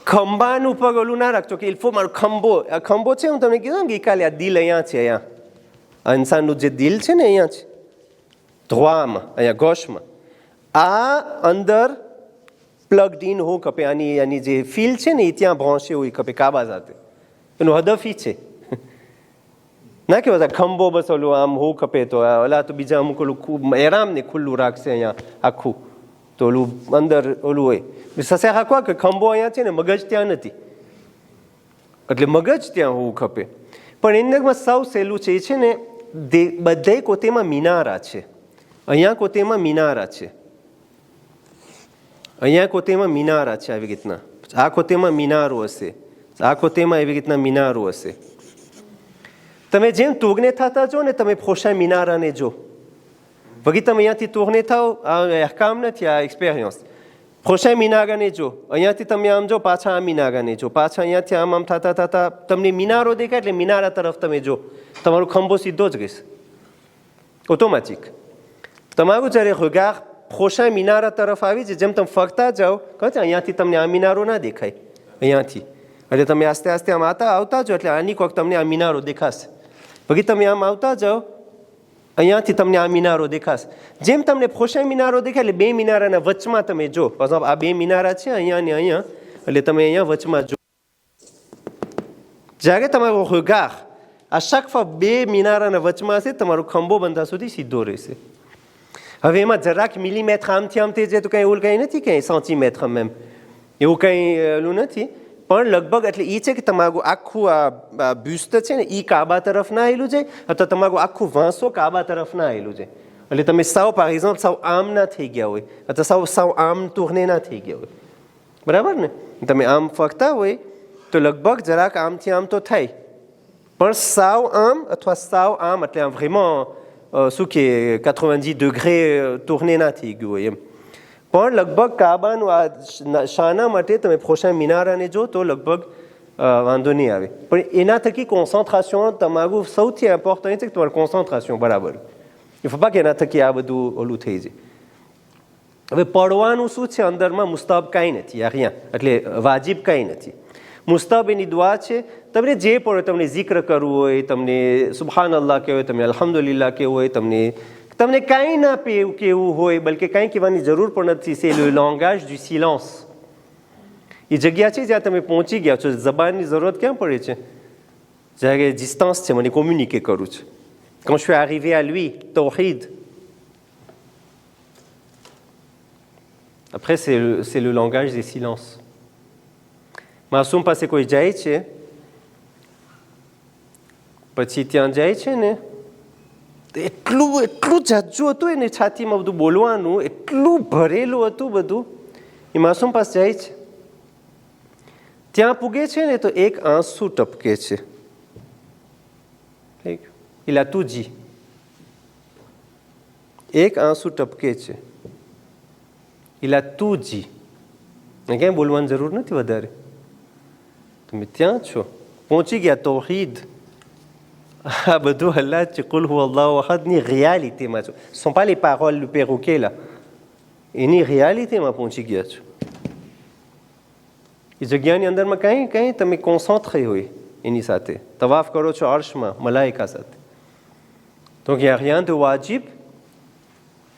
S1: ખંભાનું ઉપર ઓલું ના રાખજો કે ઇલ્ફો મારો ખંભો છે. હું તમને કીધું ને ગઈકાલે, આ દિલ અહીંયા છે, અહીંયા ઇન્સાનનું જે દિલ છે ને અહીંયા છે, ધ્વામાં, અહીંયા ગોશમાં. આ અંદર પ્લગડ ઇન હોવું ખપે, આની જે ફીલ છે ને એ ત્યાં ભોંશે હોય ખપે કાબા સાથે. એનું હદફ ઈ છે ના કે બધા ખંભો બસ ઓલું આમ હોવું ખપે, તો ઓલા તો બીજા અમુક ઓલું એરામ ને ખુલ્લું રાખશે અહીંયા આખું, તો ઓલું અંદર ઓલું હોય. સસે હાકવા કે ખંભો અહીંયા છે ને, મગજ ત્યાં નથી, એટલે મગજ ત્યાં હોવું ખપે. પણ એની સૌ સહેલું છે એ છે ને, બધે કોતેમાં મિનારા છે. અહીંયા કોતેમાં મિનારા છે, અહીંયા કોતેમાં મિનારા છે આવી રીતના, આ કોતેમાં મિનારો હશે, આ કોતેમાં એવી રીતના મિનારો હશે. તમે જેમ તોગને થતા જો ને તમે ફોશા મિનારાને જો, વગી તમે અહીંયાથી તોગને થાવ, આ અહેકામ નથી, આ એક્સપિરિયન્સ. ફોશા મિનારાને જો, અહીંયાથી તમે આમ જો, પાછા આ મિનારાને જો, પાછા અહીંયાથી આમ થતા થતા તમને મિનારો દેખાય એટલે મિનારા તરફ તમે જો, તમારો ખંભો સીધો જ રહેશે ઓટોમેટિક. તમારું જ્યારે હગાર ફોશા મિનારા તરફ આવી છે, જેમ તમે ફરતા જાઓ કહો છો અહીંયાથી તમને આ મિનારો ના દેખાય, અહીંયાથી એટલે તમે આસ્તે આસ્તે આમ આવતા જાઓ એટલે આની કોક તમને આ મિનારો દેખાશે. પછી તમે આમ આવતા જાઓ અહીંયાથી તમને આ મિનારો દેખાશે. જેમ તમને ફોશા મિનારો દેખાય એટલે બે મિનારાના વચમાં તમે જો, આ બે મિનારા છે અહીંયા ને અહીંયા, એટલે તમે અહીંયા વચમાં જો. જ્યારે તમારો હગાર આ શકફા બે મિનારાના વચમાં હશે, તમારો ખંભો બંધા સુધી સીધો રહેશે. હવે એમાં જરાક મિલીમેત્ર આમથી આમ થઈ જાય તો કંઈ એવું કંઈ નથી, કંઈ સેન્ટીમેત્ર એમ એવું કંઈ એલું નથી, પણ લગભગ એટલે એ છે કે તમારું આખું આ બ્યુસ્ટ છે ને એ કાબા તરફ ના આવેલું છે, અથવા તમારું આખું વાંસો કાબા તરફ ના આવેલું છે. એટલે તમે સાવ પાર એક્ઝામ્પલ સાવ આમ ના થઈ ગયા હોય, અથવા સાવ આમ ટૂરને ના થઈ ગયા હોય, બરાબર ને? તમે આમ ફરતા હોય તો લગભગ જરાક આમથી આમ તો થાય, પણ સાવ આમ અથવા સાવ આમ એટલે આમ vraiment શું કે 90 ડિગ્રી ટૂરને ના થઈ ગયું હોય એમ. પણ લગભગ કાબાનું આ શાના માટે તમે ફોશા મિનારાને જો તો લગભગ વાંધો નહીં આવે. પણ એના થકી કોન્સન્ટ્રેશન તમારું સૌથી ઇમ્પોર્ટન્ટ છે કે તમારું કોન્સન્ટ્રેશન બરાબર. એ ફપા કે એના થકી આ બધું ઓલું થઈ જાય. હવે પડવાનું શું છે અંદરમાં? મુસ્તાબ કાંઈ નથી, આ rien, એટલે વાજિબ કાંઈ નથી. મુસ્તાબ એની દુઆ છે, તમને જે પડે, તમને જિક્ર કરવું હોય, તમને સુબહાન અલ્લાહ કહેવું હોય, તમને અલ્હમ્દુલિલ્લાહ કહેવું હોય, તમને કાંઈ ના કહેવું હોય, બલકે કાંઈ કહેવાની જરૂર પણ નથી. c'est le langage du silence. એ જગ્યા છે જ્યાં તમે પહોંચી ગયા છો, જબાનની જરૂરત ક્યાં પડે છે? જ્યારે ડિસ્ટન્સ છે, મને કોમ્યુનિકે કરવું છે. quand je suis arrivé à lui, tawhid. Après c'est le langage des silences. માસૂમ પાસે કોઈ જાય છે, પછી ત્યાં જાય છે ને એટલું જાજુ હતું એને છાતીમાં બધું બોલવાનું, એટલું ભરેલું હતું બધું. એ માસૂમ પાસે જાય છે, ત્યાં પૂગે છે ને તો એક આંસુ ટપકે છે. il a tout dit. એક આંસુ ટપકે છે, il a tout dit. ક્યાંય બોલવાની જરૂર નથી વધારે. તમે ત્યાં છો, પહોંચી ગયા તૌહીદ. આ બધું અલ્લાહ છે, કુલ હુ અલ્લાહુ અહદની રિયાલિટીમાં છો. sont pas les paroles du perroquet là, એની રિયાલિટીમાં પહોંચી ગયા છો. એ જગ્યાની અંદરમાં કંઈ તમે કોન્સન્ટ્રે હોય એની સાથે. તવાફ કરો છો અર્શમાં મલાઈકા સાથે, તો કે rien de વાજિબ,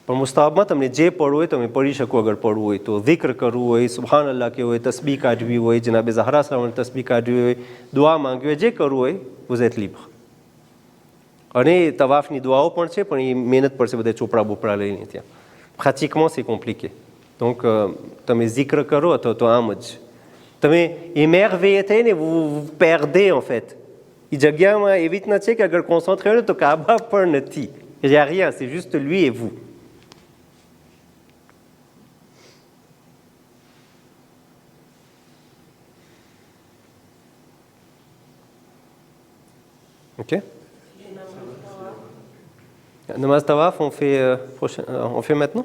S1: પણ મુસ્તાહબમાં તમને જે પડવું હોય તમે પડી શકો. અગર પડવું હોય તો zikr કરવું હોય, સુબહાન અલ્લાહ કહેવું હોય, તસ્બીહ કાઢવી હોય, જનાબે ઝહરા સલામની તસ્બીહ કાઢવી હોય, દુઆ માંગવી હોય, જે કરવું હોય vous êtes libre. અને તવાફની દુઆઓ પણ છે, પણ એ મહેનત પડશે બધા ચોપડા બોપડા લઈને ત્યાં. pratiquement c'est compliqué. donc તમે zikr કરો અથવા તો આમ જ તમે émerveillé થઈને vous perdez en fait. એ જગ્યામાં એવી રીતના છે કે અગર કોન્સન્ટ્રે હોય તો કાબા પણ નથી, il y a rien, c'est juste lui et vous. Ok. Namaz tawaf, on fait maintenant.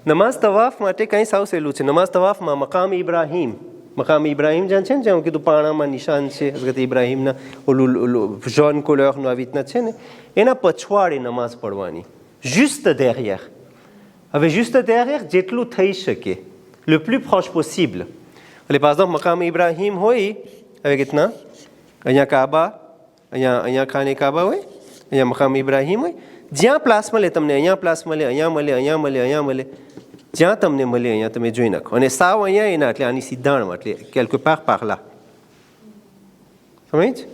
S1: નમાઝ તવાફ માટે કંઈ સાવ સહેલું છે. નમાઝ તવાફમાં મકામ ઇબ્રાહીમ જ્યાં છે ને, જ્યાં કીધું પાણામાં નિશાન છે હઝરત ઇબ્રાહીમના, ઓલું જોન કોલરનું આવી રીતના છે ને, એના પછવાડે નમાઝ પડવાની, juste derrière. હવે juste derrière જેટલું થઈ શકે, le plus proche possible. એટલે par exemple મકામ ઇબ્રાહીમ હોય આવી રીતના, અહીંયા કાબા, અહીંયા ખાને કાબા હોય, અહીંયા મકામ ઇબ્રાહીમ હોય, જ્યાં પ્લાસ મળે તમને, અહીંયા પ્લાસ મળે, અહીંયા મળે, અહીંયા મળે, અહીંયા મળે, જ્યાં તમને મળે અહીંયા તમે જોઈ નાખો. અને સાવ અહીંયા એના એટલે આની સિદ્ધાણમાં, એટલે quelque part par là. સમજ?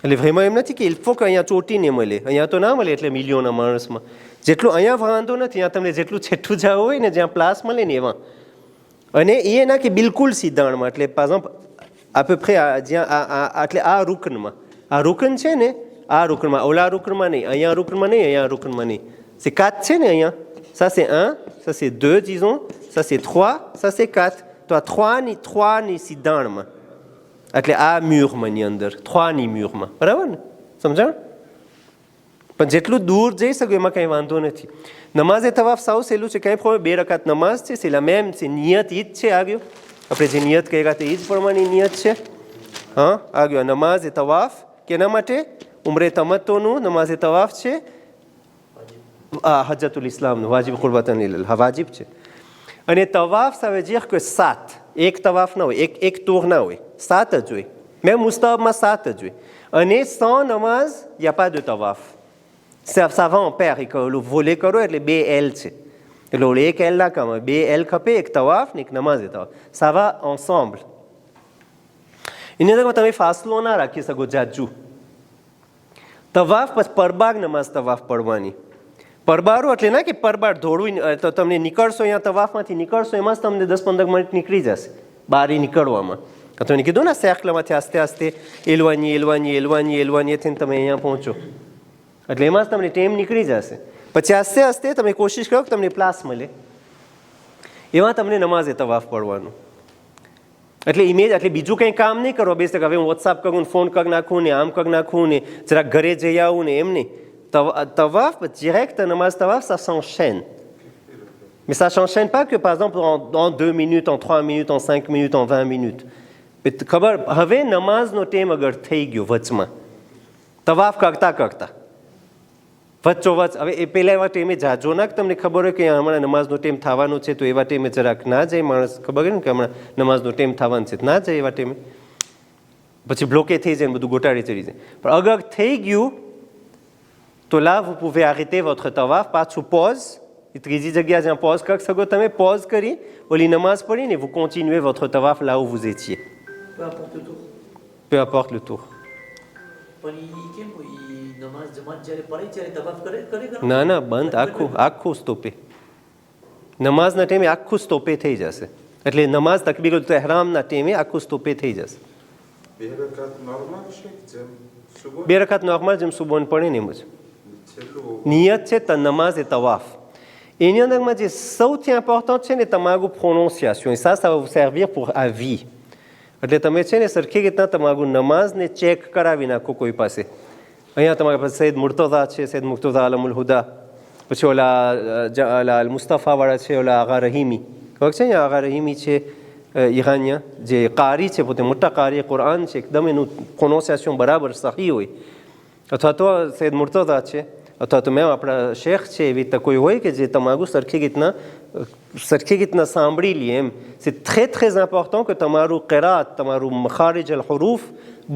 S1: એટલે vraiment એમ નથી કે il faut કે અહીંયા ચોટીને મળે, અહીંયા તો ના મળે એટલે મિલિયોના માણસમાં. જેટલું અહીંયા વાંધો નથી, અહીંયા તમને જેટલું છેઠું જવું હોય ને, જ્યાં પ્લાસ મળે ને એમાં. અને એ ના કે બિલકુલ સિદ્ધાણમાં, એટલે par exemple à peu près જ્યાં એટલે આ રૂકનમાં, આ રૂકન છે ને, આ રૂકનમાં, ઓલા રૂકનમાં નહીં, અહીંયા રૂકનમાં નહીં, અહીંયા રૂકનમાં નહીં. c'est 4 છે ને અહીંયા, Ça c'est 1, ça c'est 2, disons, ça c'est 3, ça c'est 4. તો આ 3ની સિદ્ધાણમાં એટલે આ મ્યુરમાં અંદર 3ની મ્યુરમાં બરાબર ને સમજણ પણ જેટલું દૂર જઈ શકો એમાં કંઈ વાંધો નથી નમાઝે તવાફ સાવ સહેલું છે કંઈ પ્રોબ્લેમ 2 રકાત નમાઝ છે સેલા મેમ છે નિયત ઈ જ છે આવ્યો આપણે જે નિયત કર્યા તે ઈ જ પ્રમાણેની નિયત છે હા આવ્યો નમાઝે તવાફ કેના માટે ઉમરે તમત્તુનું નમાઝે તવાફ છે હજ્જતુલ ઇસ્લામનું વાજિબ કુરબતન ઇલલ્લાહ વાજિબ છે અને તવાફ ça veut dire que 7 એક તવાફ ના હોય એક ટૂર ના હોય 7 જ હોય મેં મુસ્તાહબમાં 7 જ હોય અને sans નમાઝ il y a pas de tawaf ça va en pair et que le volet કરો એટલે 2 L છે એટલે ઓલે 1 L ના કામ 2 L ખપે એક તવાફ ને એક નમાઝ તવાફ ça va ensemble એની અંદર તમે ફાસલો ના રાખી શકો જાજુ તવાફ પછી પરબાગ નમાઝ તવાફ પડવાની પરબારો એટલે ના કે પરબાર દોડવું તો તમને નીકળશો અહીંયા તવાફમાંથી નીકળશો એમાં જ તમને 10-15 મિનિટ નીકળી જશે બારી નીકળવામાં તમને કીધું ને સેકલામાંથી આસ્તે આસ્તે એલવાની થઈને તમે અહીંયા પહોંચો એટલે એમાં જ તમને ટાઈમ નીકળી જશે પછી આસ્તે આસ્તે તમે કોશિશ કરો કે તમને પ્લાસ મળે એમાં તમને નમાઝે તવાફ પડવાનું એટલે ઇમેજ એટલે બીજું કંઈ કામ નહીં કરવા બેસે કે હવે હું વોટ્સઅપ કરું ને ફોન કરી નાખું ને આમ કરી નાખું ને જરાક ઘરે જઈ આવું ને એમ નહીં tawaf, direct, namaz tawaf, ça s'enchaîne. Mais ça ne s'enchaîne pas que, par exemple, en 2 minutes, en 3 minutes, en 5 minutes, en 20 minutes. ખબર હવે નમાઝનો ટાઈમ અગર થઈ ગયો વચમાં તવાફ કરતા વચ્ચોવચ્ચ હવે એ પહેલાં એવા ટાઈમે જાજો ના તમને ખબર હોય કે હમણાં નમાઝનો ટાઈમ થવાનો છે તો એવા ટાઈમે જરાક ના જાય માણસ ખબર હોય ને કે હમણાં નમાઝનો ટાઈમ થવાનો છે ના જાય એવા ટાઈમે પછી બ્લોકે થઈ જાય ને બધું ગોટાળી ચડી જાય પણ અગર થઈ ગયું તો là vous pouvez arrêter votre tawaf પાછું pause એ ત્રીજી જગ્યા જ્યાં pause કરી શકો તમે pause કરી ઓલી નમાઝ પડીને vous continuez votre tawaf là où vous étiez
S2: peu importe le tour
S1: peu importe le tour
S2: પણ ઈ કેમ ઈ નમાઝ જમાત જ્યારે પડી ત્યારે તવાફ કરે
S1: ના બંધ આખું સ્ટોપે નમાઝના ટાઈમે આખું સ્ટોપે થઈ જશે એટલે નમાઝ તકબીરુલ તહેરામના ટાઈમે આખું સ્ટોપે થઈ જશે 2 રકાત નોર્મલ જેમ સુબોન પડે ને એમ જ નિયત છે નમાઝ એ તવાફ એની અંદરમાં જે સૌથી ઇમ્પોર્ટન્ટ છે ને તમારું પ્રોનોન્સિએશન et ça va vous servir pour à vie એટલે તમે છે ને સરખી રીતના તમારું નમાઝને ચેક કરાવી નાખો કોઈ પાસે અહીંયા તમારા પાસે સૈયદ મુર્તઝા છે સૈયદ મુર્તઝા અલમુલ હુદા પછી ઓલા મુસ્તફાવાળા છે ઓલા આગા રહીમી ખબર છે અહીંયા આગા રહીમી છે ઈરાનિયા જે કારી છે પોતે મોટા કારી કુરાન છે એકદમ એનું પ્રોનોન્સિએશન બરાબર સહી હોય અથવા તો સૈયદ મુર્તઝા છે અથવા તો મેં આપણા શેખ છે એવી રીતે કોઈ હોય કે જે તમારું સરખી રીતના સાંભળી લે એમ c'est très très important que તમારું qiraat તમારું મખારિજ અલ હુરૂફ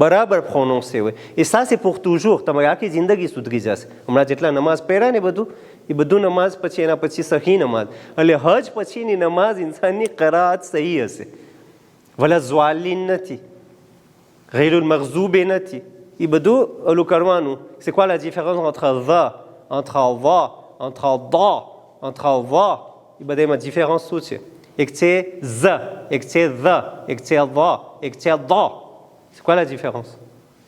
S1: બરાબર પ્રોનોન્સે હોય et ça c'est pour toujours તમારી આખી જિંદગી સુધરી જશે હમણાં જેટલા નમાઝ પહેર્યા ને એ બધું નમાઝ પછી એના પછી સહી નમાઝ એટલે હજ પછીની નમાઝ ઇન્સાનની qiraat સહી હશે વલા ઝ્વાલિન નથી ગૈરુલ મગઝૂબે નથી એ બધું ઓલું કરવાનું c'est quoi la différence entre va entre va entre da entre va એ બધામાં ડિફરન્સ શું છે એક છે z એક છે the એક છે va એક છે da c'est quoi la différence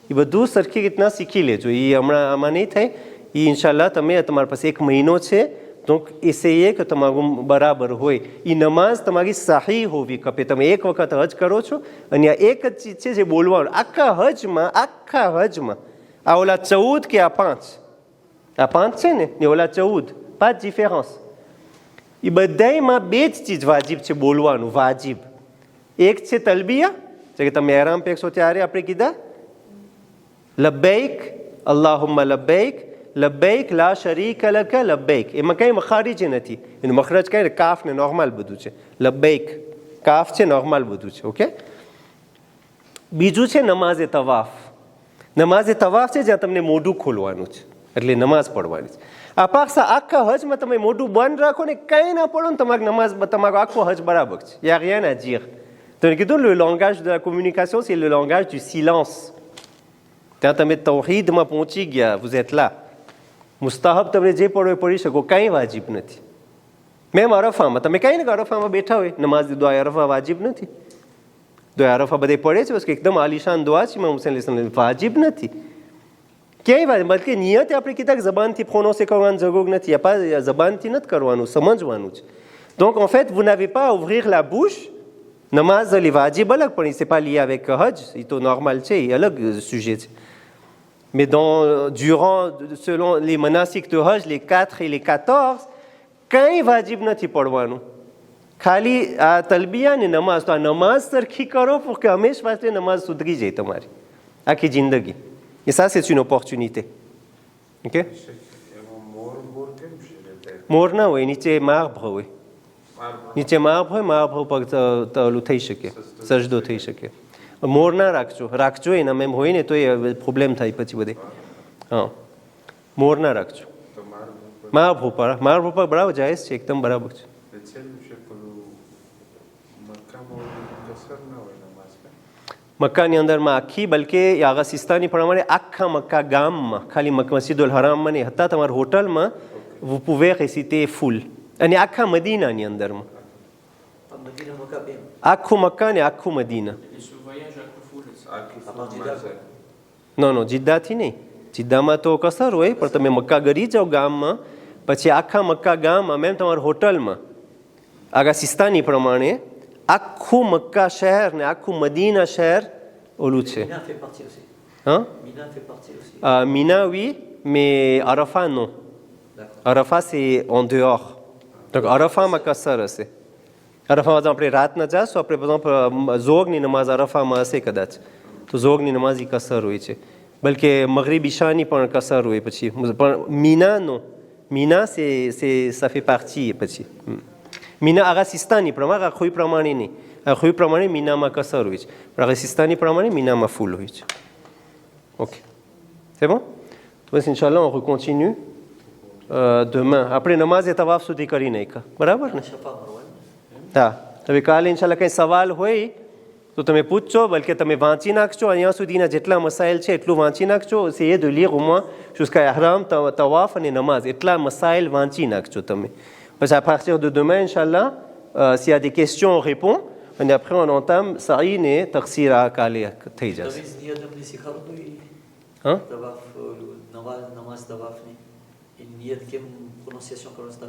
S1: એ બધું સરખી રીતના શીખી લેજો એ હમણાં આમાં નહીં થાય એ ઇન્શાલ્લાહ તમે તમારા પાસે 1 મહિનો છે donc essayez que તમારું બરાબર હોય એ નમાઝ તમારી સહી હોવી ખપે તમે એક વખત હજ કરો છો અને આ એક જ ચીજ છે જે બોલવાનું આખા હજમાં આ ઓલા 14 કે આ 5 છે ને ઓલા 14 5 ડિફરન્સ એ બધાયમાં 2 જ ચીજ વાજિબ છે બોલવાનું વાજિબ એક છે તલબિયા જે તમે ihram પહેરશો ત્યારે આપણે કીધા લબ્બૈક અલ્લાહુમ્મા લબ્બૈક લબ્બૈક લા શરીક લક લબ્બૈક એમાં કંઈ મખારીજ નથી એનું મખરજ કંઈ કાફ ને નોર્મલ બધું છે લબ્બૈક કાફ છે નોર્મલ બધું છે ઓકે બીજું છે નમાઝે તવાફ છે જ્યાં તમને મોઢું ખોલવાનું છે એટલે નમાઝ પડવાની છે આ પાછા આખા હજમાં તમે મોઢું બંધ રાખો ને કંઈ ના પડો ને તમારી નમાઝ તમારો આખો હજ બરાબર છે યા rien à dire તમે કીધું le langage de la communication c'est le langage du silence ત્યાં તમે તૌહીદમાં પહોંચી ગયા vous êtes là મુસ્તાહબ તમે જે પડો એ પડી શકો કાંઈ વાજિબ નથી મેમ અરફામાં તમે કાંઈ ને અરફામાં બેઠા હોય નમાઝ દુઆ અરફા વાજિબ નથી દુઆ અરફા બધે પડે છે બસ કે એકદમ આલિશાન દુઆ છે ઇમામ હુસૈન વાજિબ નથી ક્યાંય વાત બલકે નિયત આપણે કીધા કે જબાનથી પ્રોનોન્cer કરવાની જરૂર નથી, જબાનથી નથી કરવાનું, સમજવાનું છે. Donc en fait vous n'avez pas à ouvrir la bouche. Namaz les wajib alag, પણ c'est pas lié avec hajj, c'est tout normal છે, એ અલગ sujet છે. Mais selon les manasik de hajj, les 4 et les 14, કંઈ વાજિબ નથી પડવાનું, ખાલી આ તલબિયા ને નમાઝ. તો આ નમાઝ સરખી કરો pour que હંમેશ વાસ્તે નમાઝ સુધરી જાય તમારી આખી જિંદગી. Et ça c'est une opportunité. OK? મોર ના હોય, નીચે માર્ભ હોય, નીચે માર્ભ હોય, માર્ભ ઉપર ઓલું થઈ શકે, સજદો થઈ શકે. મોર ના રાખજો એના એમ હોય ને તો એ પ્રોબ્લેમ થાય પછી બધે. હા, મોર ના રાખજો. માર્ભ ઉપર બરાબર જાયઝ છે, એકદમ બરાબર છે. મક્કાની અંદરમાં આખી, બલકે આગા સિસ્તાની પ્રમાણે આખા મક્કા ગામમાં, ખાલી મસ્જિદુલ હરામમાં નહીં હતા, તમારા હોટલમાં vous pouvez réciter full. અને આખા મદીનાની અંદરમાં, આખું મક્કા ને આખું મદીના. નો જિદ્દાથી નહીં, જિદ્દામાં તો કસર હોય, પણ તમે મક્કા ગરી જાઓ ગામમાં, પછી આખા મક્કા ગામમાં મેમ તમારા હોટલમાં આગા સિસ્તાની પ્રમાણે આખું મક્કા શહેર ને આખું મદીના શહેર ઓલું છે. હા, Meena oui, mais Arafat non. Arafat c'est en dehors. Donc અરફામાં કસર હશે. અરફામાં આપણે રાતના જાશું, આપણે પર ઝોગની નમાઝ અરફામાં હશે કદાચ, તો ઝોગની નમાઝ એ કસર હોય છે, બલકે મગરીબ ઈશાની પણ કસર હોય પછી. પણ મીનાનો, મીના ça fait partie પછી. મીના આગા સિસ્તાની પ્રમાણે, આખું પ્રમાણે નહીં, આખું પ્રમાણે મીનામાં કસર હોય છે, પણ આગા સિસ્તાની પ્રમાણે મીનામાં ફૂલ હોય છે. Okay, c'est bon? તો બસ ઇન્શાલ્લાહ on continue demain. આપણે નમાઝ એ તવાફ સુધી કરી નાખ્યા, બરાબર ને? હા, હવે કાલે ઇન્શાલ્લાહ કંઈ સવાલ હોય તો તમે પૂછજો, બલકે તમે વાંચી નાખજો. અહીંયા સુધીના જેટલા મસાઇલ છે એટલું વાંચી નાખજો. c'est de lire au moins jusqu'à ihram, તવાફ અને નમાઝ, એટલા મસાઇલ વાંચી નાખજો તમે. પછી à partir de demain, Inch'Allah, s'il y a des questions, on répond. Et après, on entame Sa'in et Taqsir à Kali. Hein?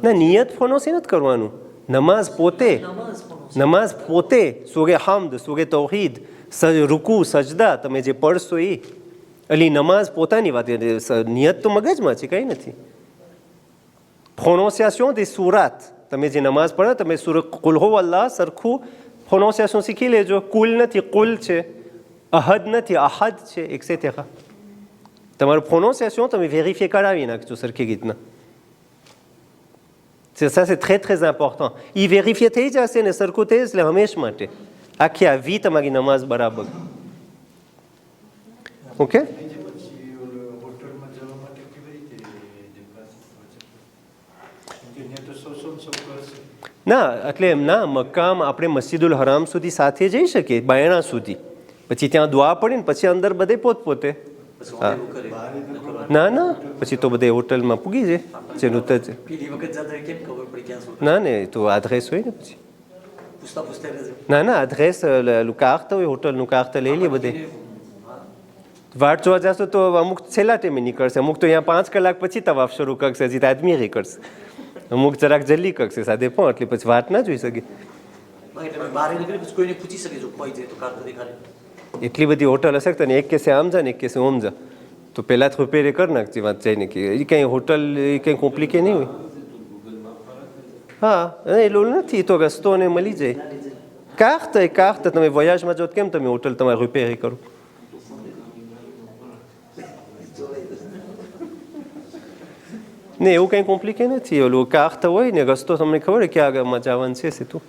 S1: ના, નિયત પ્રોનોન્સ નથી કરવાનું. નમાઝ પોતે સૂરે હમ્દ, સૂરે તૌહીદ, રૂકુ, સજદા તમે જે પઢશો એ અલી નમાઝ પોતાની વાત. નિયત તો મગજમાં છે, કંઈ નથી. પ્રોનોન્સિએશન des સુરાત, તમે જે નમાઝ પઢો તમે કુલ હુ અલ્લાહ સરખું પ્રોનોન્સિએશન શીખી લેજો. કુલ નથી, કુલ છે. અહદ નથી, અહદ છે, એક્સેટેરા. તમારું પ્રોનોન્સિએશન તમે વેરીફાઈ કરાવી નાખજો સરખી રીતના. Ça c'est très très important. એ વેરીફાઈ થઈ જશે ને સરખું થઈ એટલે હંમેશ માટે આખી આ વી તમારી નમાઝ બરાબર. ઓકે, ના એટલે એમ ના, મક્કામ આપણે મસ્જિદુલ હરામ સુધી સાથે જઈ શકીએ, બાયણા સુધી, પછી ત્યાં દુઆ પડી ને પછી અંદર બધે પોતે. હા, ના પછી તો બધે હોટલમાં પૂગી જાય જેનું જ. ના ને તો આડ્રેસ હોય ને પછી. ના આડ્રેસ કાર્ટ હોય, હોટલનું કાર્ટ લઈ લે બધે. વાટ જોવા જશો તો અમુક છેલ્લા ટાઈમે નીકળશે, અમુક તો અહીંયા 5 કલાક પછી તવાફ શરૂ કરશે, હજી આદમી કરશે, અમુક જરાક જલ્દી કરશે સાદે પણ, એટલે પછી વાત ના જોઈ શકે. એટલી બધી હોટલ હશે તને એક કેસે આમ જા ને એક કેસે ઓમ જા, તો પહેલાં જ રિપેર કરી નાખજે વાત જઈને કે એ કંઈ હોટલ એ કંઈ કોમ્પ્લિકે નહીં હોય. હા, એટલું નથી, તો રસ્તો ને મળી જાય. કાર્ટ તમે વોયાજમાં જો કેમ તમે હોટલ તમારે રિપેર કરો. ને એવું કંઈ કોમ્પ્લિકે નથી, ઓલું કાર્ટ હોય ને રસ્તો તમને ખબર હોય ક્યાં આગળમાં જવાનું છે, તું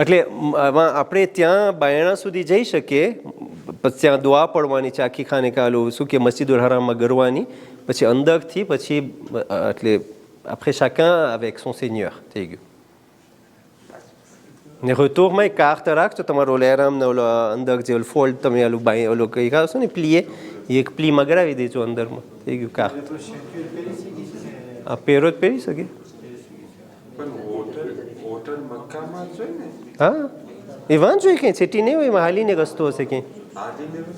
S1: એટલે આપણે ત્યાં બાયણા સુધી જઈ શકીએ, પછી ત્યાં દુઆ પડવાની છે આખી ખાને કાલું શું કે મસ્જિદુલ હરામમાં ગરવાની, પછી અંદરથી પછી એટલે après chacun avec son seigneur થઈ ગયું. ને રટોરમાં એક કાર્ટ રાખજો તમારો ઓલો હરામને ઓલો અંદર જે ઓલું ફોલ્ડ તમે ઓલું બાય ઓલો કઈ ખાશો ને પ્લીએ, એક પ્લીમાં ગરાવી દેજો અંદરમાં, થઈ ગયું કાર્ટ. આ પહેરો જ પહેરી શકે. હા, એ વાંધ જોઈએ ક્યાંય છેટી નહીં હોય, એમાં હાલીને રસ્તો હશે ક્યાંય.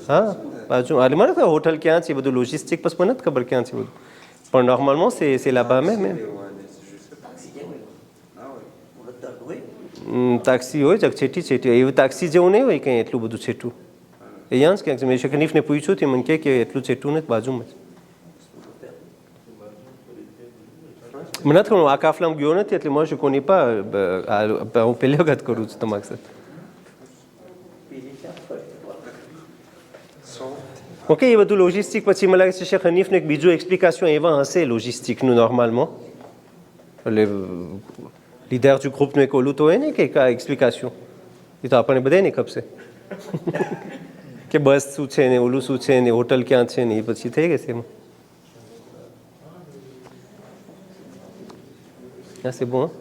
S1: હા બાજુ હાલે મને ખબર હોટલ ક્યાં છે બધું લોજિસ્ટિક પછી મને નથી ખબર ક્યાં છે બધું, પણ નોર્મલમાં c'est là-bas même.
S2: taxi કેમ હોય? મુરદ્દત હોય.
S1: તાક્ષી હોય જ છેટી છેટી એવું તાક્ષી જેવું નહીં હોય કંઈ એટલું બધું છેટું. અહીંયા જ ક્યાંક મેં શકનીફને પૂછ્યું હતું મને કે એટલું છેટું નથી બાજુમાં જ. મને નથી હું આ કાફલામાં ગયો નથી એટલે મળશું કોની પા હું પહેલી વખત કરું છું તમારી સાથે. ઓકે એ બધું લોજિસ્ટિક પછી મને લાગે છે શેખ હનીફને એક બીજું એક્સપ્લિકેશન એવા હશે લોજિસ્ટિકનું નોર્મલમાં, એટલે લીડર du ગ્રુપનું એક ઓલું તો હોય ને કે એક્સપ્લિકેશન, એ તો આપણને બધાને ખપશે કે બસ શું છે ને ઓલું શું છે ને હોટલ ક્યાં છે ને એ પછી થઈ ગઈ છે એમાં. Ah, c'est bon, hein?